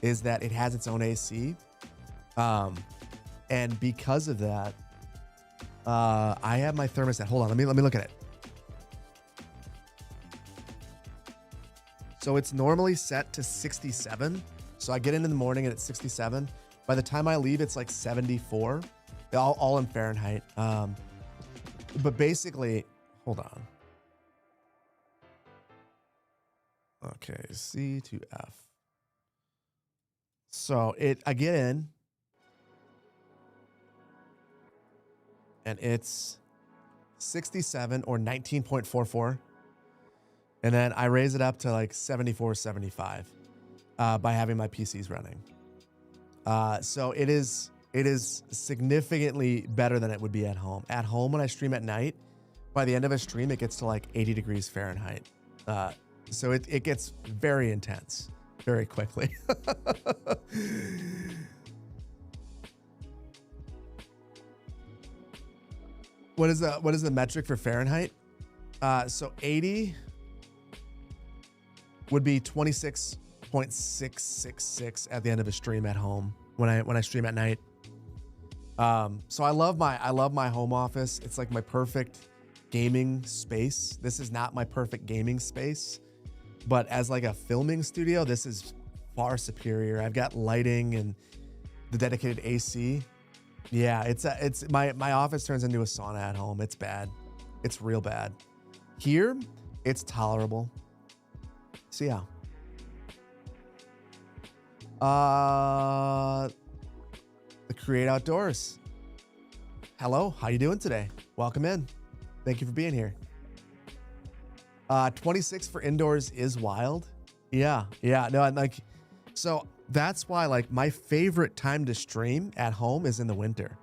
is that it has its own AC. And because of that, I have my thermostat. Hold on, let me look at it. So it's normally set to 67. So I get in the morning and it's 67. By the time I leave, it's like 74, all in Fahrenheit. But basically, hold on. Okay, C to F. So I get in, and it's 67 or 19.44. And then I raise it up to like 74, 75 by having my PCs running. So it is significantly better than it would be at home. At home, when I stream at night, by the end of a stream, it gets to like 80 degrees Fahrenheit. So it gets very intense very quickly. What is the metric for Fahrenheit? So 80 would be 26.666 at the end of a stream at home when I stream at night. So I love my home office. It's like my perfect gaming space. This is not my perfect gaming space, but as like a filming studio, this is far superior. I've got lighting and the dedicated AC. Yeah, it's my office turns into a sauna at home. It's bad. It's real bad. Here, it's tolerable. So yeah. The Create Outdoors. Hello, how you doing today? Welcome in. Thank you for being here. 26 for indoors is wild. Yeah. No, I'm like, so that's why like my favorite time to stream at home is in the winter.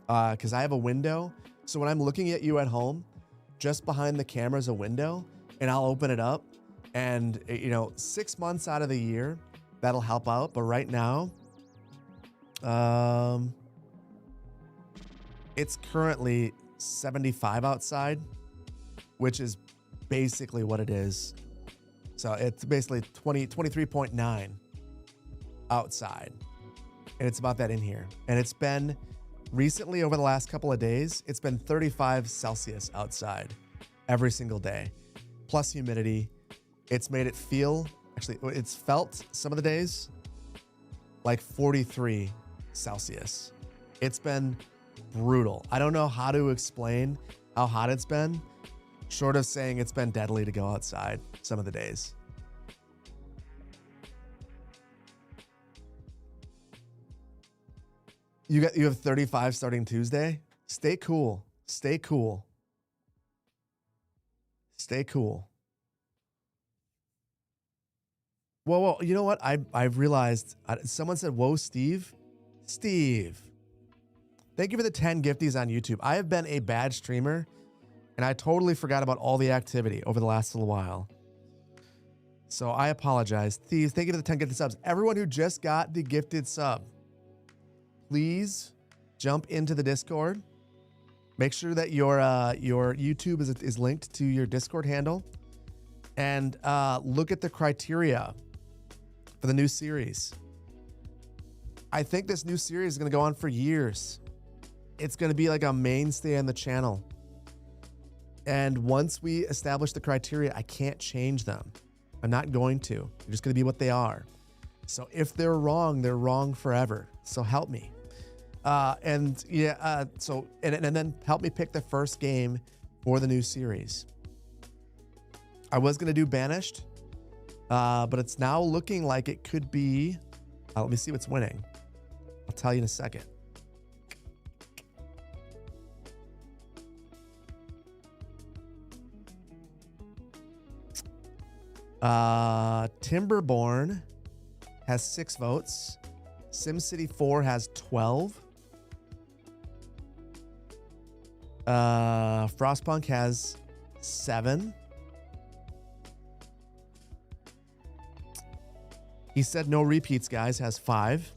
Because I have a window. So when I'm looking at you at home, just behind the camera is a window, and I'll open it up, and 6 months out of the year, that'll help out. But right now, it's currently 75 outside, which is basically what it is. So it's basically 23.9 outside, and it's about that in here. And it's been recently, over the last couple of days, it's been 35 Celsius outside every single day, plus humidity. It's made it feel, actually, it's felt some of the days like 43 Celsius. It's been brutal. I don't know how to explain how hot it's been, short of saying it's been deadly to go outside some of the days. You have 35 starting Tuesday. Stay cool. Stay cool. Stay cool. Whoa, you know what? I've realized, someone said, whoa, Steve. Thank you for the 10 gifties on YouTube. I have been a bad streamer, and I totally forgot about all the activity over the last little while. So I apologize. Thieves, thank you for the 10 gifted subs. Everyone who just got the gifted sub, please jump into the Discord. Make sure that your YouTube is linked to your Discord handle, and look at the criteria for the new series. I think this new series is going to go on for years. It's going to be like a mainstay on the channel. And once we establish the criteria, I can't change them. I'm not going to. They're just going to be what they are. So if they're wrong forever. So help me. And then help me pick the first game for the new series. I was going to do Banished, but it's now looking like it could be, let me see what's winning. I'll tell you in a second. Timberborn has 6 votes. SimCity 4 has 12. Frostpunk has 7. He said no repeats, guys, has 5.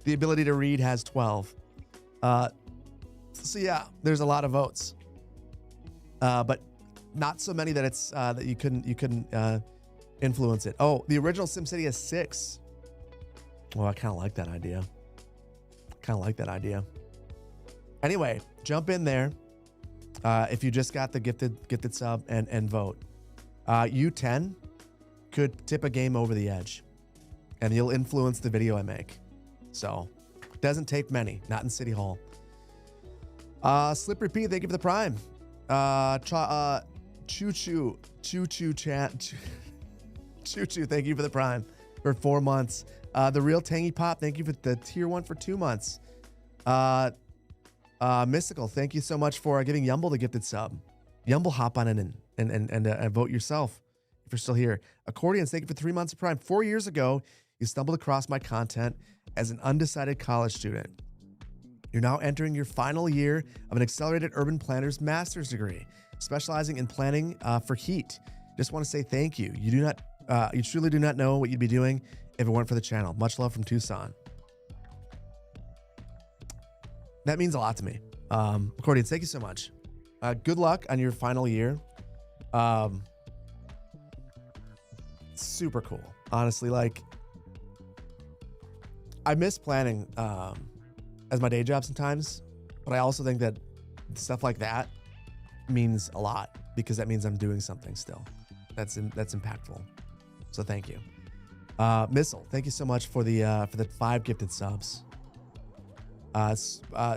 The ability to read has 12. So yeah, there's a lot of votes. But not so many that it's that you couldn't influence it. Oh, the original SimCity has 6. Well, I kind of like that idea. Anyway, jump in there if you just got the gifted sub and vote. U10 could tip a game over the edge, and you'll influence the video I make. So, it doesn't take many, not in City Hall. Slip Repeat, thank you for the Prime. Choo Chat. Choo, thank you for the Prime for 4 months. The Real Tangy Pop, thank you for the tier 1 for 2 months. Mystical, thank you so much for giving Yumble the gifted sub. Yumble, hop on in and vote yourself if you're still here. Accordions, thank you for 3 months of Prime. 4 years ago, you stumbled across my content as an undecided college student. You're now entering your final year of an accelerated urban planner's master's degree, specializing in planning for heat. Just want to say thank you. You truly do not know what you'd be doing if it weren't for the channel. Much love from Tucson. That means a lot to me. Accordions, thank you so much. Good luck on your final year. Super cool. Honestly, like, I miss planning as my day job sometimes, but I also think that stuff like that means a lot because that means I'm doing something still that's impactful. So thank you. Missile, thank you so much for the 5 gifted subs.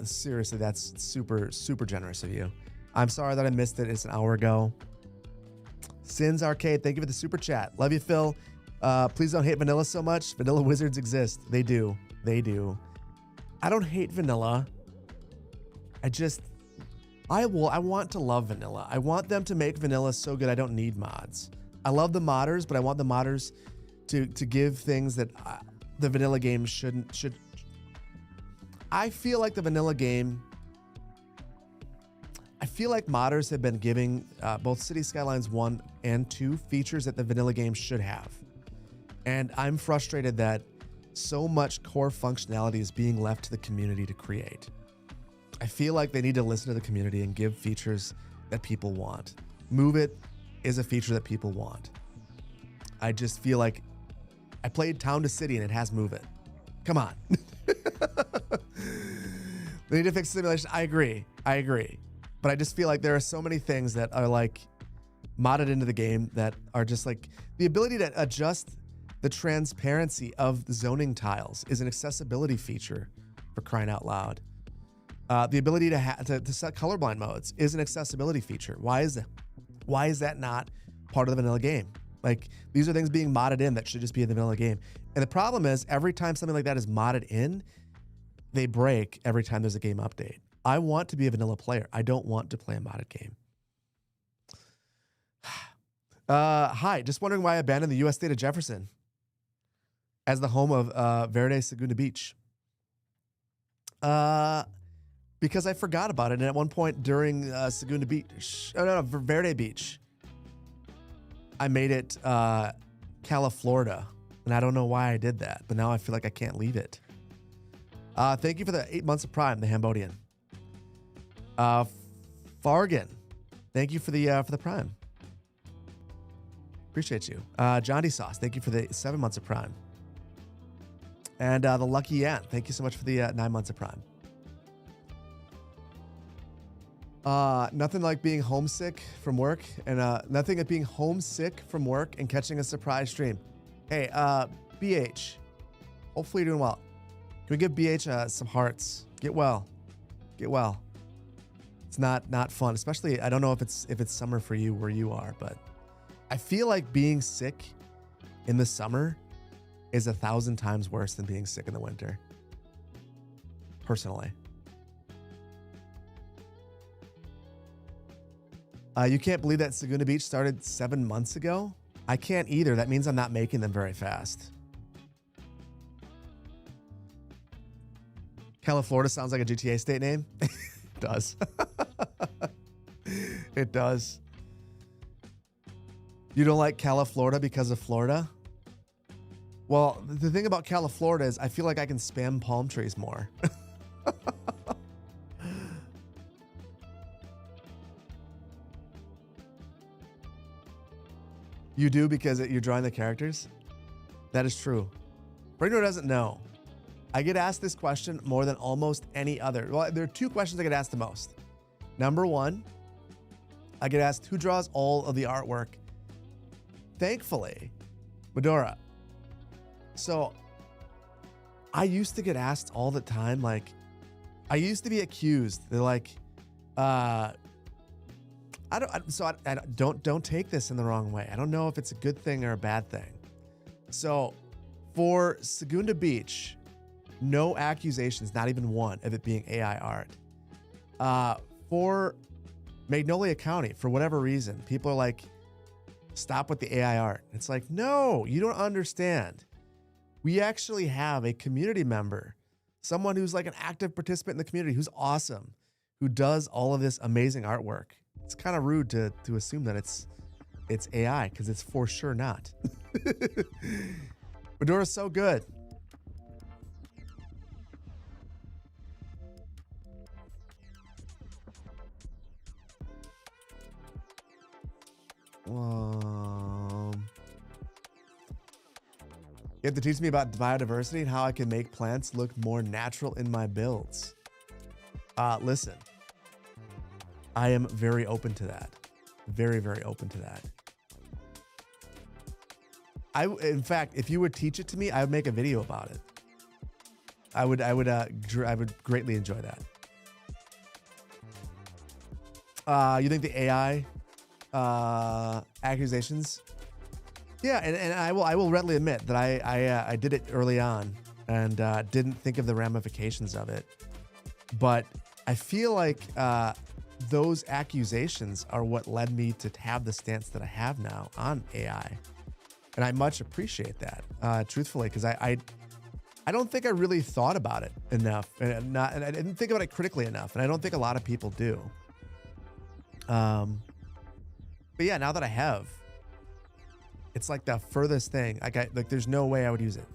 Seriously, that's super generous of you. I'm sorry that I missed it. It's an hour ago. Sins Arcade, thank you for the super chat. Love you, Phil. Please don't hate vanilla so much. Vanilla wizards exist. They do. I don't hate vanilla. I want to love vanilla. I want them to make vanilla so good I don't need mods. I love the modders, but I want the modders to give things that the vanilla game should. I feel like the vanilla game, I feel like modders have been giving both City Skylines 1 and 2 features that the vanilla game should have. And I'm frustrated that so much core functionality is being left to the community to create. I feel like they need to listen to the community and give features that people want. Move It is a feature that people want. I just feel like I played Town to City and it has Move It. Come on. They need to fix simulation. I agree. But I just feel like there are so many things that are like modded into the game that are just like the ability to adjust the transparency of the zoning tiles is an accessibility feature, for crying out loud. The ability to set colorblind modes is an accessibility feature. Why is that not part of the vanilla game? Like, these are things being modded in that should just be in the vanilla game. And the problem is, every time something like that is modded in, they break every time there's a game update. I want to be a vanilla player. I don't want to play a modded game. Hi, just wondering why I abandoned the U.S. state of Jefferson as the home of Verde Segunda Beach. Because I forgot about it. And at one point during Segunda Beach, Verde Beach, I made it Califlorida. And I don't know why I did that, but now I feel like I can't leave it. Thank you for the 8 months of Prime, the Hambodian. Fargan, thank you for the Prime. Appreciate you. John D. Sauce, thank you for the 7 months of Prime. And the Lucky Ant, thank you so much for the 9 months of Prime. Nothing like being homesick from work and nothing like being homesick from work and catching a surprise stream. Hey, BH, hopefully you're doing well. Can we give BH some hearts? Get well. It's not fun, especially I don't know if it's summer for you where you are, but I feel like being sick in the summer is 1,000 times worse than being sick in the winter. Personally. You can't believe that Saguna Beach started 7 months ago? I can't either. That means I'm not making them very fast. California sounds like a GTA state name. It does. It does. You don't like California because of Florida? Well, the thing about California is I feel like I can spam palm trees more. You do because you're drawing the characters? That is true. For anyone who doesn't know, I get asked this question more than almost any other. Well, there are two questions I get asked the most. Number one, I get asked who draws all of the artwork. Thankfully, Medora. So I used to get asked all the time, like, I used to be accused. They're like, don't take this in the wrong way. I don't know if it's a good thing or a bad thing. So for Saguna Beach, no accusations, not even one of it being AI art. For Magnolia County, for whatever reason, people are like, stop with the AI art. It's like, no, you don't understand. We actually have a community member, someone who's like an active participant in the community, who's awesome, who does all of this amazing artwork. It's kind of rude to assume that it's AI, because it's for sure not. Medora's so good. You have to teach me about biodiversity and how I can make plants look more natural in my builds. Listen, I am very open to that. Very, very open to that. In fact, if you would teach it to me, I would make a video about it. I would greatly enjoy that. You think the AI accusations? Yeah, and I will readily admit that I did it early on and didn't think of the ramifications of it. But I feel like those accusations are what led me to have the stance that I have now on AI. And I much appreciate that, truthfully, because I don't think I really thought about it enough, and I didn't think about it critically enough, and I don't think a lot of people do. But yeah, now that I have, it's like the furthest thing. Like there's no way I would use it.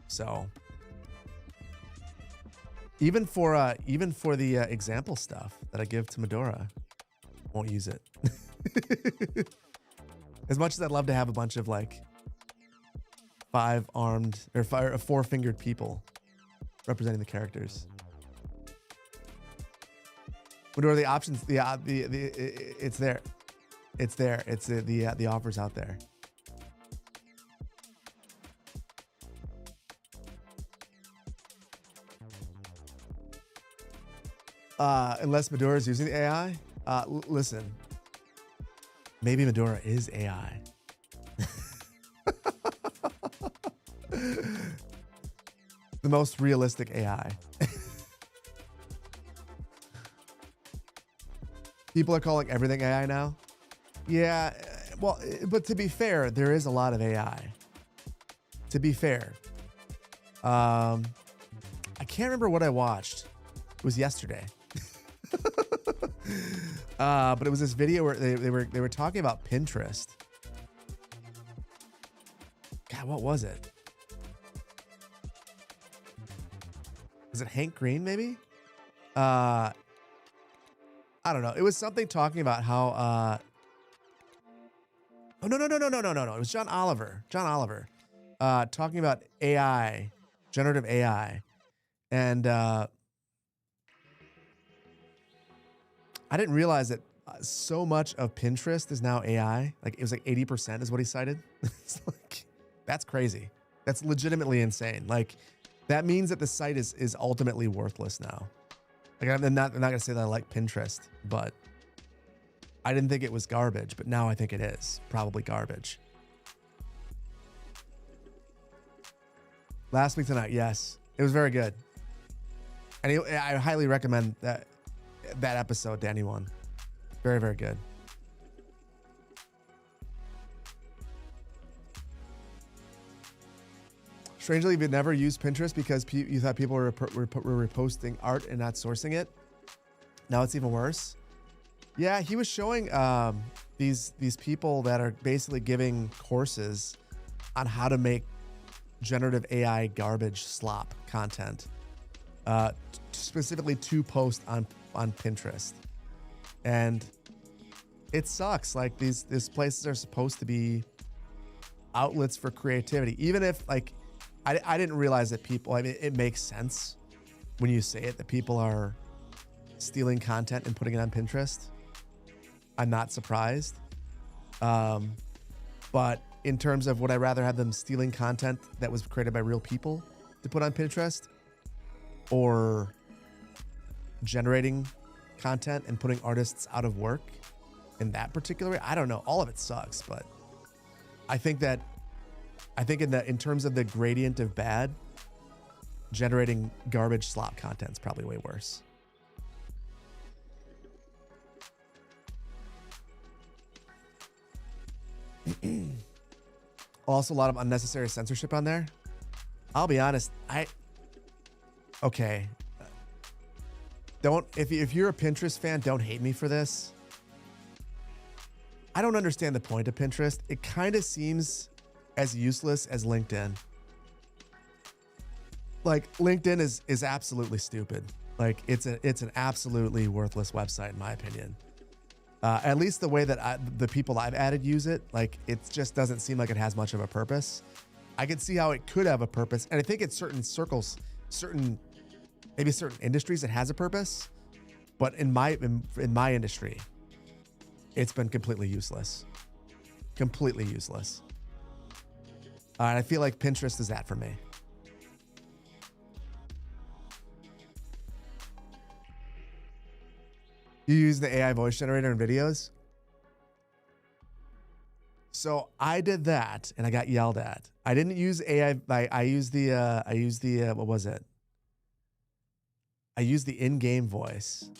So even for the example stuff that I give to Medora, won't use it. As much as I'd love to have a bunch of like 5-armed or 4-fingered people representing the characters. What are the options? It's there. It's there. It's the offers out there. Unless Medora is using the AI. Listen, maybe Medora is AI. The most realistic AI. People are calling everything AI now. Yeah, well, but to be fair, there is a lot of AI. To be fair, I can't remember what I watched. It was yesterday. But it was this video where they were talking about Pinterest. God, what was it? Was it Hank Green, maybe? I don't know. It was something talking about how oh no. It was John Oliver. Talking about AI, generative AI. And I didn't realize that so much of Pinterest is now AI. Like it was like 80% is what he cited. It's like, that's crazy. That's legitimately insane. Like that means that the site is ultimately worthless now. Like I'm not gonna say that I like Pinterest, but I didn't think it was garbage, but now I think it is probably garbage. Last Week Tonight, yes, it was very good, and I highly recommend that. that episode to anyone. Very, very good. Strangely, you've never used Pinterest because you thought people were reposting art and not sourcing it. Now it's even worse. Yeah, he was showing these people that are basically giving courses on how to make generative AI garbage slop content, specifically to post on Pinterest. And it sucks. Like these places are supposed to be outlets for creativity. Even if like, I didn't realize that people, I mean, it makes sense when you say it, that people are stealing content and putting it on Pinterest. I'm not surprised. But in terms of would I rather have them stealing content that was created by real people to put on Pinterest, or generating content and putting artists out of work in that particular way? I don't know. All of it sucks, but I think in terms of the gradient of bad, generating garbage slop content is probably way worse. Also, a lot of unnecessary censorship on there. I'll be honest. Okay. If you're a Pinterest fan, don't hate me for this. I don't understand the point of Pinterest. It kind of seems as useless as LinkedIn. Like LinkedIn is absolutely stupid. Like it's an absolutely worthless website in my opinion. At least the way that the people I've added use it, like it just doesn't seem like it has much of a purpose. I can see how it could have a purpose, and I think in certain circles, maybe certain industries, it has a purpose. But in my industry, it's been completely useless. Completely useless. And I feel like Pinterest is that for me. You use the AI voice generator in videos? So I did that and I got yelled at. I didn't use AI. I used the what was it? I used the in-game voice.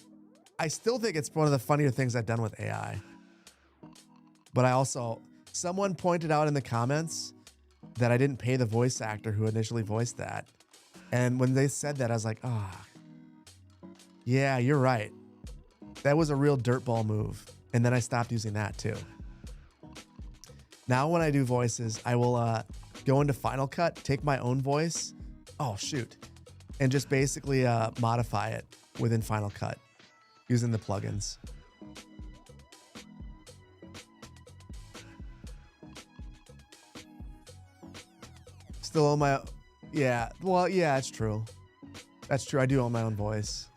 I still think it's one of the funnier things I've done with AI. But someone pointed out in the comments that I didn't pay the voice actor who initially voiced that. And when they said that, I was like, yeah, you're right. That was a real dirtball move. And then I stopped using that too. Now when I do voices, I will go into Final Cut, take my own voice, and just basically modify it within Final Cut using the plugins. Still own my, yeah, well, yeah, it's true. That's true. I do own my own voice.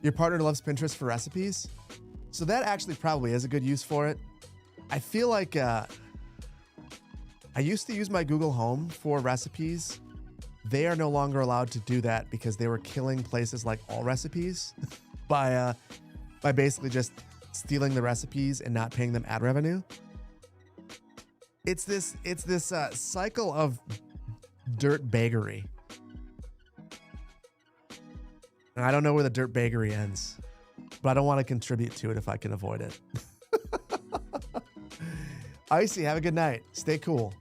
Your partner loves Pinterest for recipes. So that actually probably is a good use for it. I feel like I used to use my Google Home for recipes. They are no longer allowed to do that because they were killing places like All Recipes by basically just stealing the recipes and not paying them ad revenue. It's this cycle of dirt baggery. And I don't know where the dirt baggery ends, but I don't want to contribute to it if I can avoid it. Icy, have a good night. Stay cool.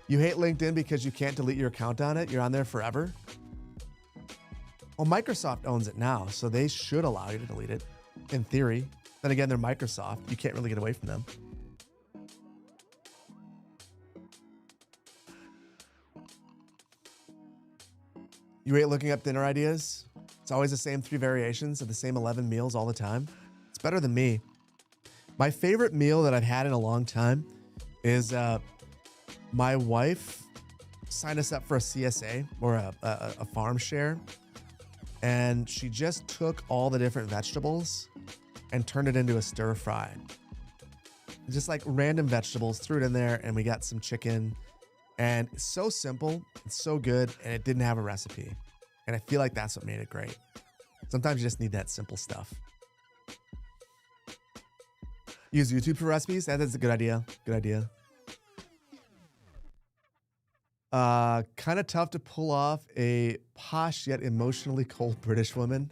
You hate LinkedIn because you can't delete your account on it? You're on there forever? Well, Microsoft owns it now, so they should allow you to delete it, in theory. Then again, they're Microsoft. You can't really get away from them. You hate looking up dinner ideas? It's always the same 3 variations of the same 11 meals all the time. It's better than me. My favorite meal that I've had in a long time is my wife signed us up for a CSA or a farm share. And she just took all the different vegetables and turned it into a stir fry. Just like random vegetables, threw it in there, and we got some chicken. And it's so simple, it's so good, and it didn't have a recipe. And I feel like that's what made it great. Sometimes you just need that simple stuff. Use YouTube for recipes? That is a good idea. Good idea. Kind of tough to pull off a posh yet emotionally cold British woman.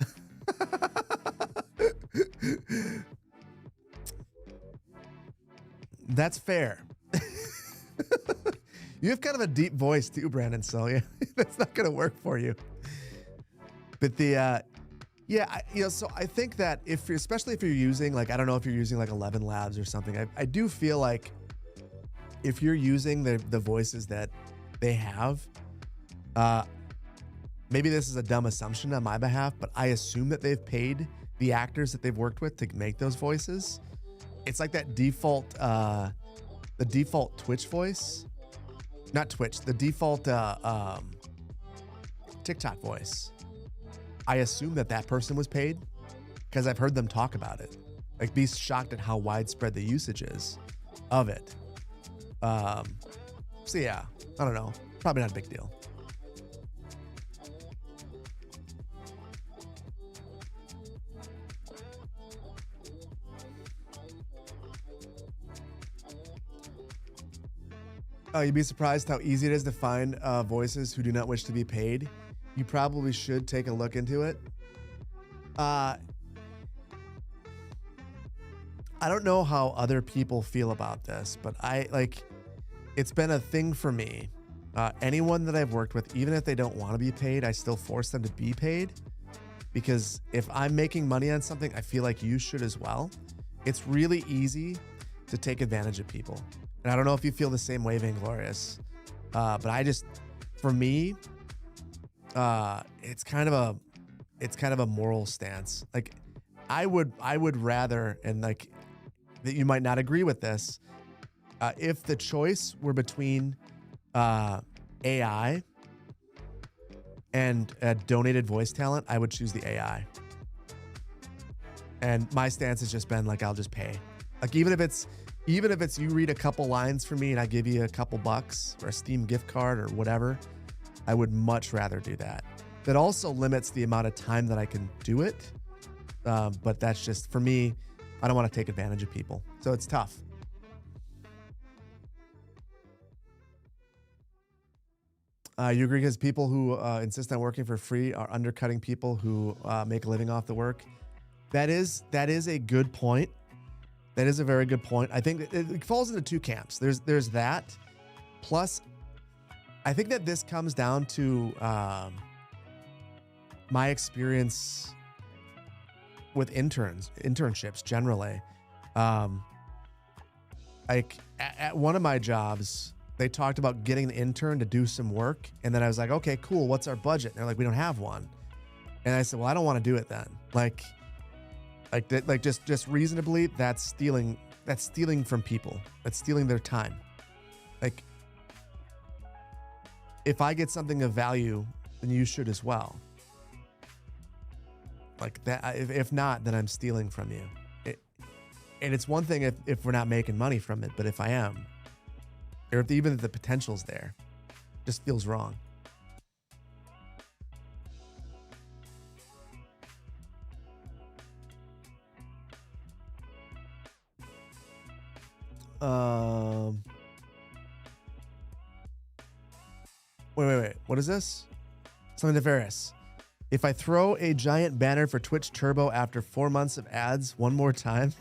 That's fair. You have kind of a deep voice too, Brandon. So yeah, that's not gonna work for you. But so I think that especially if you're using, like, I don't know if you're using like 11 Labs or something. I do feel like if you're using the voices that they have, maybe this is a dumb assumption on my behalf, but I assume that they've paid the actors that they've worked with to make those voices. It's like that default, the default Twitch voice, not Twitch, the default TikTok voice. I assume that person was paid because I've heard them talk about it. Like, be shocked at how widespread the usage is of it. So yeah, I don't know. Probably not a big deal. You'd be surprised how easy it is to find voices who do not wish to be paid. You probably should take a look into it. I don't know how other people feel about this, but it's been a thing for me. Anyone that I've worked with, even if they don't want to be paid, I still force them to be paid, because if I'm making money on something, I feel like you should as well. It's really easy to take advantage of people. And I don't know if you feel the same way, Vainglorious, but for me, it's kind of a moral stance. Like, I would rather, and like, that you might not agree with this, if the choice were between AI and donated voice talent, I would choose the AI. And my stance has just been like, I'll just pay. Like, even if it's you read a couple lines for me and I give you a couple bucks or a Steam gift card or whatever, I would much rather do that. That also limits the amount of time that I can do it. But that's just, for me, I don't want to take advantage of people. So it's tough. You agree, because people who insist on working for free are undercutting people who make a living off the work. That is a good point. That is a very good point. I think it falls into two camps. There's that. Plus, I think that this comes down to my experience with internships generally. Like at one of my jobs, they talked about getting an intern to do some work. And then I was like, okay, cool. What's our budget? And they're like, we don't have one. And I said, well, I don't want to do it then. Just reasonably, that's stealing from people. That's stealing their time. Like, if I get something of value, then you should as well. Like that. If not, then I'm stealing from you. And it's one thing if we're not making money from it, but if I am, or even if the potential's there, just feels wrong. Wait. What is this? Something nefarious. If I throw a giant banner for Twitch Turbo after 4 months of ads one more time.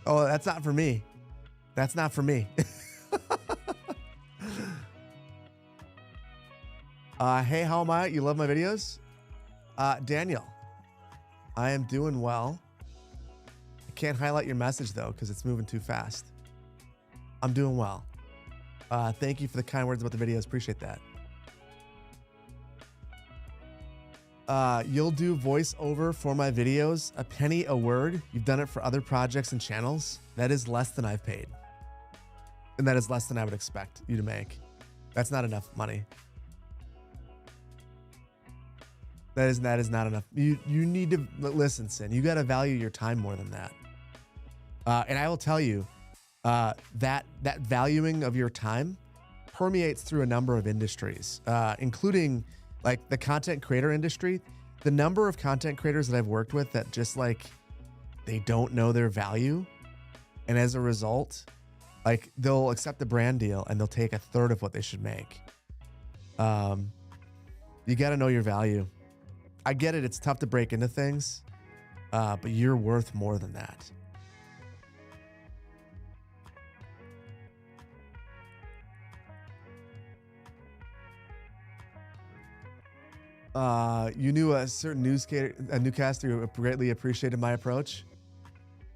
Oh, that's not for me. That's not for me. Hey, how am I? You love my videos? Daniel, I am doing well. I can't highlight your message though, because it's moving too fast. I'm doing well. Thank you for the kind words about the videos. Appreciate that. You'll do voiceover for my videos, a penny a word. You've done it for other projects and channels. That is less than I've paid. And that is less than I would expect you to make. That's not enough money. That is not enough. You need to listen, Sin. You got to value your time more than that. And I will tell you, that valuing of your time permeates through a number of industries, including like the content creator industry. The number of content creators that I've worked with that just like, they don't know their value. And as a result, like they'll accept the brand deal and they'll take 1/3 of what they should make. You got to know your value. I get it. It's tough to break into things, but you're worth more than that. You knew a certain newscaster who greatly appreciated my approach.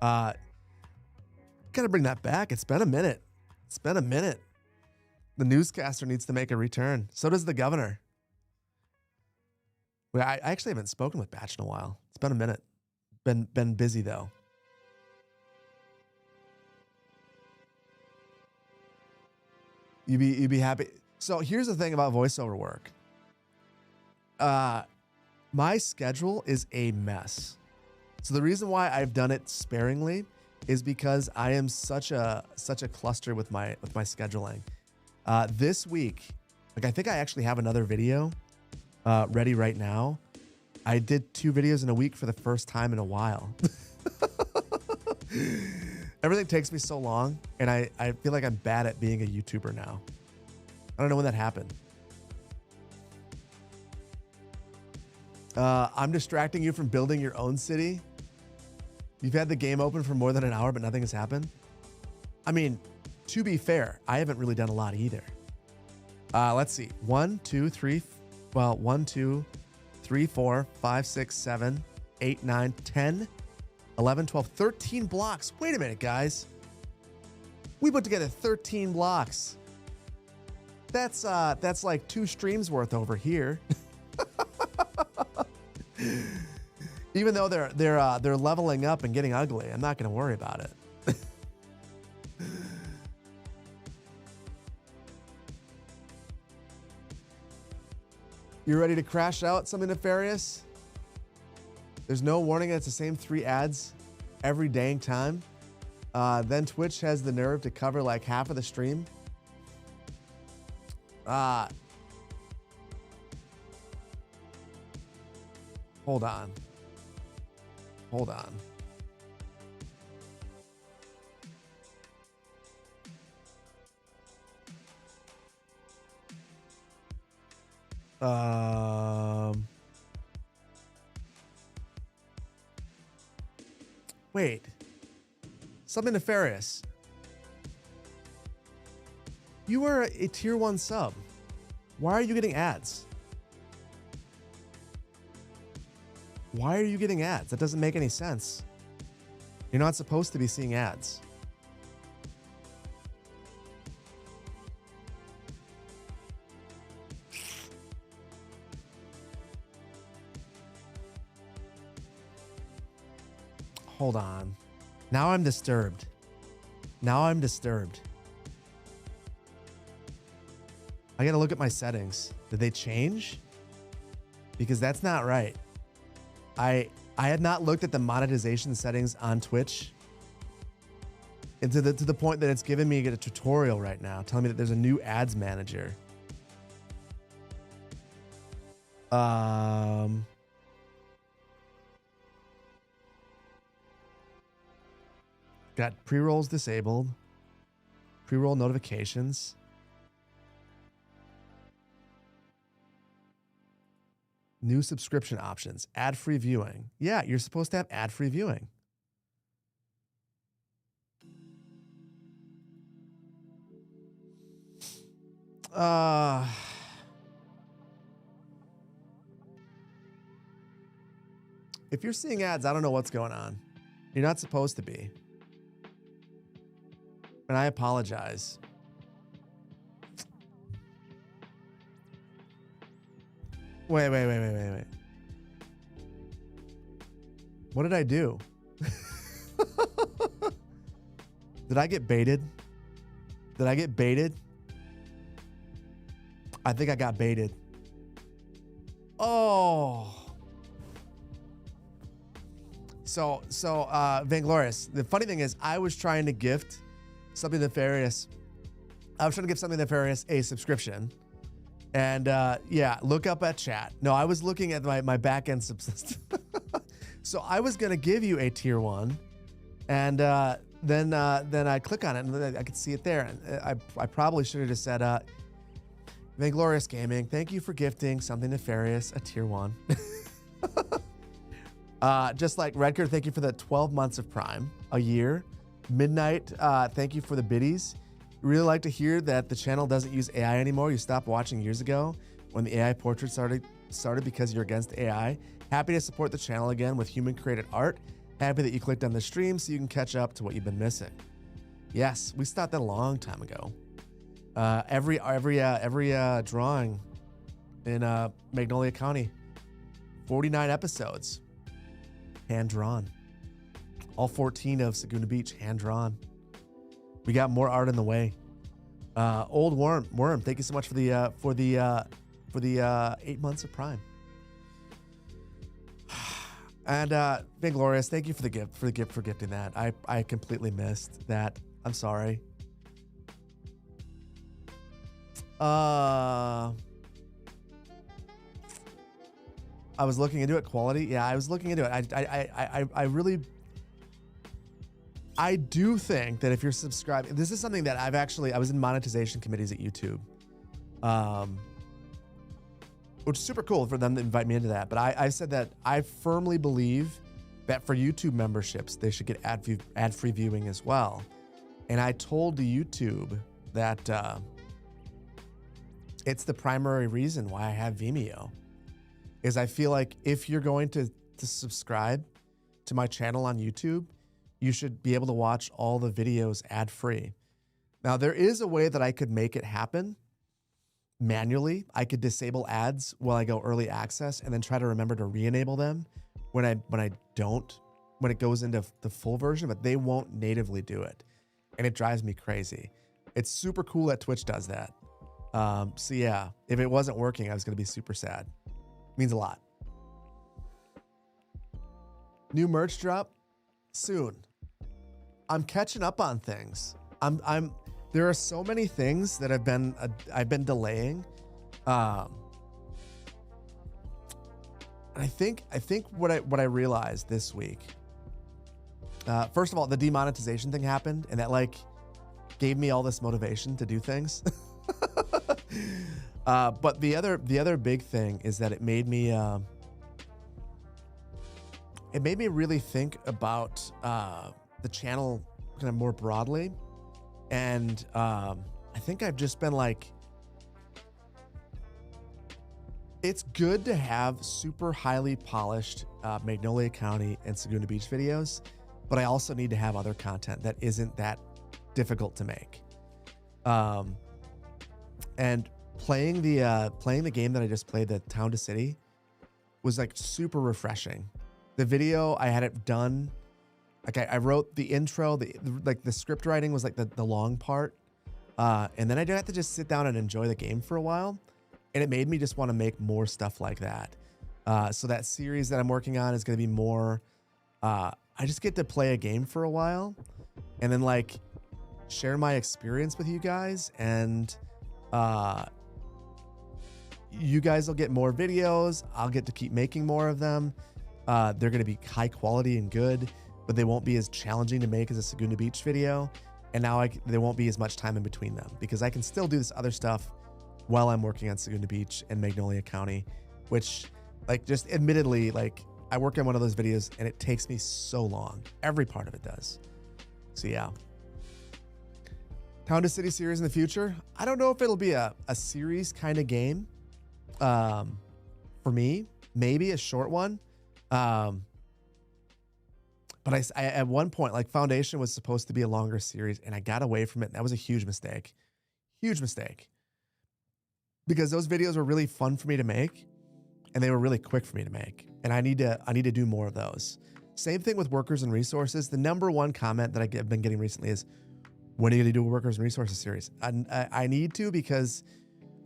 Gotta bring that back. It's been a minute. It's been a minute. The newscaster needs to make a return. So does the governor. Well, I actually haven't spoken with Batch in a while. It's been a minute. Been busy though. You'd be happy. So here's the thing about voiceover work. My schedule is a mess. So the reason why I've done it sparingly is because I am such a cluster with my scheduling. This week, like I think I actually have another video ready right now. I did 2 videos in a week for the first time in a while. Everything takes me so long, and I feel like I'm bad at being a YouTuber now. I don't know when that happened. I'm distracting you from building your own city. You've had the game open for more than an hour, but nothing has happened. I mean, to be fair, I haven't really done a lot either. Let's see. 1, 2, 3. Well, 1, 2, 3, 4, 5, 6, 7, 8, 9, 10, 11, 12, 13 blocks. Wait a minute, guys. We put together 13 blocks. That's like 2 streams worth over here. Even though they're leveling up and getting ugly, I'm not going to worry about it. You ready to crash out something nefarious? There's no warning that it's the same 3 ads every dang time. Then Twitch has the nerve to cover like half of the stream. Hold on. Hold on. Wait. Something nefarious. You are a tier 1 sub. Why are you getting ads? Why are you getting ads? That doesn't make any sense. You're not supposed to be seeing ads. Hold on. Now I'm disturbed. Now I'm disturbed. I gotta look at my settings. Did they change? Because that's not right. I had not looked at the monetization settings on Twitch, and to the point that it's giving me a tutorial right now telling me that there's a new ads manager. Got pre-rolls disabled, pre-roll notifications. New subscription options, ad-free viewing. Yeah, you're supposed to have ad-free viewing. If you're seeing ads, I don't know what's going on. You're not supposed to be. And I apologize. Wait. What did I do? Did I get baited? Did I get baited? I think I got baited. Oh. So, Vainglorious. The funny thing is, I was trying to gift something nefarious. I was trying to give something nefarious a subscription. And yeah, look up at chat. No, I was looking at my back-end subsystem. So I was going to give you a tier 1. And then I click on it and I could see it there. And I probably should have just said, Vainglorious Gaming, thank you for gifting something nefarious, a tier 1. Just like Redker, thank you for the 12 months of Prime, a year. Midnight, thank you for the biddies. Really like to hear that the channel doesn't use AI anymore. You stopped watching years ago when the AI portrait started because you're against AI. Happy to support the channel again with human created art. Happy that you clicked on the stream so you can catch up to what you've been missing. Yes, we stopped that a long time ago. Every drawing in Magnolia County, 49 episodes, hand drawn. All 14 of Saguna Beach, hand drawn. We got more art in the way. Old Worm, thank you so much for the 8 months of Prime. And Big Glorious, thank you for the gift for gifting that. I completely missed that. I'm sorry. I was looking into it. Quality, yeah, I was looking into it. I do think that if you're subscribed, this is something that I was in monetization committees at YouTube, which is super cool for them to invite me into that. But I said that I firmly believe that for YouTube memberships, they should get ad-free viewing as well. And I told the YouTube that it's the primary reason why I have Vimeo, is I feel like if you're going to subscribe to my channel on YouTube, you should be able to watch all the videos ad-free. Now, there is a way that I could make it happen manually. I could disable ads while I go early access and then try to remember to re-enable them when it goes into the full version, but they won't natively do it. And it drives me crazy. It's super cool that Twitch does that. So yeah, if it wasn't working, I was going to be super sad. Means a lot. New merch drop soon. I'm catching up on things. There are so many things that I've been delaying. And I think what I realized this week, first of all, the demonetization thing happened, and that like gave me all this motivation to do things. But the other big thing is that it made me really think about the channel kind of more broadly. And I think I've just been like, it's good to have super highly polished Magnolia County and Saguna Beach videos, but I also need to have other content that isn't that difficult to make. And playing the game that I just played, the Town to City, was like super refreshing. The video, I had it done. Like I wrote the intro, the script writing was like the long part. And then I did have to just sit down and enjoy the game for a while. And it made me just want to make more stuff like that. So that series that I'm working on is going to be more, I just get to play a game for a while and then like share my experience with you guys. And you guys will get more videos. I'll get to keep making more of them. They're going to be high quality and good, but they won't be as challenging to make as a Saguna Beach video. And now there won't be as much time in between them because I can still do this other stuff while I'm working on Saguna Beach and Magnolia County, which like just admittedly, like I work on one of those videos and it takes me so long. Every part of it does. So yeah. Town to City series in the future. I don't know if it'll be a series kind of game. For me, maybe a short one. But I at one point, like Foundation was supposed to be a longer series and I got away from it. That was a huge mistake. Huge mistake. Because those videos were really fun for me to make and they were really quick for me to make. And I need to do more of those. Same thing with Workers and Resources. The number one comment that I've been getting recently is, when are you going to do a Workers and Resources series? I need to, because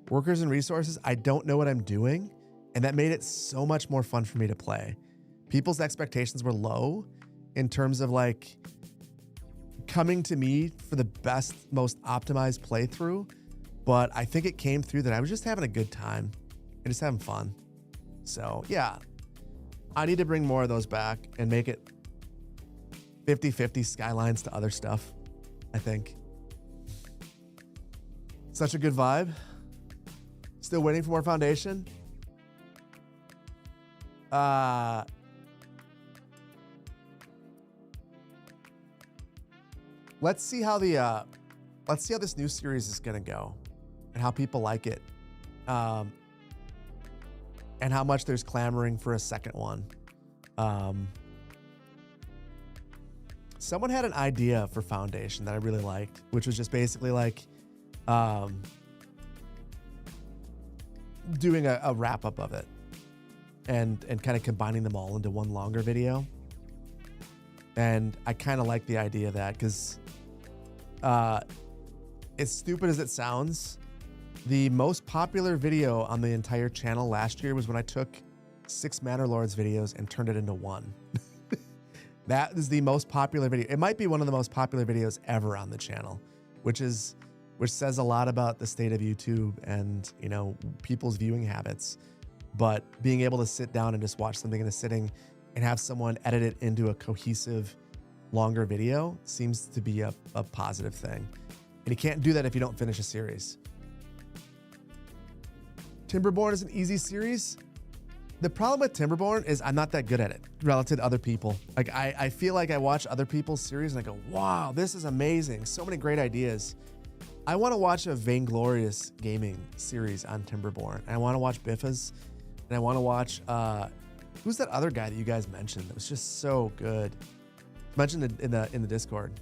Workers and Resources, I don't know what I'm doing. And that made it so much more fun for me to play. People's expectations were low in terms of like coming to me for the best, most optimized playthrough. But I think it came through that I was just having a good time and just having fun. So yeah, I need to bring more of those back and make it 50-50 skylines to other stuff, I think. Such a good vibe. Still waiting for more Foundation. let's see how this new series is gonna go, and how people like it, and how much there's clamoring for a second one. Someone had an idea for Foundation that I really liked, which was just basically like doing a wrap up of it and kind of combining them all into one longer video. And I kind of like the idea of that because as stupid as it sounds, the most popular video on the entire channel last year was when I took 6 Manor Lords videos and turned it into one. That is the most popular video. It might be one of the most popular videos ever on the channel, which says a lot about the state of YouTube and, you know, people's viewing habits. But being able to sit down and just watch something in a sitting and have someone edit it into a cohesive, longer video seems to be a positive thing. And you can't do that if you don't finish a series. Timberborn is an easy series. The problem with Timberborn is I'm not that good at it relative to other people. Like I feel like I watch other people's series and I go, wow, this is amazing. So many great ideas. I want to watch a Vainglorious gaming series on Timberborn. I want to watch Biffa's, and I want to watch, who's that other guy that you guys mentioned that was just so good? Mentioned in the Discord.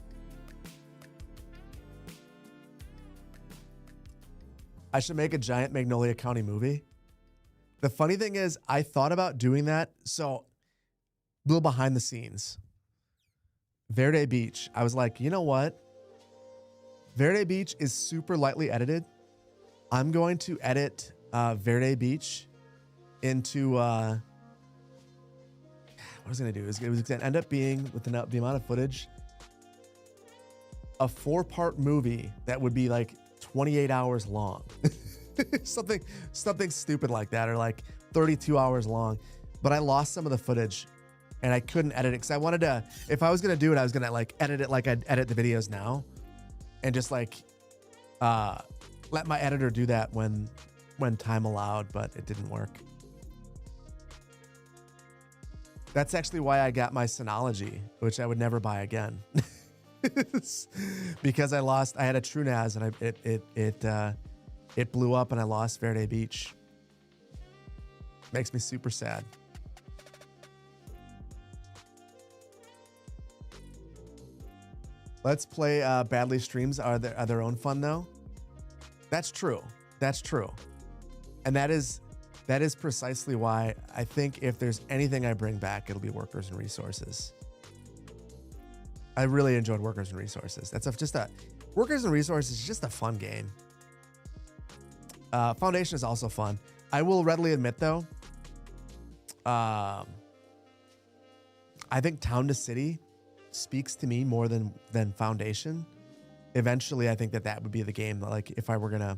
I should make a giant Magnolia County movie. The funny thing is, I thought about doing that. So, a little behind the scenes. Verde Beach. I was like, you know what? Verde Beach is super lightly edited. I'm going to edit Verde Beach into what I was going to do is it was going to end up being, with the amount of footage, a 4-part movie that would be like 28 hours long. something stupid like that, or like 32 hours long. But I lost some of the footage and I couldn't edit it because I wanted to, if I was going to do it, I was going to like edit it like I'd edit the videos now and just like let my editor do that when time allowed, but it didn't work. That's actually why I got my Synology, which I would never buy again. Because I had a TrueNAS and it blew up and I lost Verde Beach. Makes me super sad. Let's Play Badly streams are their own fun though. That's true. That's true. And that is precisely why I think if there's anything I bring back, it'll be Workers and Resources. I really enjoyed Workers and Resources. Workers and Resources is just a fun game. Foundation is also fun. I will readily admit though, I think Town to City speaks to me more than Foundation. Eventually, I think that would be the game. Like if I were gonna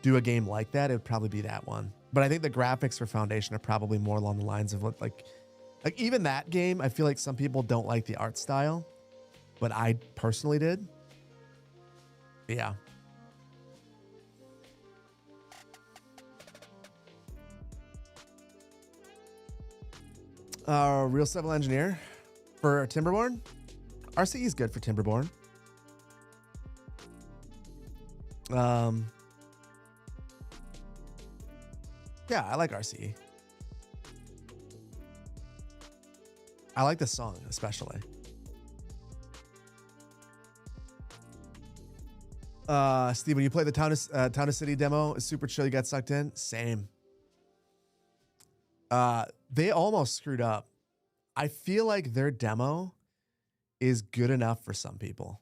do a game like that, it would probably be that one. But I think the graphics for Foundation are probably more along the lines of what like even that game. I feel like some people don't like the art style, but I personally did. Yeah. Real Civil Engineer for Timberborn. RCE is good for Timberborn. Yeah, I like RCE. I like the song especially. Steve, when you play the Town to City demo, it's super chill. You got sucked in. Same. They almost screwed up. I feel like their demo is good enough for some people.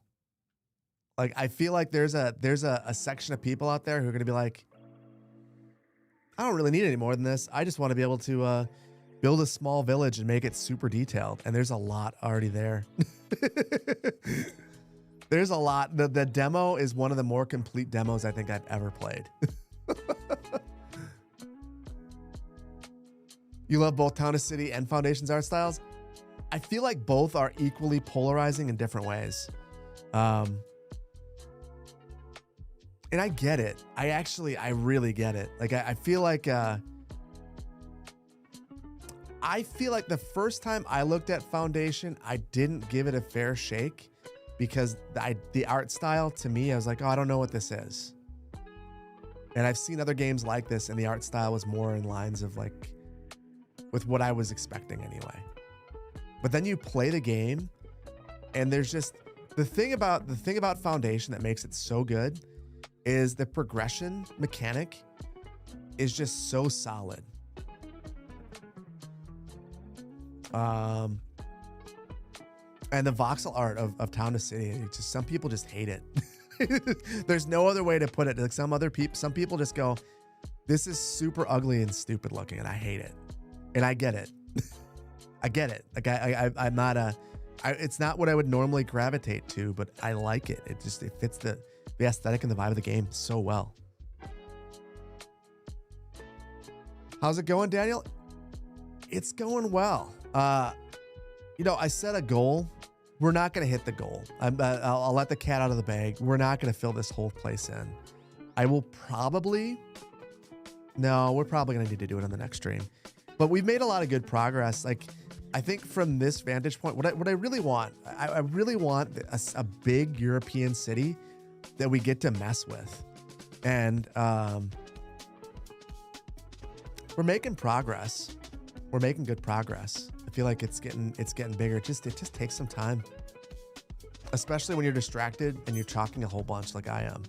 Like I feel like there's a section of people out there who are going to be like, I don't really need any more than this. I just want to be able to build a small village and make it super detailed. And there's a lot already there. There's a lot. The demo is one of the more complete demos I think I've ever played. You love both Town to City and Foundation's art styles? I feel like both are equally polarizing in different ways. And I get it. I really get it. Like, I feel like the first time I looked at Foundation, I didn't give it a fair shake because the art style to me, I was like, oh, I don't know what this is. And I've seen other games like this, and the art style was more in lines of like with what I was expecting anyway. But then you play the game, and there's just the thing about Foundation that makes it so good is the progression mechanic is just so solid. And the voxel art of Town to City, just some people just hate it. There's no other way to put it. Like some people just go, this is super ugly and stupid looking, and I hate it. And I get it. I get it. Like I'm not it's not what I would normally gravitate to, but I like it. It fits the aesthetic and the vibe of the game so well. How's it going, Daniel? It's going well. I set a goal. We're not going to hit the goal. I'll let the cat out of the bag. We're not going to fill this whole place in. We're probably going to need to do it on the next stream. But we've made a lot of good progress. Like, I think from this vantage point, what I really want, I really want a big European city that we get to mess with. And we're making progress. We're making good progress. I feel like it's getting bigger. It just takes some time, especially when you're distracted and you're talking a whole bunch like I am.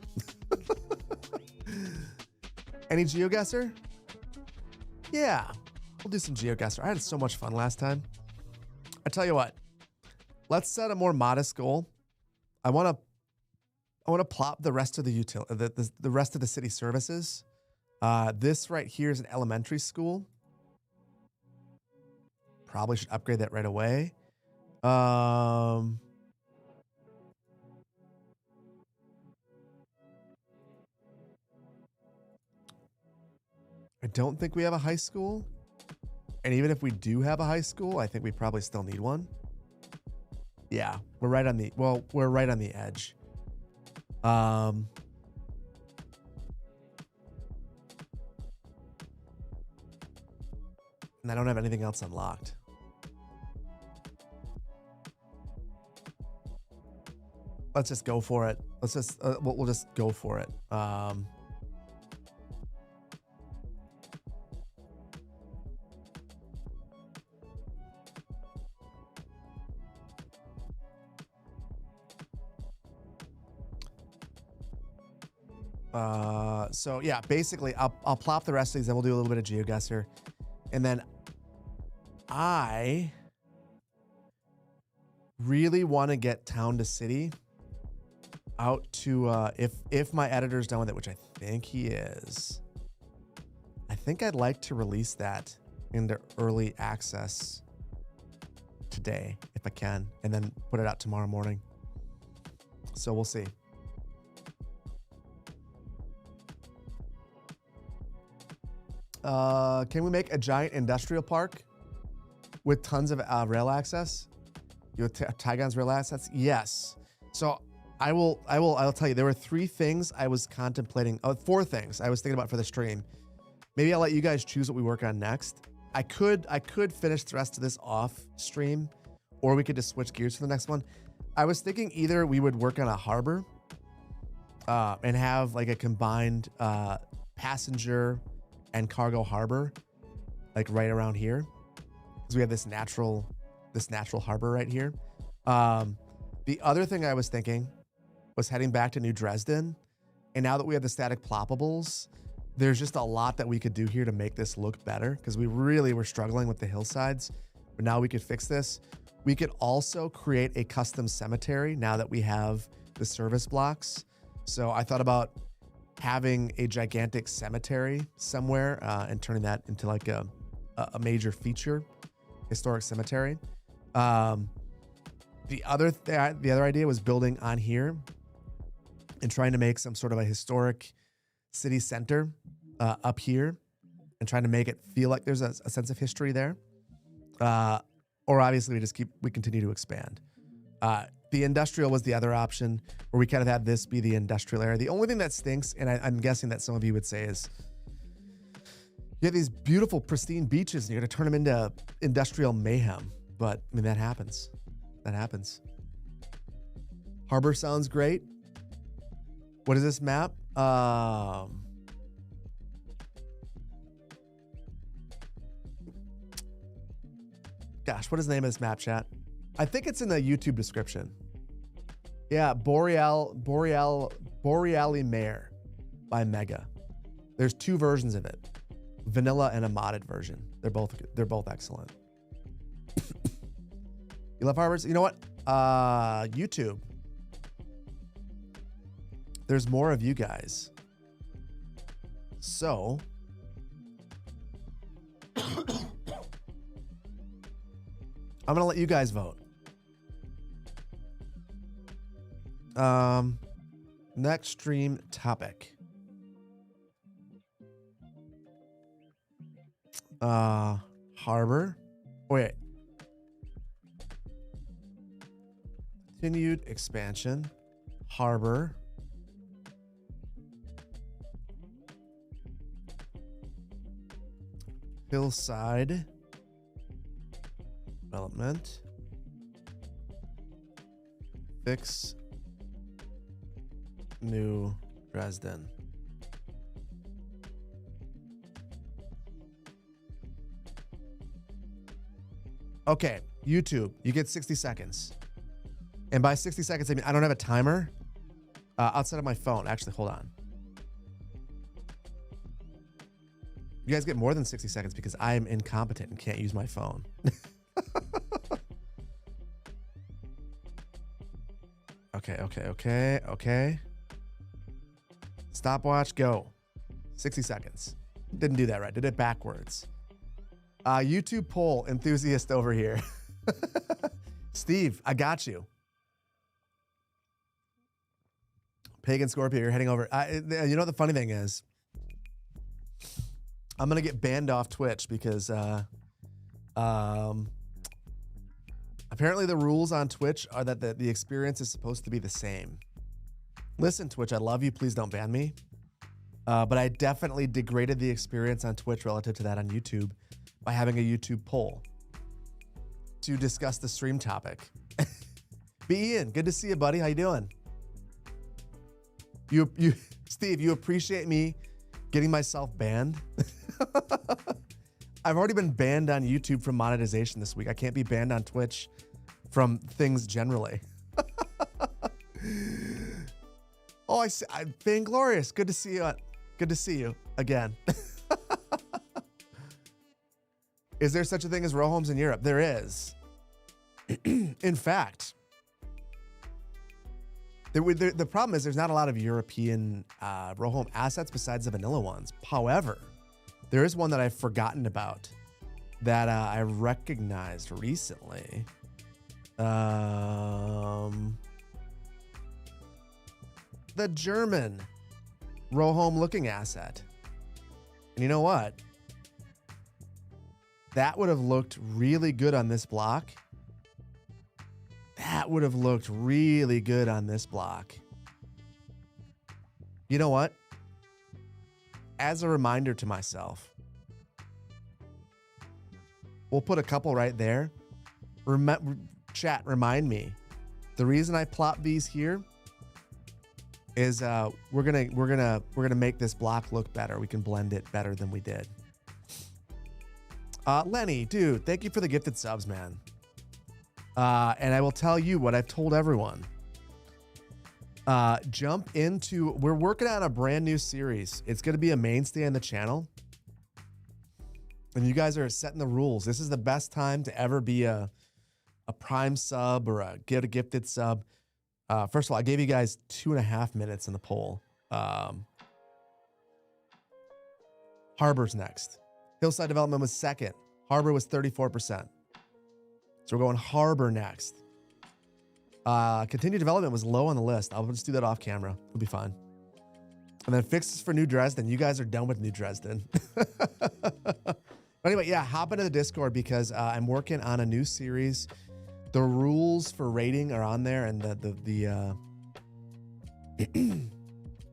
Any GeoGuessr? Yeah, we'll do some GeoGuessr. I had so much fun last time. I tell you what, let's set a more modest goal. I want to plop the rest of the rest of the city services. This right here is an elementary school. Probably should upgrade that right away. I don't think we have a high school. And even if we do have a high school, I think we probably still need one. Yeah, we're right on the edge. And I don't have anything else unlocked. Let's just go for it. We'll just go for it. So yeah, basically I'll plop the rest of these and we'll do a little bit of GeoGuessr. And then I really want to get Town to City out to, if my editor's done with it, which I think he is, I think I'd like to release that into early access today, if I can, and then put it out tomorrow morning. So we'll see. Can we make a giant industrial park with tons of rail access? You have Tygon's rail access? Yes. So I'll tell you, there were 3 things I was contemplating. 4 things I was thinking about for the stream. Maybe I'll let you guys choose what we work on next. I could finish the rest of this off stream, or we could just switch gears to the next one. I was thinking either we would work on a harbor and have like a combined passenger and cargo harbor, like right around here, because we have this natural harbor right here. The other thing I was thinking was heading back to New Dresden, and now that we have the static ploppables, there's just a lot that we could do here to make this look better, because we really were struggling with the hillsides, but now we could fix this. We could also create a custom cemetery now that we have the service blocks. So I thought about having a gigantic cemetery somewhere and turning that into like a major feature, historic cemetery. The other idea was building on here and trying to make some sort of a historic city center up here and trying to make it feel like there's a sense of history there. Or obviously we continue to expand. The industrial was the other option, where we kind of had this be the industrial area. The only thing that stinks, and I'm guessing that some of you would say, is you have these beautiful, pristine beaches and you're going to turn them into industrial mayhem. But I mean, that happens. That happens. Harbor sounds great. What is this map? Gosh, what is the name of this map, chat? I think it's in the YouTube description. Yeah, Boreali Mare by Mega. There's 2 versions of it. Vanilla and a modded version. They're both excellent. You love harbors? You know what? YouTube. There's more of you guys. So I'm gonna let you guys vote. Next stream topic. Harbor. Wait. Continued expansion. Harbor. Hillside. Development. Fix. New Dresden. Okay, YouTube, you get 60 seconds. And by 60 seconds, I mean, I don't have a timer outside of my phone. Actually, hold on. You guys get more than 60 seconds because I am incompetent and can't use my phone. Okay. Stopwatch, go. 60 seconds. Didn't do that right. Did it backwards. YouTube poll enthusiast over here. Steve, I got you. Pagan Scorpio, you're heading over. You know what the funny thing is? I'm going to get banned off Twitch because apparently the rules on Twitch are that the experience is supposed to be the same. Listen, Twitch, I love you. Please don't ban me. But I definitely degraded the experience on Twitch relative to that on YouTube by having a YouTube poll to discuss the stream topic. B. Ian, good to see you, buddy. How you doing? You, Steve, you appreciate me getting myself banned? I've already been banned on YouTube from monetization this week. I can't be banned on Twitch from things generally. Oh, I see. Vainglorious. Good to see you. Good to see you again. Is there such a thing as row homes in Europe? There is. In fact, the problem is there's not a lot of European row home assets besides the vanilla ones. However, there is one that I've forgotten about that I recognized recently. The German row home looking asset. And you know what? That would have looked really good on this block. That would have looked really good on this block. You know what? As a reminder to myself, we'll put a couple right there. Chat, remind me. The reason I plop these here is we're gonna make this block look better. We can blend it better than we did. Lenny, dude, thank you for the gifted subs, man. And I will tell you what I've told everyone. We're working on a brand new series. It's going to be a mainstay on the channel. And you guys are setting the rules. This is the best time to ever be a prime sub or get a gifted sub. First of all, I gave you guys 2.5 minutes in the poll. Harbor's next. Hillside Development was second. Harbor was 34%. So we're going Harbor next. Continued Development was low on the list. I'll just do that off camera. It'll be fine. And then Fixes for New Dresden. You guys are done with New Dresden. But anyway, yeah, hop into the Discord because I'm working on a new series. The rules for rating are on there, and the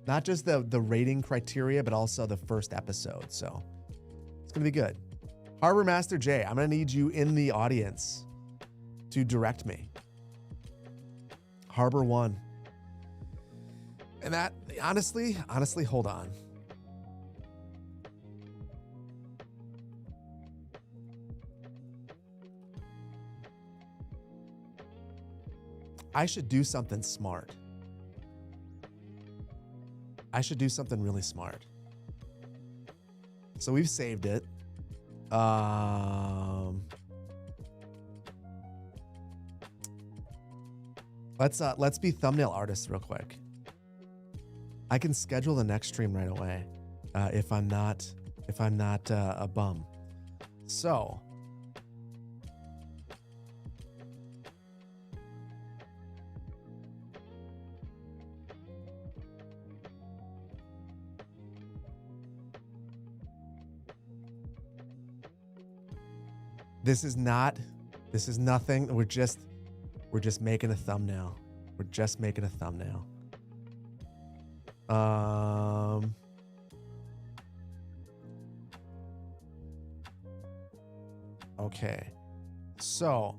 not just the rating criteria, but also the first episode. So it's gonna be good. Harbor Master J, I'm gonna need you in the audience to direct me. Harbor 1. And that, honestly, hold on. I should do something smart. I should do something really smart. So we've saved it. Let's be thumbnail artists real quick. I can schedule the next stream right away if I'm not a bum. So this is nothing. We're just making a thumbnail. We're just making a thumbnail. Okay. So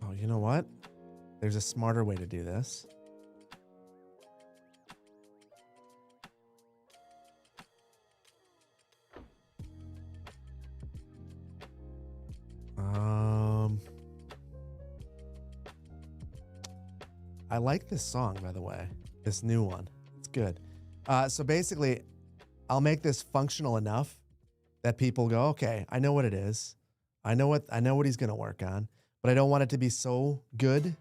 oh, you know what? There's a smarter way to do this. I like this song, by the way. This new one. It's good. So basically, I'll make this functional enough that people go, okay, I know what it is. I know what he's gonna work on, but I don't want it to be so good.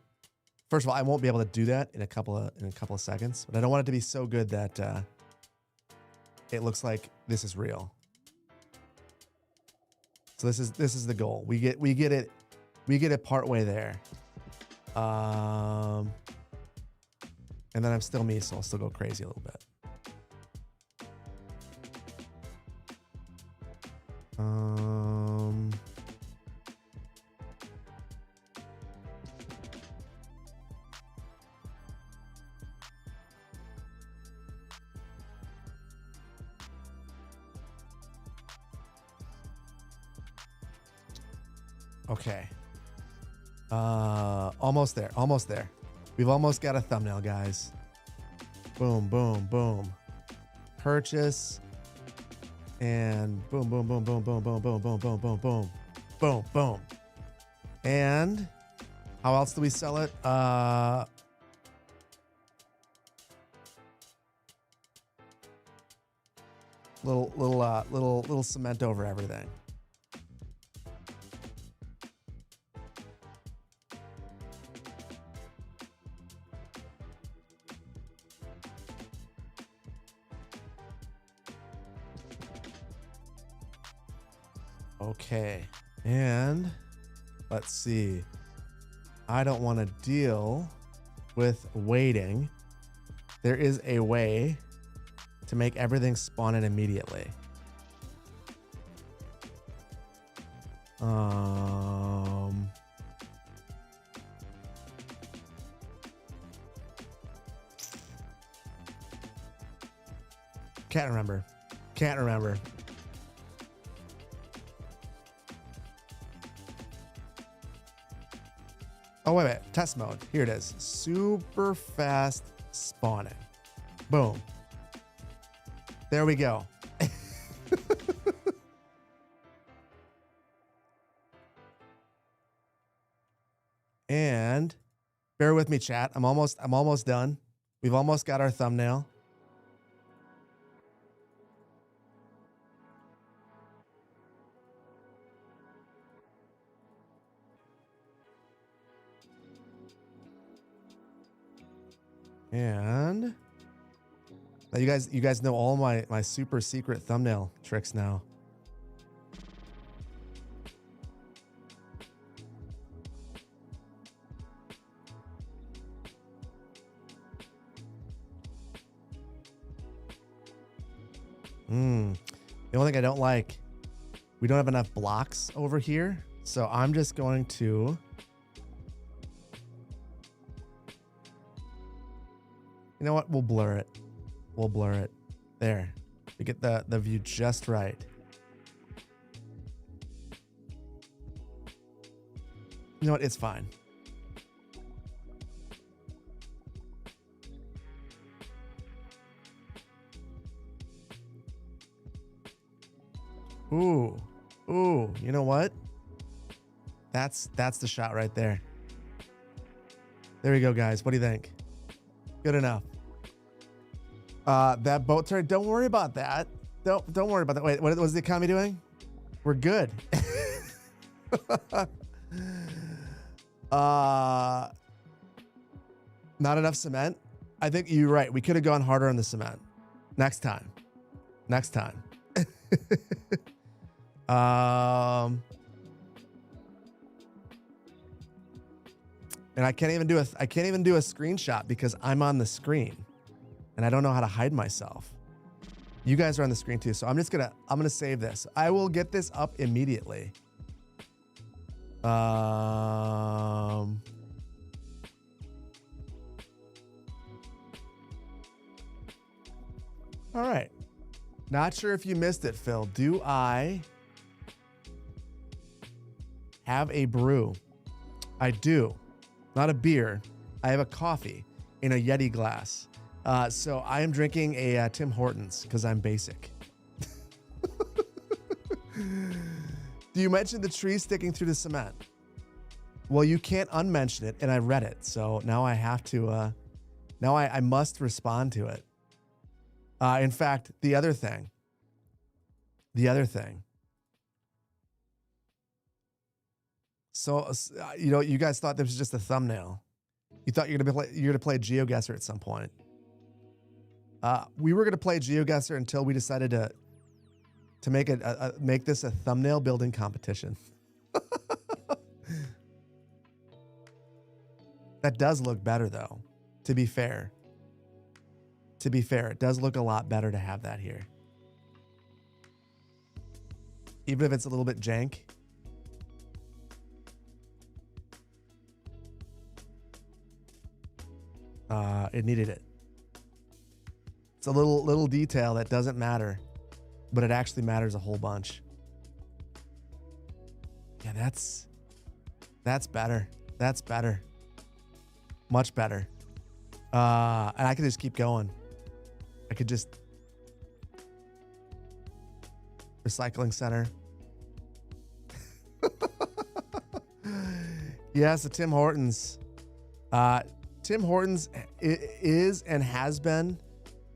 First of all, I won't be able to do that in a couple of seconds, but I don't want it to be so good that it looks like this is real. So this is the goal. We get it partway there. And then I'm still me, so I'll still go crazy a little bit. Okay. Almost there. Almost there. We've almost got a thumbnail, guys. Boom, boom, boom. Purchase. And boom, boom, boom, boom, boom, boom, boom, boom, boom, boom, boom. Boom, boom. And how else do we sell it? Little cement over everything. Okay, and let's see. I don't want to deal with waiting. There is a way to make everything spawn in immediately. Can't remember. Can't remember. Oh, wait a minute. Test mode. Here it is. Super fast spawning. Boom. There we go. And bear with me, chat. I'm almost done. We've almost got our thumbnail. And now you guys know all my super secret thumbnail tricks now. The only thing I don't like, we don't have enough blocks over here, so I'm just going to you know what? We'll blur it. We'll blur it. There. We get the view just right. You know what? It's fine. Ooh. Ooh. You know what? That's the shot right there. There we go, guys. What do you think? Good enough. That boat turn. Don't worry about that. Don't worry about that. Wait, what was the economy doing? We're good. Not enough cement. I think you're right. We could have gone harder on the cement. Next time. And I can't even do a screenshot because I'm on the screen and I don't know how to hide myself. You guys are on the screen too, so I'm gonna save this. I will get this up immediately. All right. Not sure if you missed it, Phil. Do I have a brew? I do. Not a beer. I have a coffee in a Yeti glass. So I am drinking a Tim Hortons because I'm basic. Do you mention the tree sticking through the cement? Well, you can't unmention it, and I read it. So now I have to, now I must respond to it. In fact, the other thing. So, you guys thought this was just a thumbnail. You thought you're gonna play GeoGuessr at some point. We were gonna play GeoGuessr until we decided to make this a thumbnail building competition. That does look better, though. To be fair, it does look a lot better to have that here, even if it's a little bit jank. It needed it. It's a little detail that doesn't matter, but it actually matters a whole bunch. Yeah, that's better. That's better. Much better. And I could just keep going. I could just recycling center. Yes, the Tim Hortons. Tim Hortons is and has been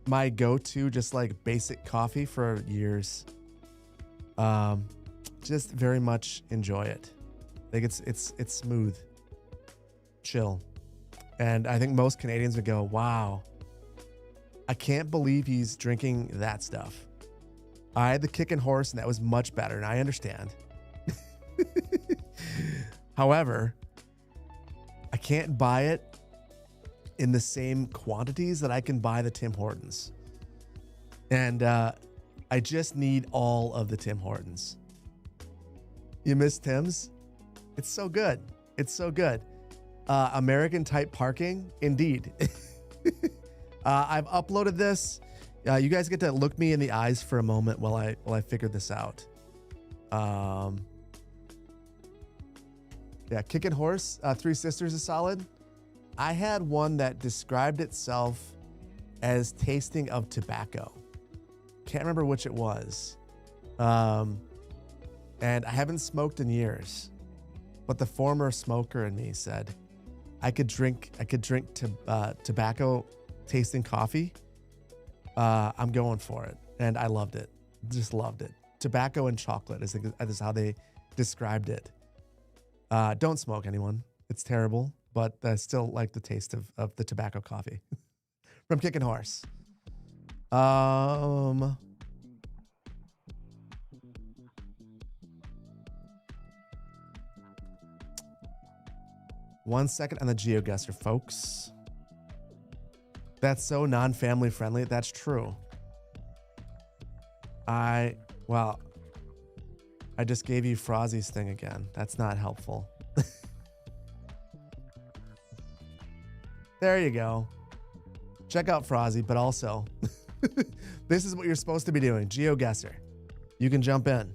my go-to, just like basic coffee for years. Just very much enjoy it. I think it's smooth, chill, and I think most Canadians would go, "Wow, I can't believe he's drinking that stuff." I had the Kickin' Horse, and that was much better, and I understand. However, I can't buy it in the same quantities that I can buy the Tim Hortons. And I just need all of the Tim Hortons. You miss Tim's? It's so good. It's so good. American type parking, indeed. I've uploaded this. You guys get to look me in the eyes for a moment while I figure this out. Yeah, Kickin' Horse, Three Sisters is solid. I had one that described itself as tasting of tobacco. Can't remember which it was. And I haven't smoked in years, but the former smoker in me said I could drink tobacco tasting coffee. I'm going for it. And I loved it. Just loved it. Tobacco and chocolate is how they described it. Don't smoke, anyone. It's terrible, but I still like the taste of the tobacco coffee from Kickin' Horse. One second on the GeoGuessr, folks. That's so non-family friendly. That's true. I just gave you Frozzy's thing again. That's not helpful. There you go. Check out Frozzy, but also, this is what you're supposed to be doing. GeoGuessr. You can jump in.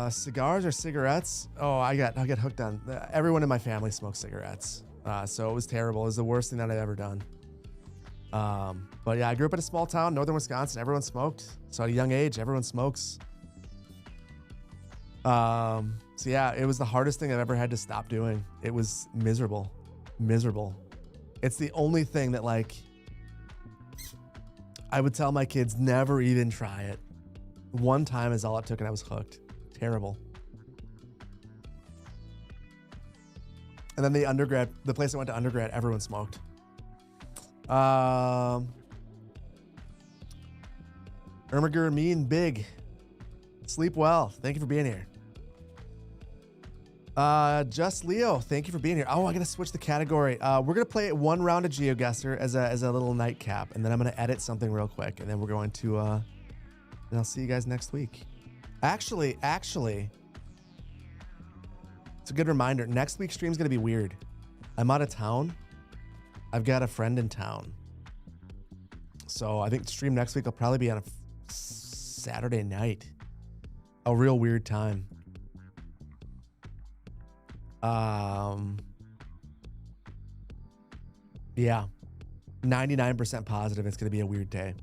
Cigars or cigarettes? Oh, I got hooked on. Everyone in my family smokes cigarettes. So it was terrible. It was the worst thing that I've ever done. But yeah, I grew up in a small town, northern Wisconsin. Everyone smoked. So at a young age, everyone smokes. So yeah, it was the hardest thing I've ever had to stop doing. It was miserable. It's the only thing that, like, I would tell my kids, never even try it. One time is all it took and I was hooked. Terrible. And then the place I went to undergrad, everyone smoked. Ermiger, mean big. Sleep well. Thank you for being here. Just Leo, thank you for being here. Oh, I gotta switch the category. We're gonna play one round of GeoGuessr as a little nightcap, and then I'm gonna edit something real quick, and then we're going to and I'll see you guys next week. Actually, it's a good reminder. Next week's stream's gonna be weird. I'm out of town. I've got a friend in town, so I think the stream next week will probably be on a Saturday night. A real weird time. Yeah, 99% positive it's going to be a weird day.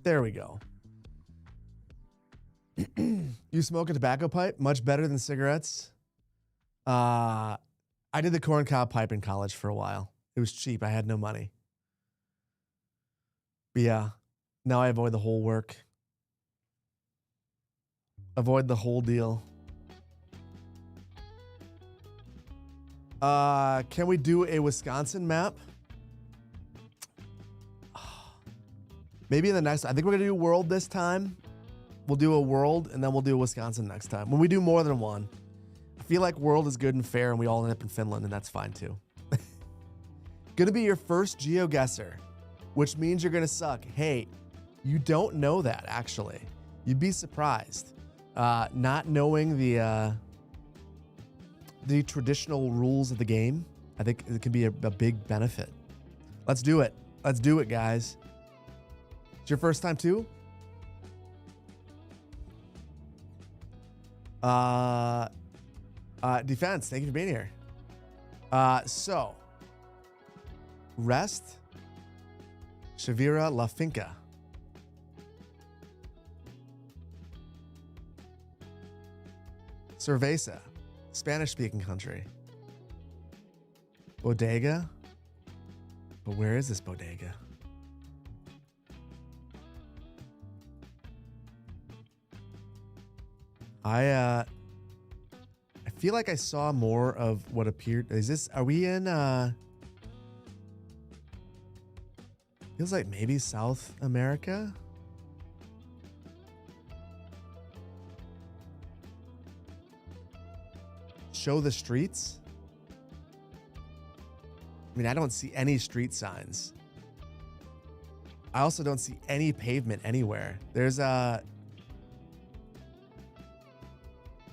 There we go. You smoke a tobacco pipe? Much better than cigarettes. I did the corncob pipe in college for a while. It was cheap. I had no money. But yeah. Now I avoid the whole work. Avoid the whole deal. Can we do a Wisconsin map? Maybe in the next, I think we're gonna do world this time. We'll do a world and then we'll do a Wisconsin next time. When we do more than one, I feel like world is good and fair and we all end up in Finland and that's fine too. Gonna be your first GeoGuessr, which means you're gonna suck. Hey, you don't know that, actually. You'd be surprised. Not knowing the traditional rules of the game, I think it can be a big benefit. Let's do it. Let's do it, guys. It's your first time, too? Defense, thank you for being here. So, Rest, Shavira La Finca. Cerveza, Spanish-speaking country. Bodega? But where is this bodega? I feel like I saw more of what appeared. Are we in, feels like maybe South America? Show the streets? I mean, I don't see any street signs. I also don't see any pavement anywhere. There's a...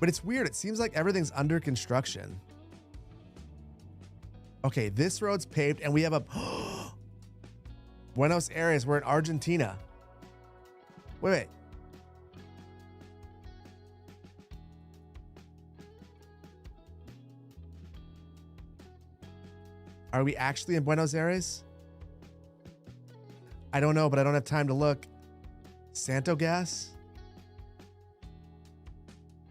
But it's weird. It seems like everything's under construction. Okay, this road's paved and we have a... Buenos Aires, we're in Argentina. Wait. Are we actually in Buenos Aires? I don't know, but I don't have time to look. Santo Gas?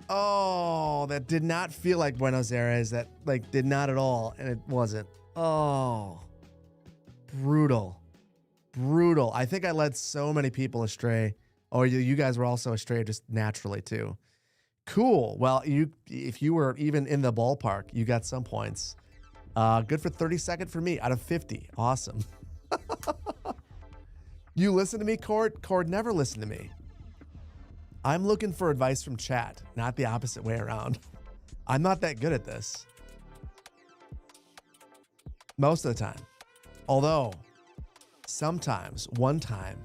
Oh, that did not feel like Buenos Aires. That did not at all, and it wasn't. Oh, brutal. I think I led so many people astray. Oh, you guys were also astray just naturally too. Cool. Well, if you were even in the ballpark, you got some points. Good for 32nd for me out of 50. Awesome. You listen to me, Cord? Cord never listened to me. I'm looking for advice from chat, not the opposite way around. I'm not that good at this. Most of the time. Although, sometimes, one time,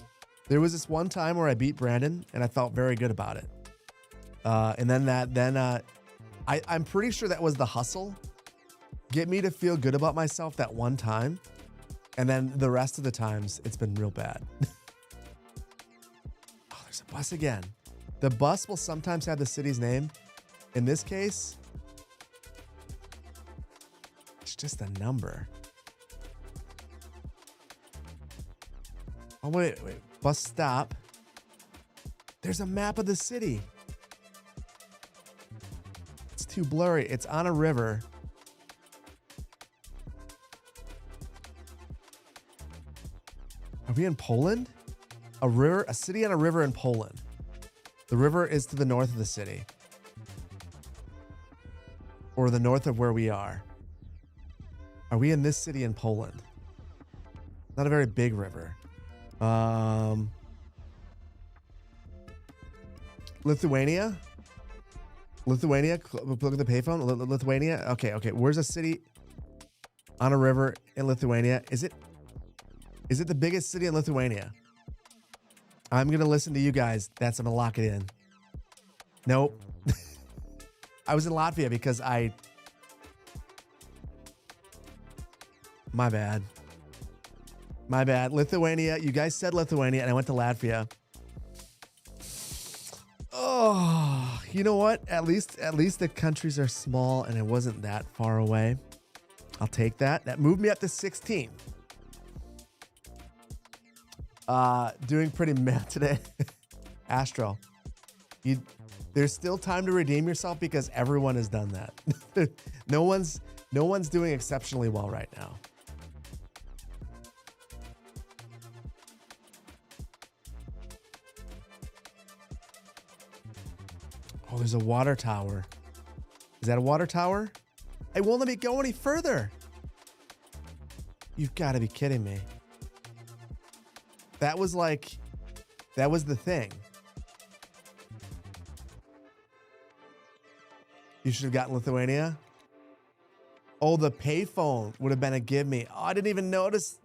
there was this one time where I beat Brandon and I felt very good about it. And then I'm pretty sure that was the hustle. Get me to feel good about myself that one time. And then the rest of the times, it's been real bad. Oh, there's a bus again. The bus will sometimes have the city's name. In this case, It's just a number. Oh, wait. Bus stop. There's a map of the city. It's too blurry. It's on a river. Are we in Poland? A city on a river in Poland. The river is to the north of the city. Or the north of where we are. Are we in this city in Poland? Not a very big river. Lithuania? Lithuania? Look at the payphone. Lithuania? Okay. Where's a city on a river in Lithuania? Is it the biggest city in Lithuania? I'm going to listen to you guys. I'm going to lock it in. Nope. I was in Latvia because my bad. Lithuania. You guys said Lithuania and I went to Latvia. Oh, you know what? At least the countries are small and it wasn't that far away. I'll take that. That moved me up to 16. Doing pretty meh today. Astro. There's still time to redeem yourself because everyone has done that. No one's doing exceptionally well right now. Oh, there's a water tower. Is that a water tower? It won't let me go any further. You've got to be kidding me. That was the thing. You should have gotten Lithuania. Oh, the payphone would have been a give me. Oh, I didn't even notice.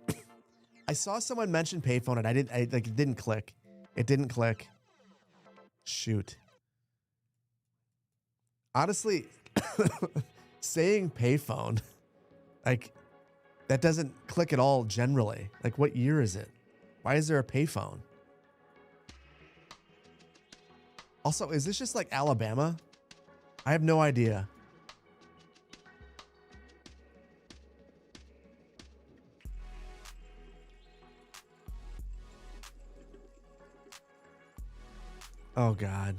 I saw someone mention payphone and it didn't click. It didn't click. Shoot. Honestly, saying payphone, that doesn't click at all generally. What year is it? Why is there a payphone? Also, is this just Alabama? I have no idea. Oh, God.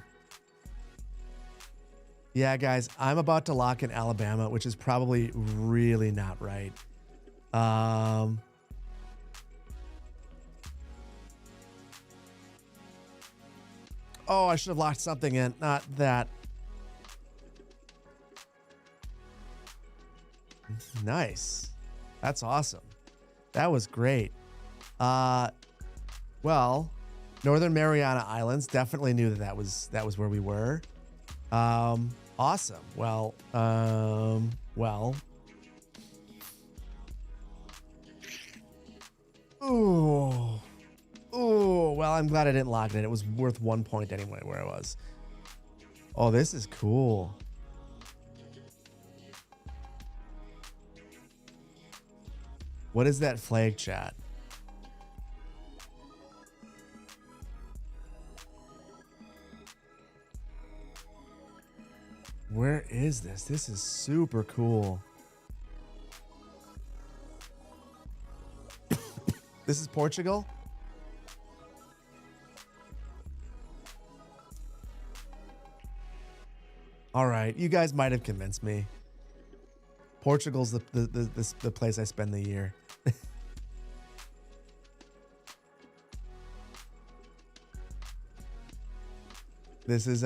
Yeah, guys, I'm about to lock in Alabama, which is probably really not right. Oh, I should have locked something in. Not that. Nice. That's awesome. That was great. Well, Northern Mariana Islands, definitely knew that was where we were. Awesome. Well. Ooh. Well, I'm glad I didn't lock it in. It was worth 1 point anyway where I was. Oh, this is cool. What is that flag, chat? Where is this? This is super cool. This is Portugal? All right, you guys might have convinced me. Portugal's the place I spend the year. This is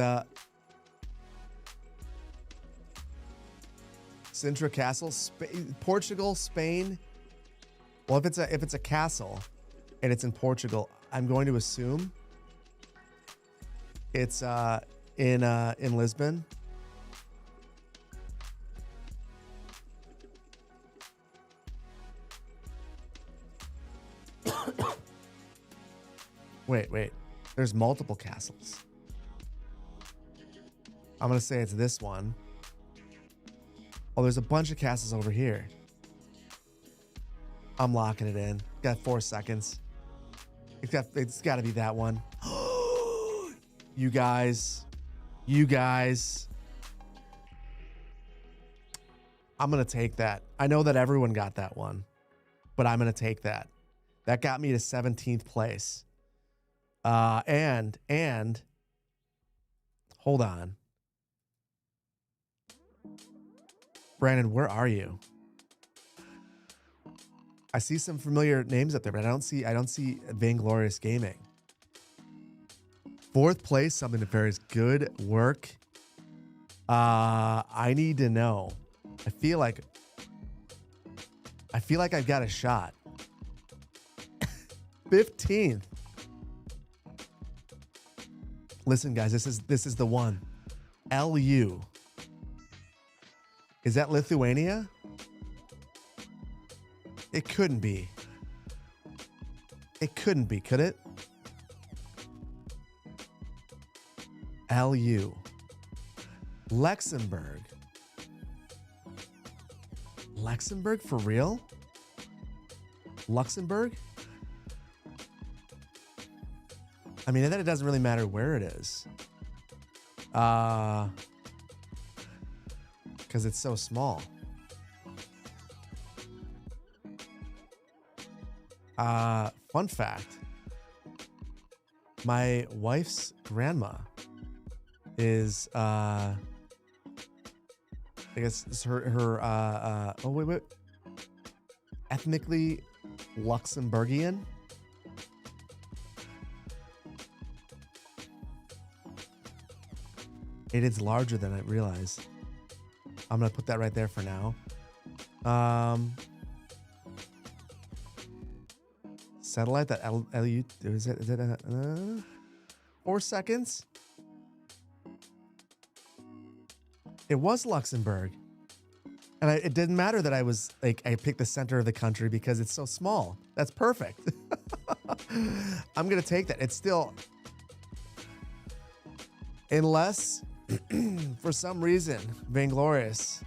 Sintra Castle, Portugal, Spain. Well, if it's a castle and it's in Portugal, I'm going to assume it's in Lisbon. Wait. There's multiple castles. I'm going to say it's this one. Oh, there's a bunch of castles over here. I'm locking it in. Got 4 seconds. It's got to be that one. You guys. I'm going to take that. I know that everyone got that one, but I'm going to take that. That got me to 17th place. And hold on. Brandon, where are you? I see some familiar names up there, but I don't see Vainglorious Gaming. 4th place, something nefarious. Good work. I need to know. I feel like I've got a shot. 15th. Listen, guys, this is the one. LU. Is that Lithuania? It couldn't be. It couldn't be, could it? LU. Luxembourg. Luxembourg for real? Luxembourg? I mean, then it doesn't really matter where it is. Because it's so small. Fun fact. My wife's grandma is, I guess it's her oh, wait. Ethnically Luxembourgian. It is larger than I realized. I'm going to put that right there for now. Satellite, that LU, is it 4 seconds? It was Luxembourg. And it didn't matter that I was like, I picked the center of the country because it's so small. That's perfect. I'm going to take that. It's still, unless for some reason, Vainglorious,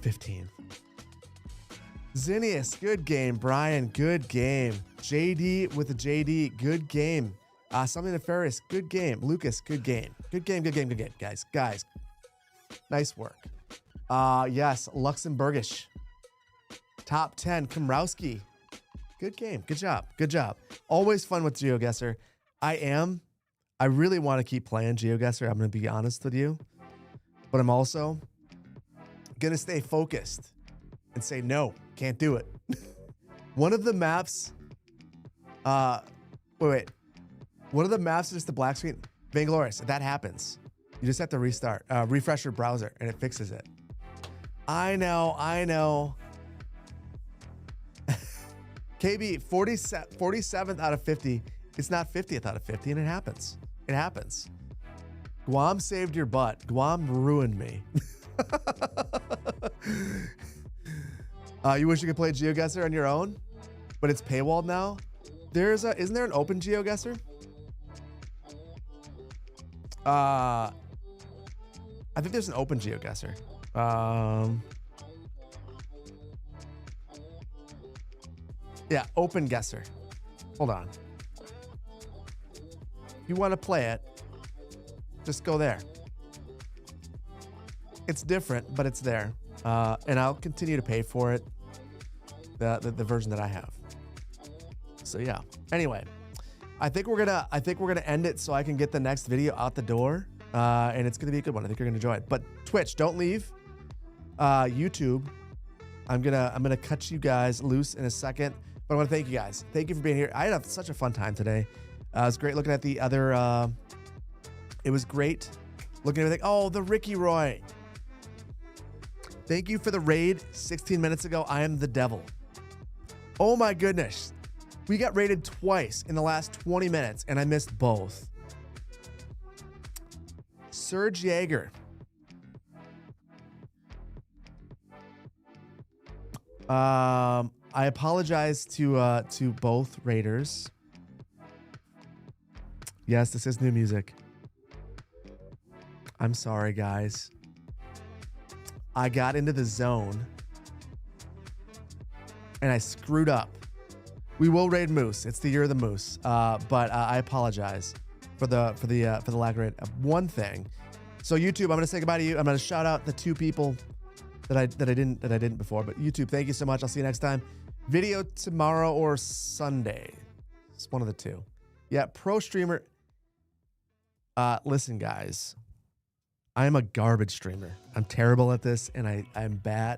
15th. Zinnius, good game. Brian, good game. JD with a JD, good game. Something nefarious, good game. Lucas, good game. Good game. Guys, nice work. Yes, Luxembourgish. Top 10, Komrowski. Good game. Good job. Always fun with GeoGuessr. I really want to keep playing GeoGuessr. I'm going to be honest with you. But I'm also going to stay focused and say, no, can't do it. One of the maps, wait. One of the maps is just the black screen. Vainglorious, that happens. You just have to restart, refresh your browser, and it fixes it. I know. KB, 47th out of 50. It's not 50th out of 50, and it happens. Guam saved your butt. Guam ruined me. You wish you could play GeoGuessr on your own, but it's paywalled now. Isn't there an open GeoGuessr? I think there's an open GeoGuessr. Yeah, open guesser. Hold on. If you want to play it, just go there. It's different, but it's there. And I'll continue to pay for it. The version that I have. So yeah. Anyway, I think we're gonna end it so I can get the next video out the door. And it's gonna be a good one. I think you're gonna enjoy it. But Twitch, don't leave. YouTube, I'm gonna cut you guys loose in a second. But I want to thank you guys. Thank you for being here. I had such a fun time today. It was great looking at the other. It was great looking at everything. Oh, the Ricky Roy. Thank you for the raid 16 minutes ago. I am the devil. Oh my goodness. We got raided twice in the last 20 minutes and I missed both. Serge Jaeger. I apologize to both raiders. Yes, this is new music. I'm sorry, guys. I got into the zone and I screwed up. We will raid Moose. It's the year of the Moose. But I apologize for the lack of raid. One thing. So YouTube, I'm gonna say goodbye to you. I'm gonna shout out the two people that I didn't before. But YouTube, thank you so much. I'll see you next time. Video tomorrow or Sunday. It's one of the two. Yeah, pro streamer. Listen, guys. I am a garbage streamer. I'm terrible at this, and I'm bad.